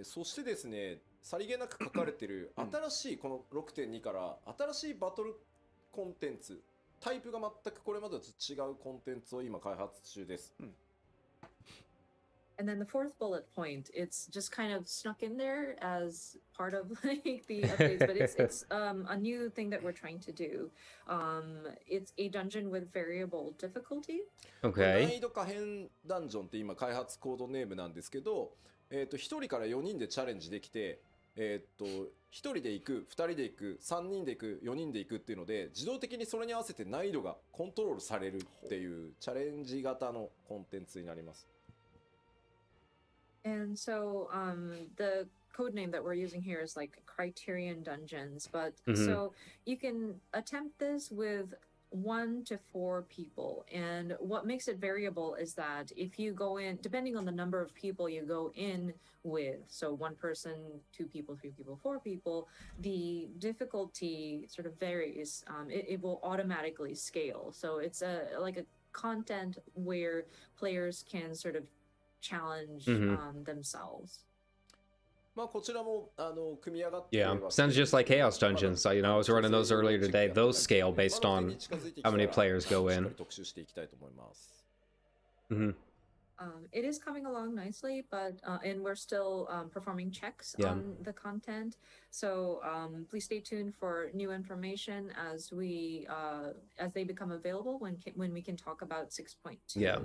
そしてですね、さりげなく書かれてる新しいこの 6.2 から新しいバトルコンテンツ、タイプが全くこれまでと違うコンテンツを今開発中です。And then the fourth bullet point, it's just kind of snuck in there as part of like the updates, but it's a new thing that we're trying to do. It's a dungeon with variable difficulty. 難 Okay. 易度可変ダンジョンって今開発コードネームなんですけど、1人から4人でチャレンジできて、1人で行く、2人で行く、3人で行く、4人で行くっていうので、自動的にそれに合わせて難易度がコントロールされるっていうチャレンジ型のコンテンツになります。And so the code name that we're using here is like Criterion Dungeons, but so you can attempt this with 1 to 4 people. And what makes it variable is that if you go in, depending on the number of people you go in with, so 1 person, 2 people, 3 people, 4 people, the difficulty sort of varies. It will automatically scale. So it's like a content where players can sort of challenge themselves. まあこちらも組み上がって Yeah, sounds just like Chaos Dungeons. So, you know, I was running those earlier today. Those scale based on how many players go in. 特集していきたいと思います。 It is coming along nicely, but and we're still performing checks on the content. So please stay tuned for new information as they become available when we can talk about 6.2. Yeah.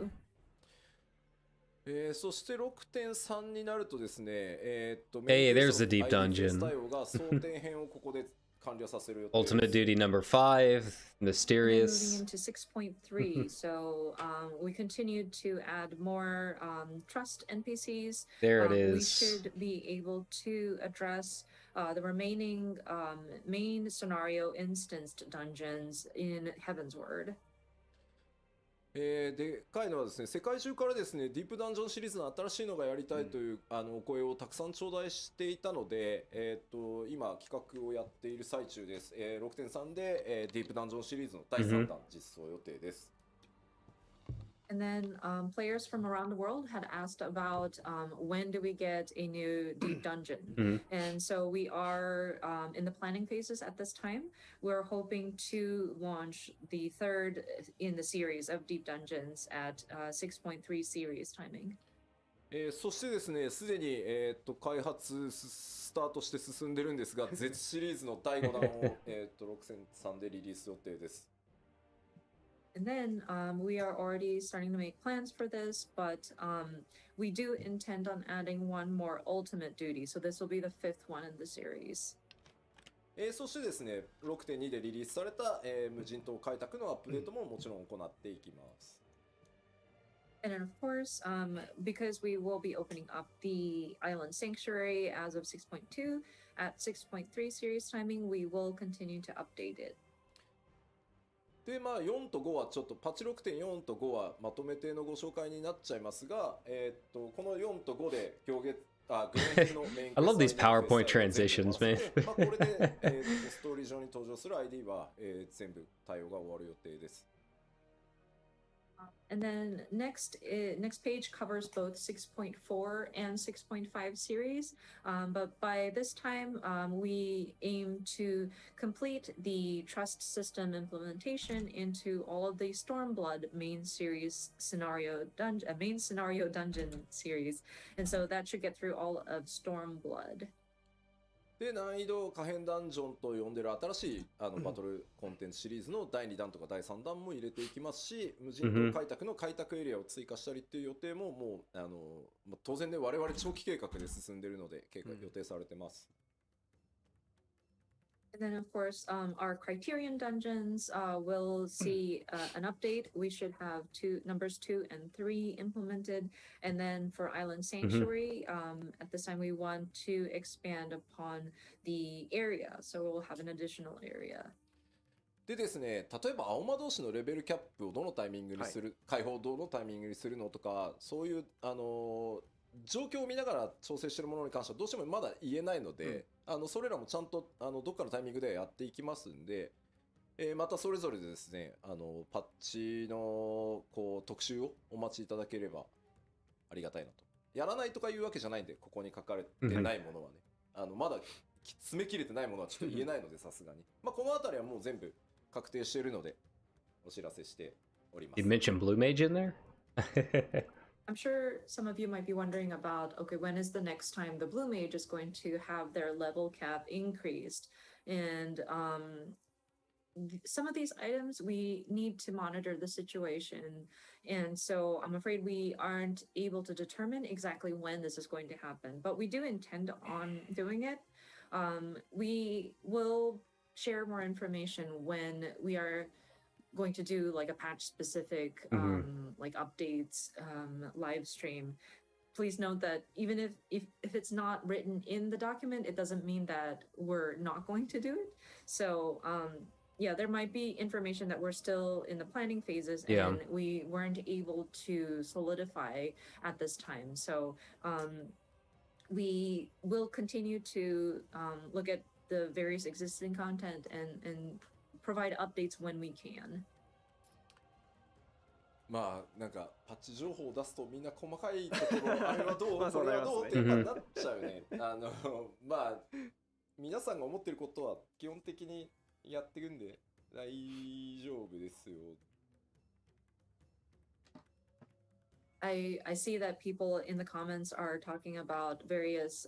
そして 6.3 になるとですね、Hey, there's the deep dungeon. 対応が想定編をここで完了させる予定です。 Ultimate Duty number 5, Moving Mysterious. into 6.3, so we continued to add more trust NPCs. There it We is. should be able to address the remaining main scenario instanced dungeons in Heaven's Word. でかいのはですね、世界中からですね、ディープダンジョンシリーズの新しいのがやりたいという、お声をたくさん頂戴していたので、今企画をやっている最中です。6.3 で、ディープダンジョンシリーズの第3弾実装予定です。And then players from around the world had asked about when do we get a new deep dungeon? And so we are in the planning phases at this time. We're hoping to launch the 3rd in the series of deep dungeons at 6.3 series timing. そしてですね、すでに、開発スタートして進んでるんですが、Z シリーズの第5弾を、6003でリリース予定です。And then we are already starting to make plans for this, but we do intend on adding one more ultimate duty. So this will be the fifth one in the series. そしてですね、6.2 でリリースされた、無人島開拓のアップデートももちろん行っていきます。And then, of course, because we will be opening up the island sanctuary as of 6.2, at 6.3 series timing, we will continue to update it. で、まあ、4と5はちょっと、パッチ 6.4 と5はまとめてのご紹介になっちゃいますが、この4と5で行月、グレンのメイン I love these PowerPoint transitions, man. まあこれで、ストーリー上に登場する ID は、全部対応が終わる予定です。And then next page covers both 6.4 and 6.5 series. But by this time, we aim to complete the trust system implementation into all of the Stormblood main scenario dungeon series. And so that should get through all of Stormblood. で、難易度可変ダンジョンと呼んでる新しいバトルコンテンツシリーズの第2弾とか第3弾も入れていきますし、無人島開拓の開拓エリアを追加したりっていう予定ももう当然ね、我々長期計画で進んでるので予定されてます。And then, of course, our Criterion dungeons will see an update. We should have numbers 2 and 3 implemented. And then for Island Sanctuary, at this time, we want to expand upon the area. So we'll have an additional area. でですね、例えば青魔同士のレベルキャップをどのタイミングにする、解放をどのタイミングにするのとか、そういう状況を見ながら調整しているものに関してはどうしてもまだ言えないので、それらもちゃんとどっかのタイミングでやっていきますんで、またそれぞれでですね、パッチのこう特集をお待ちいただければありがたいなと。やらないとかいうわけじゃないんで、ここに書かれてないものはね、まだ詰め切れてないものはちょっと言えないので、さすがに。まあこのあたりはもう全部確定しているのでお知らせしております。You mentioned Blue Mage in there? I'm sure some of you might be wondering about, okay, when is the next time the Blue Mage is going to have their level cap increased? And some of these items, we need to monitor the situation. And so I'm afraid we aren't able to determine exactly when this is going to happen, but we do intend on doing it. We will share more information when we are going to do like a patch specific like updates live stream. Please note that even if it's not written in the document, it doesn't mean that we're not going to do it. So yeah, there might be information that we're still in the planning phases and we weren't able to solidify at this time. So we will continue to look at the various existing content and provide updates when we can. まあなんかパッチ情報を出すとみんな細かいところあれはどうこれはどうってやっぱなっちゃうね。まあ皆さんが思ってることは基本的にやってるんで大丈夫ですよ。I see that people in the comments are talking about various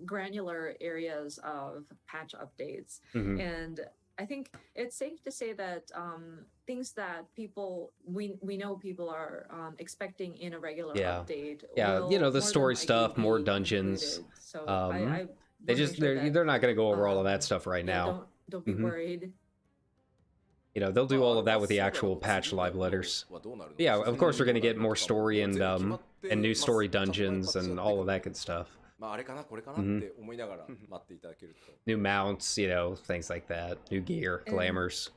granular areas of patch updates. And I think it's safe to say that things that we know people are expecting in a regular update. Yeah, you know, the story stuff, more dungeons. So they're not going to go over all of that stuff right now. Don't be worried. You know, they'll do all of that with the actual patch live letters. Yeah, of course we're going to get more story and new story dungeons and all of that good stuff. まああれかなこれかなって思いながら待っていただけると。New mounts, you know, things like that. New gear, glamours.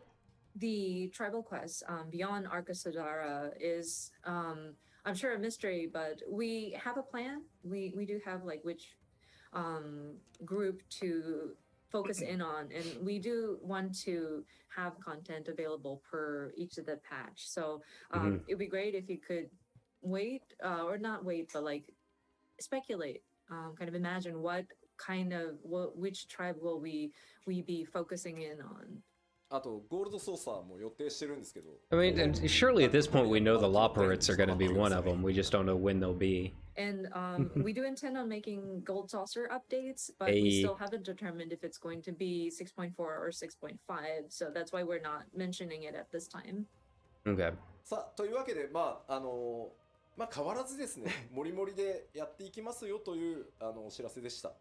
The tribal quest beyond Arcasadara is, I'm sure, a mystery, but we have a plan. We do have like which group to focus in on, and we do want to have content available per each of the patch. So it'd be great if you could wait, or not wait, but like speculate. Kind of imagine which tribe will we be focusing in on. あとゴールドソーサーも予定してるんですけど。I mean, and surely at this point we know the Loperates are going to be one of them. We just don't know when they'll be. And we do intend on making gold saucer updates, but we Hey. still haven't determined if it's going to be 6.4 or 6.5. So that's why we're not mentioning it at this time. Okay. さあというわけでまあ変わらずですね、もりもりでやっていきますよというお知らせでした。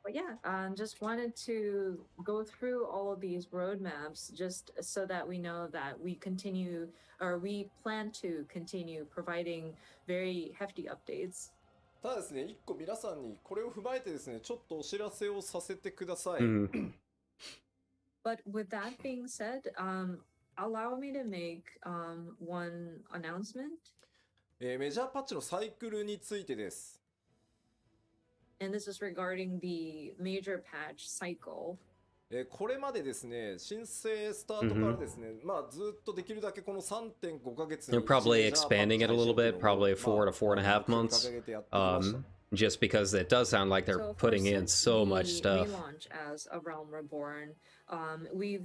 But yeah, just wanted to go through all of these roadmaps just so that we know that we continue or we plan to continue providing very hefty updates. ただですね、一個皆さんにこれを踏まえてですね、ちょっとお知らせをさせてください。Mhm. But with that being said, allow me to make one announcement. メジャーパッチのサイクルについてです。And this is regarding the major patch cycle. これまでですね、申請スタートからですね、まあずっとできるだけこの 3.5 ヶ月に They're probably expanding it a little bit, probably 4 to 4.5 months. Just because it does sound like they're So of putting course, in so much the stuff. relaunch as A Realm Reborn, we've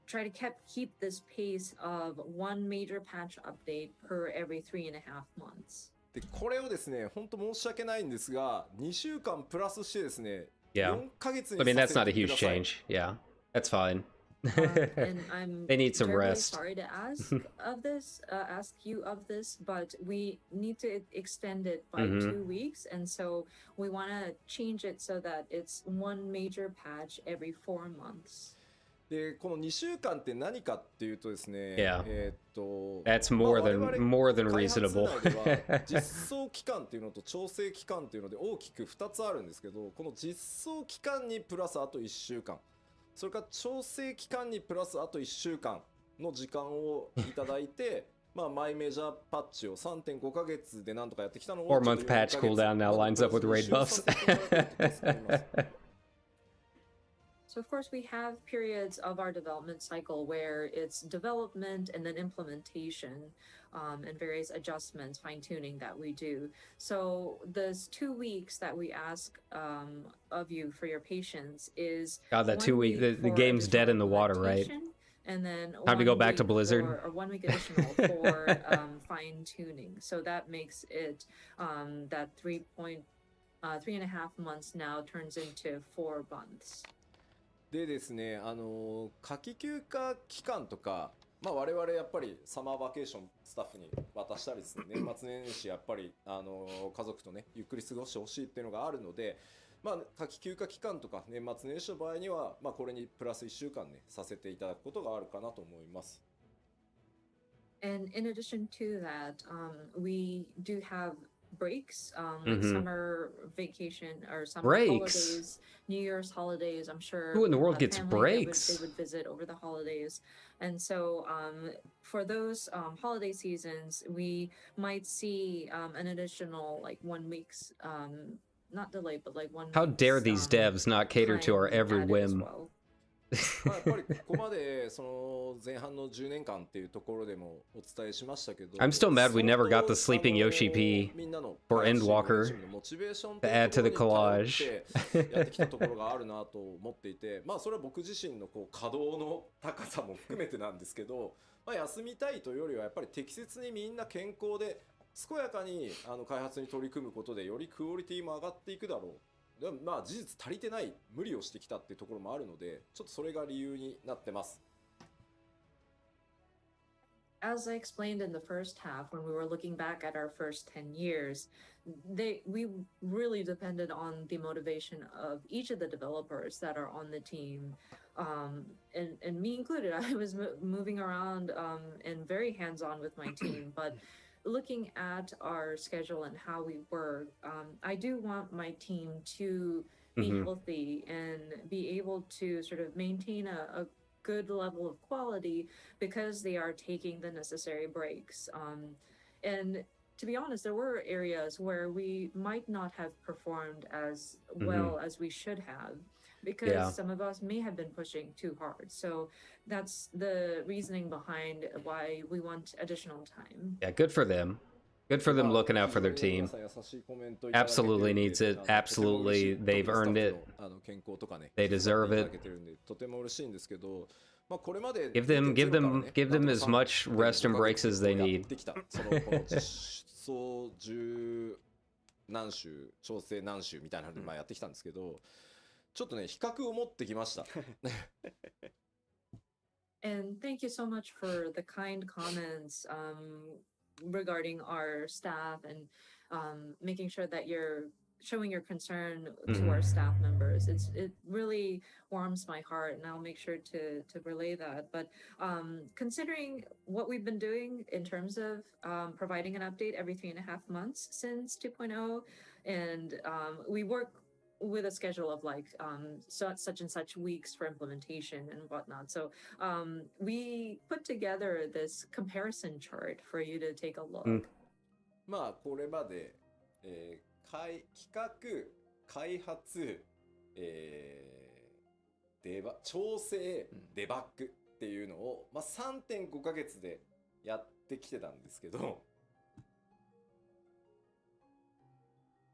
tried to keep this pace of one major patch update per every 3.5 months. でこれをですね、本当申し訳ないんですが、2週間プラスしてですね、 Yeah. 4ヶ月に I mean, さ that's せ not a てく huge ださい。 change. Yeah, that's fine. And I'm They need some terribly rest. sorry to ask you of this, but we need to extend it by 2 weeks, and so we want to change it so that it's one major patch every 4 months. でこの2週間って何かっていうとですね、Yeah. That's more than 開発 reasonable. 内では実装期間っていうのと調整期間っていうので大きく2つあるんですけど、この実装期間にプラスあと1週間、それから調整期間にプラスあと1週間の時間をいただいてまあマイメジャーパッチを 3.5 ヶ月でなんとかやってきたのを 4-month patch cooldown now lines up with raid buffs. So of course we have periods of our development cycle where it's development and then implementation, and various adjustments, fine-tuning that we do. So those 2 weeks that we ask of you for your patience is God, that 1 2 week, the for game's dead in the additional water, right? implementation, and then Time to go 1 back to week Blizzard. or 1 week additional for fine-tuning. So that makes it that 3.5 months now turns into 4 months. でですね、夏季休暇期間とか、まあ、我々やっぱりサマーバケーションスタッフに渡したりですね、年末年始やっぱり家族とねゆっくり過ごしてほしいっていうのがあるので、まあ、夏季休暇期間とか年末年始の場合には、まあ、これにプラス1週間ねさせていただくことがあるかなと思います。And in addition to that, we do have breaks, like summer vacation or summer Breaks? holidays, New Year's holidays. I'm sure Who in the people world have gets family that breaks? they would visit over the holidays. And so for those holiday seasons, we might see an additional like 1 week's, not delay, but like 1 How dare week's, these devs not cater to our time every added as whim? well. まあやっぱりここまでその前半の10年間っていうところでもお伝えしましたけど、 I'm still mad we never got the sleeping YoshiP みんなの for Endwalker チームのモチベーション to add to the というところに collage. 頼ってやってきたところがあるなと思っていて、まあそれは僕自身のこう稼働の高さも含めてなんですけど、まあ休みたいというよりはやっぱり適切にみんな健康で健やかに開発に取り組むことでよりクオリティも上がっていくだろう。でもまあ事実足りてない無理をしてきたっていうところもあるので、ちょっとそれが理由になってます。As I explained in the first half, when we were looking back at our first 10 years, we really depended on the motivation of each of the developers that are on the team, and me included. I was moving around and very hands-on with my team, but looking at our schedule and how we work, I do want my team to be healthy and be able to sort of maintain a good level of quality because they are taking the necessary breaks. And to be honest, there were areas where we might not have performed as well as we should have because some of us may have been pushing too hard. So that's the reasoning behind why we want additional time. Yeah, good for them. Good for them looking out for their team. Absolutely needs it. Absolutely, they've earned it. They deserve it. Give them as much rest and breaks as they need. そう十何週調整何週みたいなのでやってきたんですけど、ちょっとね比較を持ってきました。And thank you so much for the kind comments regarding our staff and making sure that you're showing your concern to our staff members. It really warms my heart, and I'll make sure to relay that. But considering what we've been doing in terms of providing an update every 3.5 months since 2.0, and we work with a schedule of like such and such weeks for implementation and whatnot. So we put together this comparison chart for you to take a look. まあこれまで、企画、開発、調整、デバッグっていうのを、3.5 ヶ月でやってきてたんですけど。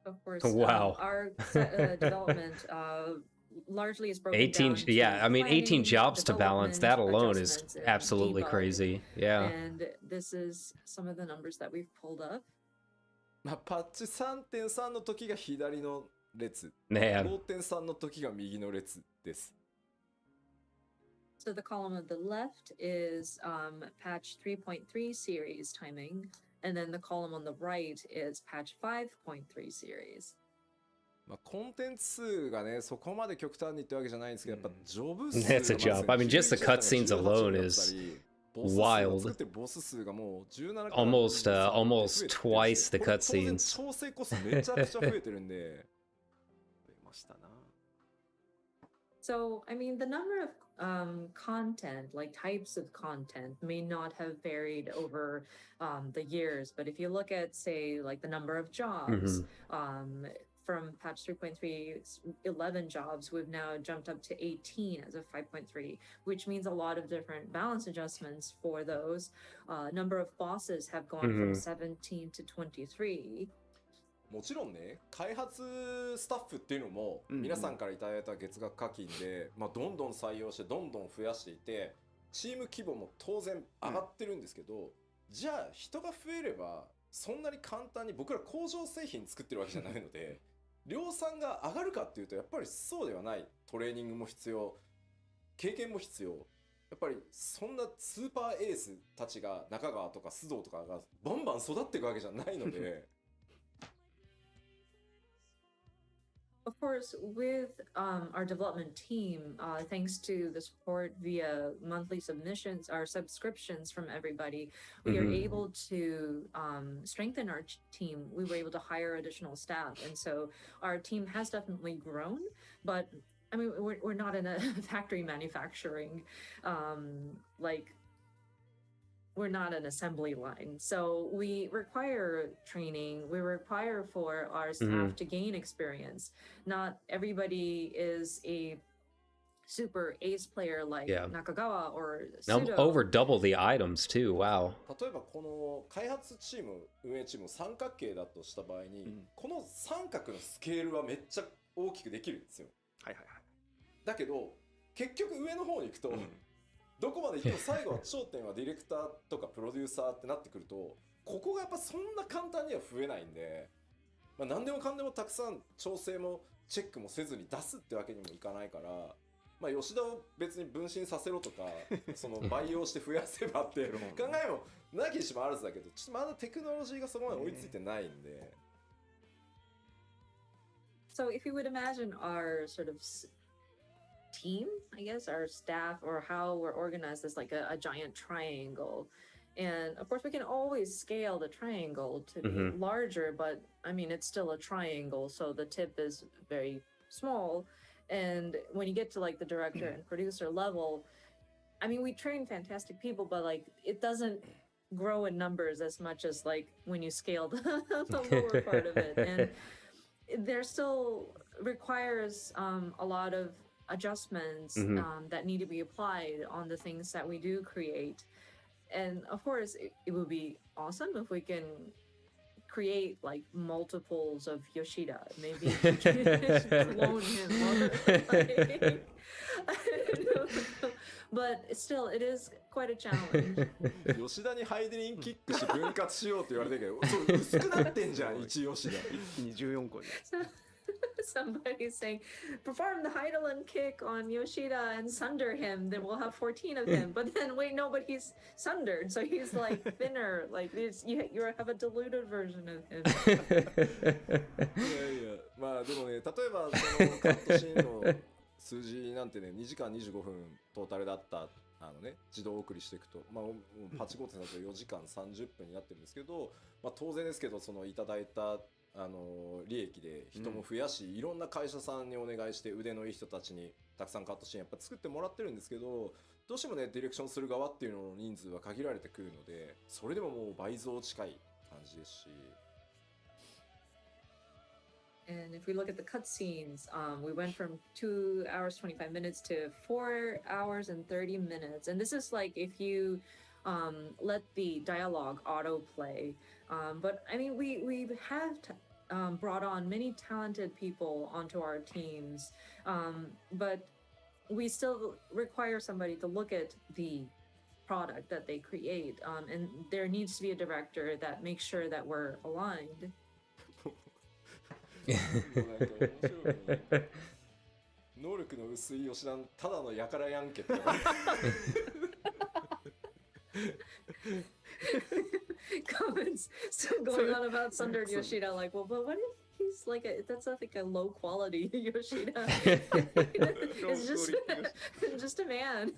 Of course, wow. Our development largely is broken 18, down to yeah, I mean, 18 planning, jobs to balance. That development, alone is adjustments, and absolutely debug. crazy. Yeah. And this is some of the numbers that we've pulled up. パッチ 3.3 の時が左の列、Man. 5.3 の時が右の列です。So the column on the left is patch 3.3 series timing, and then the column on the right is patch 5.3 series. コンテンツ数がね、そこまで極端にってわけじゃないんですけど、やっぱジョブ数 That's a job. I mean, just the cutscenes alone is wild. Almost twice the cutscenes. 調整コストめちゃくちゃ増えてるんで。増えましたな。So, I mean, the number of content, like types of content, may not have varied over the years. But if you look at, say, like the number of jobs, from patch 3.3, 11 jobs, we've now jumped up to 18 as of 5.3, which means a lot of different balance adjustments for those. Number of bosses have gone from 17 to 23. もちろんね、開発スタッフっていうのも皆さんからいただいた月額課金で、どんどん採用してどんどん増やしていて、チーム規模も当然上がってるんですけど、じゃあ人が増えればそんなに簡単に僕ら工場製品作ってるわけじゃないので、量産が上がるかっていうとやっぱりそうではない。トレーニングも必要、経験も必要。やっぱりそんなスーパーエースたちが中川とか須藤とかがバンバン育っていくわけじゃないので。Of course, with our development team, thanks to the support via monthly submissions or subscriptions from everybody, we are able to strengthen our team. We were able to hire additional staff. And so our team has definitely grown, but I mean, we're not in a factory manufacturing, we're not an assembly line. So we require training. We require for our staff to gain experience. Not everybody is a super ace player like Nakagawa or Sudo. Over double the items too. Wow. 例えばこの開発チーム、運営チーム三角形だとした場合に、この三角のスケールはめっちゃ大きくできるんですよ。はいはいはい。だけど結局上の方に行くと、どこまで行っても最後は頂点はディレクターとかプロデューサーってなってくると、ここがやっぱそんな簡単には増えないんで、何でもかんでもたくさん調整もチェックもせずに出すってわけにもいかないから、吉田を別に分身させろとか、その培養して増やせばって考えもなきにしもあらずだけど、ちょっとまだテクノロジーがそこまで追いついてないんで。So if you would imagine our sort of team, I guess, our staff, or how we're organized as like a giant triangle. And of course we can always scale the triangle to be larger, but I mean, it's still a triangle. So the tip is very small. And when you get to like the director and producer level, I mean, we train fantastic people, but like it doesn't grow in numbers as much as like when you scale the lower part of it. And there still requires a lot of adjustments that need to be applied on the things that we do create. And of course, it would be awesome if we can create like multiples of Yoshida. Maybe we can clone him. Or, like, I don't know. But still, it is quite a challenge. 吉田にハイデリンキックして分割しようって言われてるけど、それ薄くなってんじゃん、一吉田。一気に14個に。Somebody's saying, perform the Heidelin kick on Yoshida and sunder him. Then we'll have 14 of him. But then, wait, no, but he's sundered. So he's like thinner. Like you have a diluted version of him. いやいや、まあでもね、例えばそのカットシーンの数字なんてね、2時間25分トータルだった自動送りしていくと、まあ、パチコーテだと4時間30分になってるんですけど、まあ、当然ですけど、そのいただいた利益で人も増やし、いろんな会社さんにお願いして腕のいい人たちにたくさんカットシーンやっぱ作ってもらってるんですけど、どうしてもねディレクションする側っていうのの人数は限られてくるので、それでももう倍増近い感じですし。And if we look at the cutscenes, we went from 2 hours 25 minutes to 4 hours and 30 minutes. And this is like if you let the dialogue autoplay. But I mean, we have brought on many talented people onto our teams, but we still require somebody to look at the product that they create. And there needs to be a director that makes sure that we're aligned. なんか面白いね。能力の薄い吉田ただのやからやんけって。Comments still going on about Sundered Yoshida, like, well, but what if he's like that's like a low quality Yoshida? It's just a man.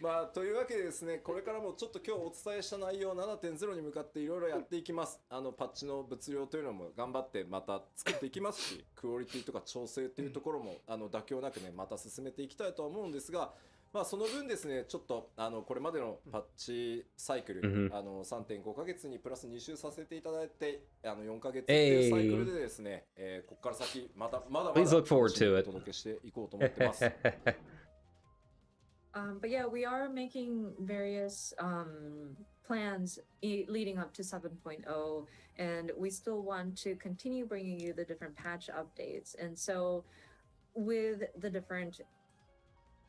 まあというわけでですね、これからもちょっと今日お伝えした内容 7.0 に向かっていろいろやっていきます。パッチの物量というのも頑張ってまた作っていきますし、クオリティとか調整というところも妥協なくねまた進めていきたいとは思うんですが、まあその分ですね、ちょっとこれまでのパッチサイクル、3.5 ヶ月にプラス2週させていただいて、4ヶ月っていうサイクルでですね、ここから先まだお届けしていこうと思ってます。But yeah, we are making various plans leading up to 7.0, and we still want to continue bringing you the different patch updates. And so with the different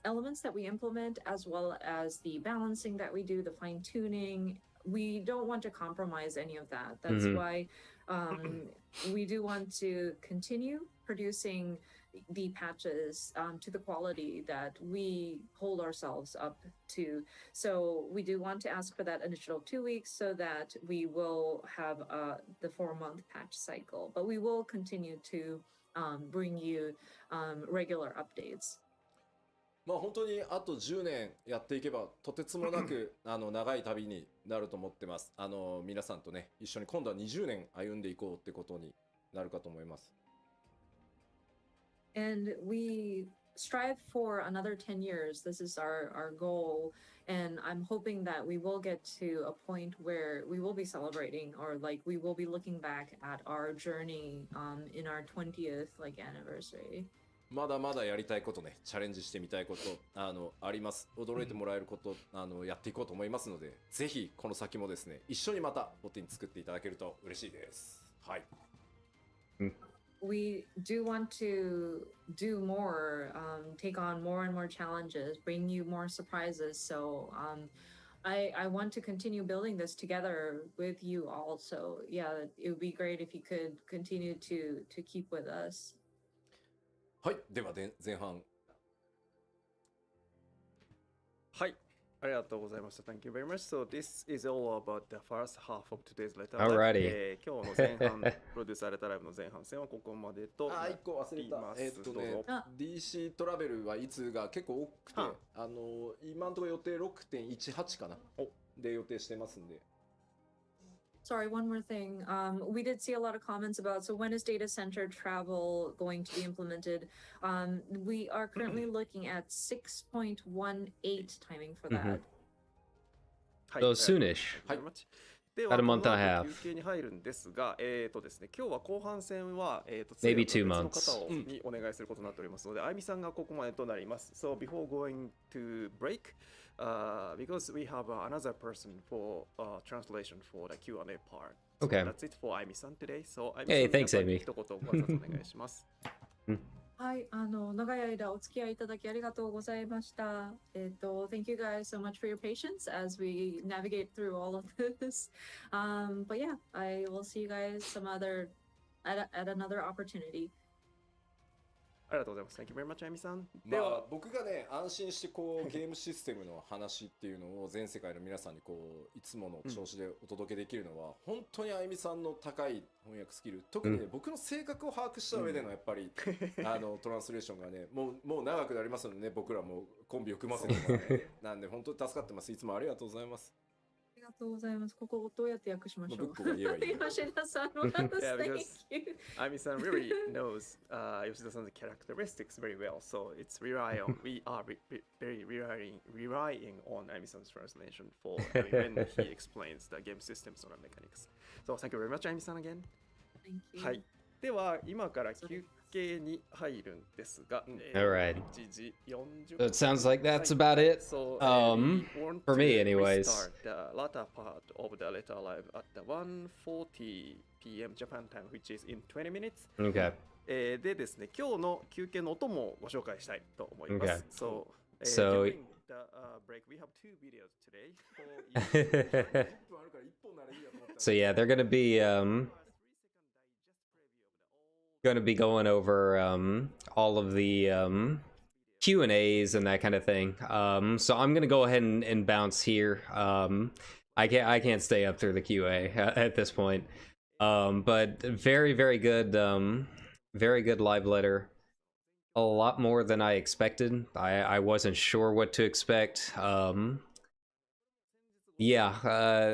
elements that we implement, as well as the balancing that we do, the fine tuning, we don't want to compromise any of that. That's why we do want to continue producing the patches to the quality that we hold ourselves up to. So we do want to ask for that additional 2 weeks so that we will have the 4-month patch cycle, but we will continue to bring you regular updates. まあ本当にあと10年やっていけばとてつもなく長い旅になると思ってます。皆さんとね一緒に今度は20年歩んでいこうってことになるかと思います。And we strive for another 10 years. This is our goal. And I'm hoping that we will get to a point where we will be celebrating, or like we will be looking back at our journey in our 20th anniversary. まだまだやりたいことね、チャレンジしてみたいことあります。驚いてもらえることやっていこうと思いますので、ぜひこの先もですね、一緒にまたボティン作っていただけると嬉しいです。はい。We do want to do more, take on more and more challenges, bring you more surprises. So I want to continue building this together with you all. So yeah, it would be great if you could continue to keep with us. はい、では前半。はい、ありがとうございました。Thank you very much. So this is all about the first half of today's letter. Alrighty. 今日の前半、プロデューサーレターライブの前半戦はここまでとなります。1個忘れた。DC トラベルはいつが結構多くて、今のところ予定 6.18 かなで予定してますんで。Sorry, one more thing. We did see a lot of comments about, so when is data center travel going to be implemented? We are currently looking at 6.18 timing for that. So soonish. はい。では、 About a month and a half. 休憩に入るんですが、ですね、今日は後半戦は、Maybe 2 別の months. 方にお願いすることになっておりますので、あゆみさんがここまでとなります。So before going to break, because we have another person for translation for the Q&A part. Okay. That's it for Amy-san today. So Hey, Amy-san、 thanks, Amy. 一言ご挨拶お願いします。はい、長い間お付き合いいただきありがとうございました。Thank you guys so much for your patience as we navigate through all of this. But yeah, I will see you guys at another opportunity. ありがとうございます。Thank you very much, Amy-san。まあ僕がね安心してこうゲームシステムの話っていうのを全世界の皆さんにこういつもの調子でお届けできるのは、本当にあゆみさんの高い翻訳スキル、特にね、僕の性格を把握した上でのやっぱり、トランスレーションがねもう長くなりますのでね、僕らもコンビを組ませてもらってなんで本当に助かってます。いつもありがとうございます。ありがとうございます。ここどうやって訳しましょう。ブックが言えばいい。吉田さんは Yeah, Thank because you. Amy-san really knows Yoshida-san's characteristics very well, so it's we are very relying on Amy-san's translation for when he explains the game systems or mechanics. So thank you very much, Amy-san again. Thank you. はい。では今から休憩に入るんですが、Alright. 1時40 So it sounds like that's about it. So, we want For me to anyways. restart the latter part of the letter live at the 1:40 p.m. Japan time, which is in 20 minutes. Okay. でですね、今日の休憩の音もご紹介したいと思います。So, So- during the break, we have 2 videos today. For So yeah, they're gonna be going over all of the Q&As and that kind of thing. So I'm gonna go ahead and bounce here. I can't stay up through the QA at this point. But very good live letter. A lot more than I expected. I wasn't sure what to expect. Yeah,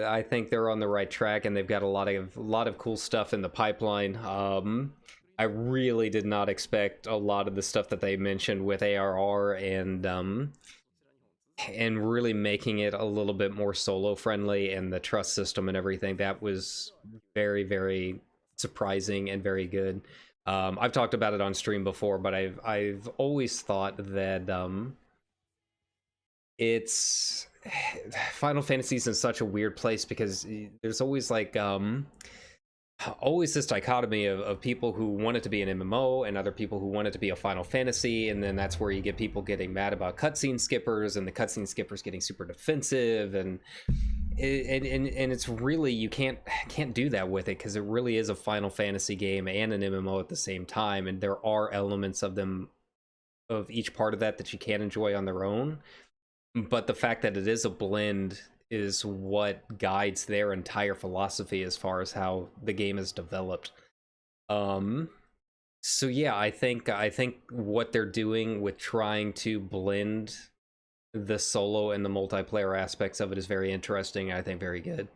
I think they're on the right track, and they've got a lot of cool stuff in the pipeline. I really did not expect a lot of the stuff that they mentioned with ARR and really making it a little bit more solo friendly and the trust system and everything. That was very surprising and very good. I've talked about it on stream before, but I've always thought that it's Final Fantasy's in such a weird place because there's always like always this dichotomy of people who want it to be an MMO and other people who want it to be a Final Fantasy, and then that's where you get people getting mad about cutscene skippers and the cutscene skippers getting super defensive, and it's really, you can't do that with it because it really is a Final Fantasy game and an MMO at the same time, and there are elements of them, of each part of that you can enjoy on their own, but the fact that it is a blend is what guides their entire philosophy as far as how the game is developed. So yeah, I think what they're doing with trying to blend the solo and the multiplayer aspects of it is very interesting. I think very good.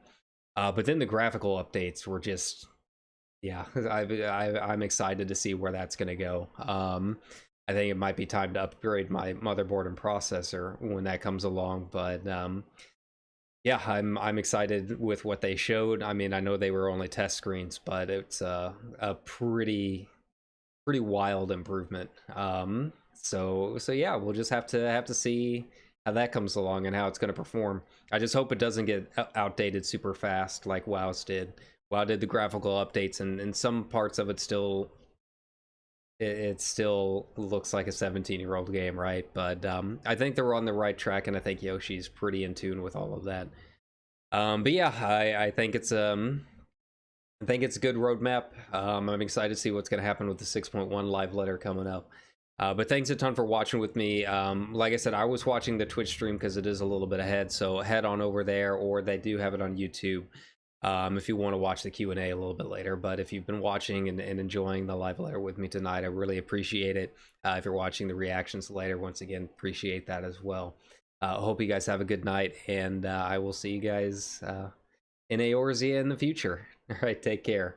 But then the graphical updates were just, yeah, I'm excited to see where that's gonna go. I think it might be time to upgrade my motherboard and processor when that comes along, but yeah, I'm excited with what they showed. I mean, I know they were only test screens, but it's a pretty wild improvement. So yeah, we'll just have to see how that comes along and how it's going to perform. I just hope it doesn't get outdated super fast like WoW's did. WoW did the graphical updates, and some parts of it still looks like a 17-year-old game, right? But I think they're on the right track, and I think Yoshi's pretty in tune with all of that. But yeah, I think it's a good roadmap. I'm excited to see what's going to happen with the 6.1 live letter coming up. But thanks a ton for watching with me. Like I said, I was watching the Twitch stream because it is a little bit ahead, so head on over there, or they do have it on YouTube. If you want to watch the Q&A a little bit later. But if you've been watching and enjoying the live letter with me tonight, I really appreciate it. If you're watching the reactions later, once again, appreciate that as well. I hope you guys have a good night, and I will see you guys in Eorzea in the future. All right, take care.